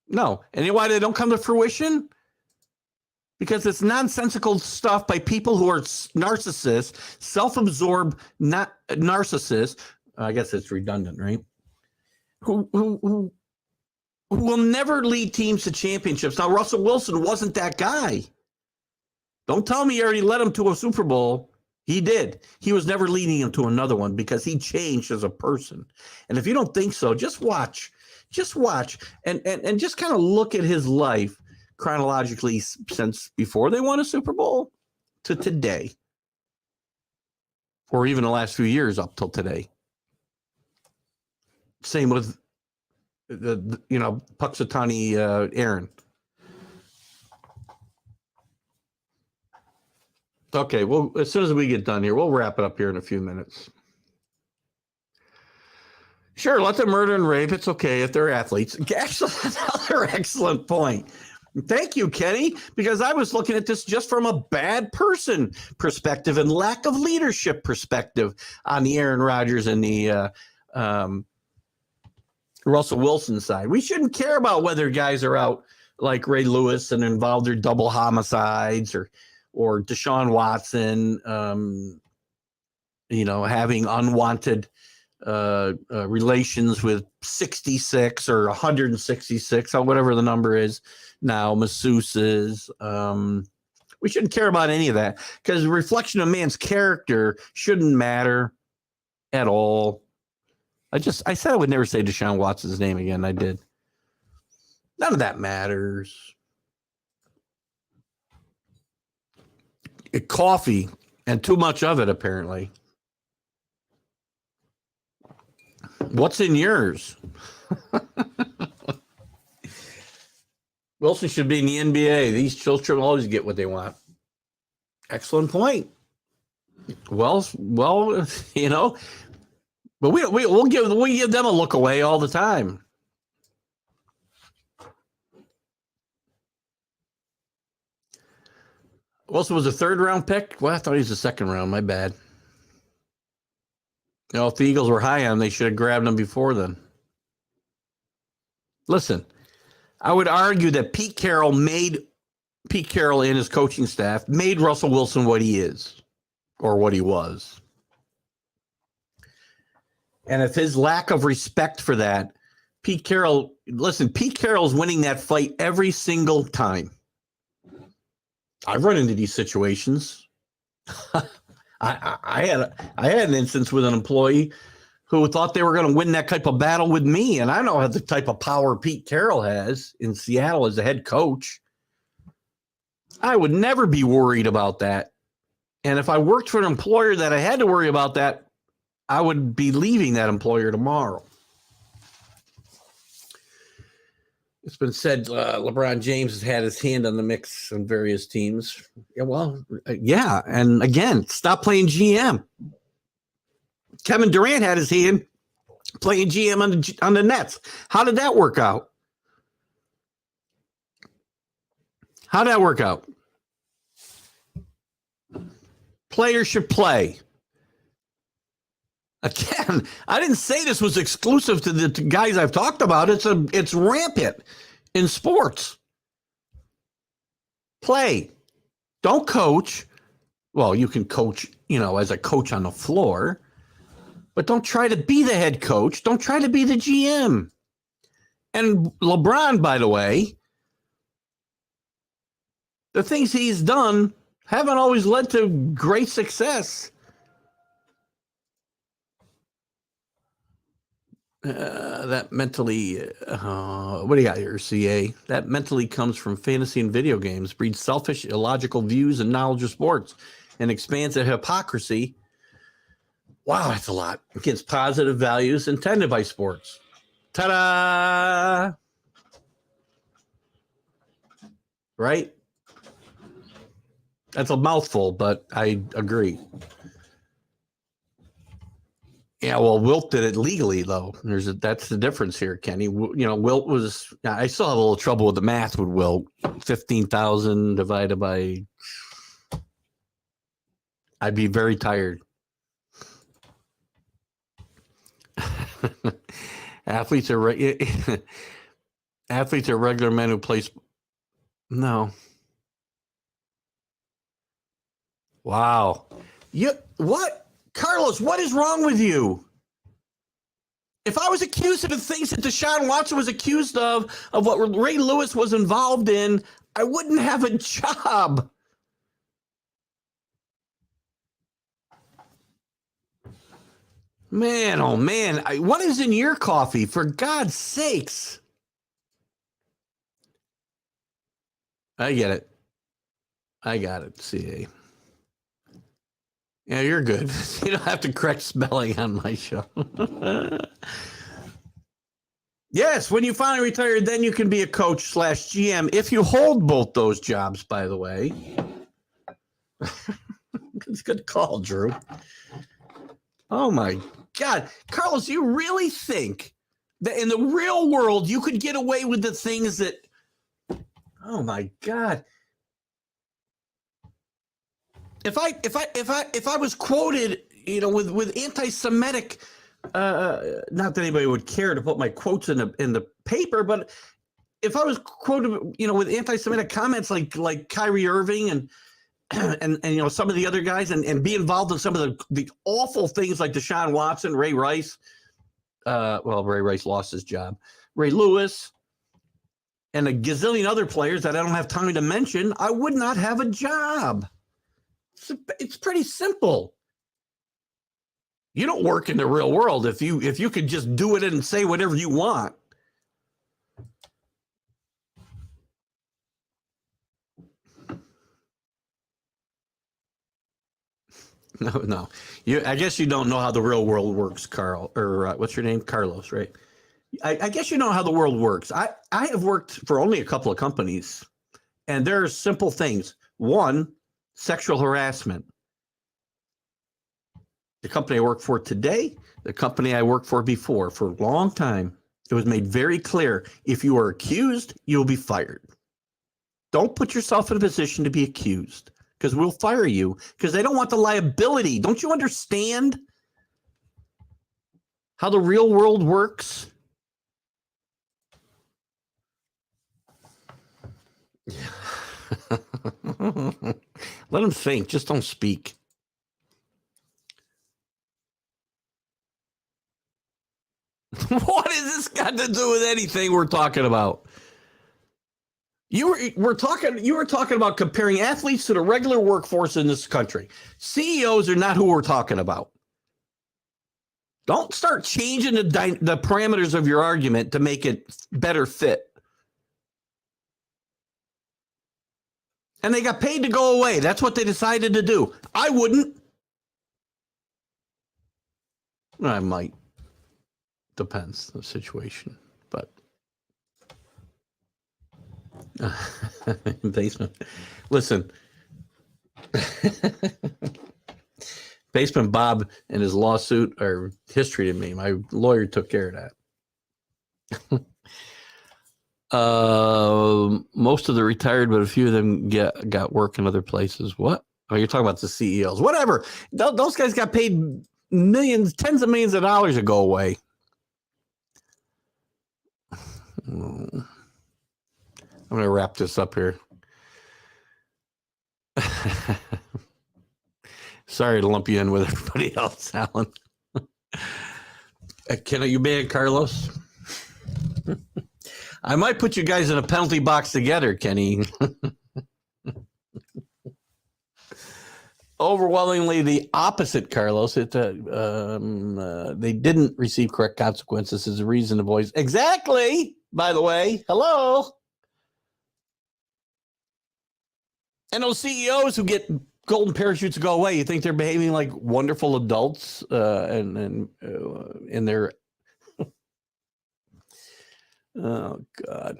no. And you know why they don't come to fruition? Because it's nonsensical stuff by people who are narcissists, self-absorbed, not narcissists. I guess it's redundant, right? Who will never lead teams to championships. Now, Russell Wilson wasn't that guy. Don't tell me you already led him to a Super Bowl. He did. He was never leading him to another one because he changed as a person. And if you don't think so, just watch. Just watch and just kind of look at his life chronologically since before they won a Super Bowl to today, or even the last few years up till today. Same with the Puxatani Aaron. Okay, well, as soon as we get done here, we'll wrap it up here in a few minutes. Sure, let them murder and rape. It's okay if they're athletes. Actually, another excellent point. Thank you, Kenny, because I was looking at this just from a bad person perspective and lack of leadership perspective on the Aaron Rodgers and the Russell Wilson side. We shouldn't care about whether guys are out like Ray Lewis and involved in double homicides or Deshaun Watson, having unwanted relations with 66 or 166 or whatever the number is now, masseuses. We shouldn't care about any of that because the reflection of man's character shouldn't matter at all. I said I would never say Deshaun Watson's name again. I did. None of that matters. Coffee and too much of it, apparently. What's in yours? Wilson should be in the NBA. These children always get what they want. Excellent point. Well, but we'll give them a look away all the time. Wilson was a 3rd-round pick. Well, I thought he was a 2nd round. My bad. If the Eagles were high on him, they should have grabbed him before then. Listen, I would argue that Pete Carroll and his coaching staff made Russell Wilson what he is or what he was. And if his lack of respect for that, Pete Carroll's winning that fight every single time. I've run into these situations. I had an instance with an employee who thought they were going to win that type of battle with me, and I know the type of power Pete Carroll has in Seattle as a head coach. I would never be worried about that. And if I worked for an employer that I had to worry about that, I would be leaving that employer tomorrow. It's been said LeBron James has had his hand on the mix on various teams. Yeah. And again, stop playing GM. Kevin Durant had his hand playing GM on the Nets. How did that work out? How'd that work out? Players should play. Again, I didn't say this was exclusive to the guys I've talked about. It's rampant in sports. Play. Don't coach. Well, you can coach, as a coach on the floor, but don't try to be the head coach. Don't try to be the GM. And LeBron, by the way, the things he's done haven't always led to great success. That mentally, what do you got here, CA? That mentally comes from fantasy and video games, breeds selfish, illogical views and knowledge of sports, and expands the hypocrisy. Wow, that's a lot. Against positive values intended by sports. Ta-da! Right? That's a mouthful, but I agree. Yeah, well, Wilt did it legally, though. That's the difference here, Kenny. Wilt was. I still have a little trouble with the math with Wilt. 15,000 divided by. I'd be very tired. Athletes are regular men who play. No. Wow. What? Carlos, what is wrong with you? If I was accused of the things that Deshaun Watson was accused of what Ray Lewis was involved in, I wouldn't have a job. Man, oh man, what is in your coffee, for God's sakes? I get it. I got it, CA. Yeah, you're good. You don't have to correct spelling on my show. Yes, when you finally retire, then you can be a coach / GM if you hold both those jobs, by the way. It's a good call, Drew. Oh, my God. Carlos, you really think that in the real world you could get away with the things that... Oh, my God. If I was quoted, with anti-Semitic, not that anybody would care to put my quotes in the paper, but if I was quoted, with anti-Semitic comments like Kyrie Irving and some of the other guys, and be involved in some of the awful things like Deshaun Watson, Ray Rice, Ray Rice lost his job, Ray Lewis, and a gazillion other players that I don't have time to mention, I would not have a job. It's pretty simple. You don't work in the real world if you could just do it and say whatever you want. No. I guess you don't know how the real world works, Carl, or what's your name? Carlos, right? I guess you know how the world works. I have worked for only a couple of companies, and there are simple things. One, sexual harassment. The company I work for today, the company I worked for before, for a long time, it was made very clear, if you are accused, you'll be fired. Don't put yourself in a position to be accused, because we'll fire you, because they don't want the liability. Don't you understand how the real world works? Let them think. Just don't speak. What has this got to do with anything we're talking about? You were talking about comparing athletes to the regular workforce in this country. CEOs are not who we're talking about. Don't start changing the parameters of your argument to make it better fit. And they got paid to go away. That's what they decided to do. I wouldn't. I might. Depends the situation, but basement. Listen, Basement Bob and his lawsuit are history to me. My lawyer took care of Most of the retired, but a few of them got work in other places. What? Oh, you're talking about the CEOs. Whatever. Those guys got paid millions, tens of millions of dollars to go away. I'm going to wrap this up here. Sorry to lump you in with everybody else, Alan. Can you ban Carlos? I might put you guys in a penalty box together, Kenny. Overwhelmingly the opposite, Carlos. They didn't receive correct consequences as a reason to voice. Exactly. By the way, hello. And those CEOs who get golden parachutes to go away, you think they're behaving like wonderful adults and in their oh God.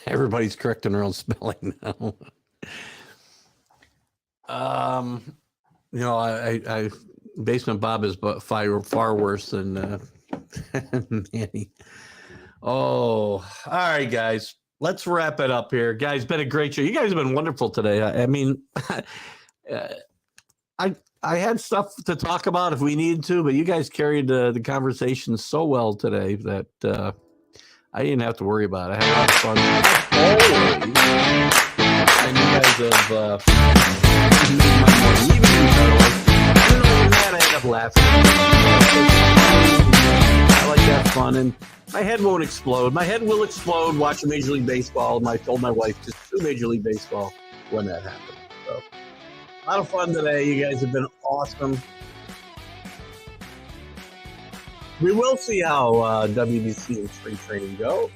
Everybody's correcting their own spelling now. I Basement Bob is far worse than Manny. Oh, all right, guys. Let's wrap it up here. Guys, been a great show. You guys have been wonderful today. I mean, I had stuff to talk about if we needed to, but you guys carried the conversation so well today that I didn't have to worry about it. I had a lot of fun. Always. And you guys have made my morning even better. Even that, I end up laughing. I like that fun, and my head won't explode. My head will explode watching Major League Baseball. I told my wife to do Major League Baseball when that happened. So, a lot of fun today. You guys have been awesome. We will see how WBC and spring training go.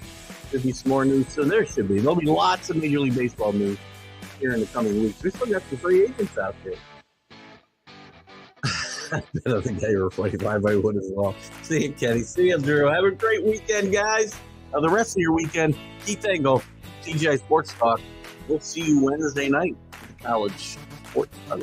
There'll be some more news soon. There should be. There'll be lots of Major League Baseball news here in the coming weeks. We still got some free agents out there. I don't think they were playing live. I would as well. See you, Kenny. See you, Drew. Have a great weekend, guys. The rest of your weekend, Keith Engel, TGI Sports Talk. We'll see you Wednesday night. College Sports Talk.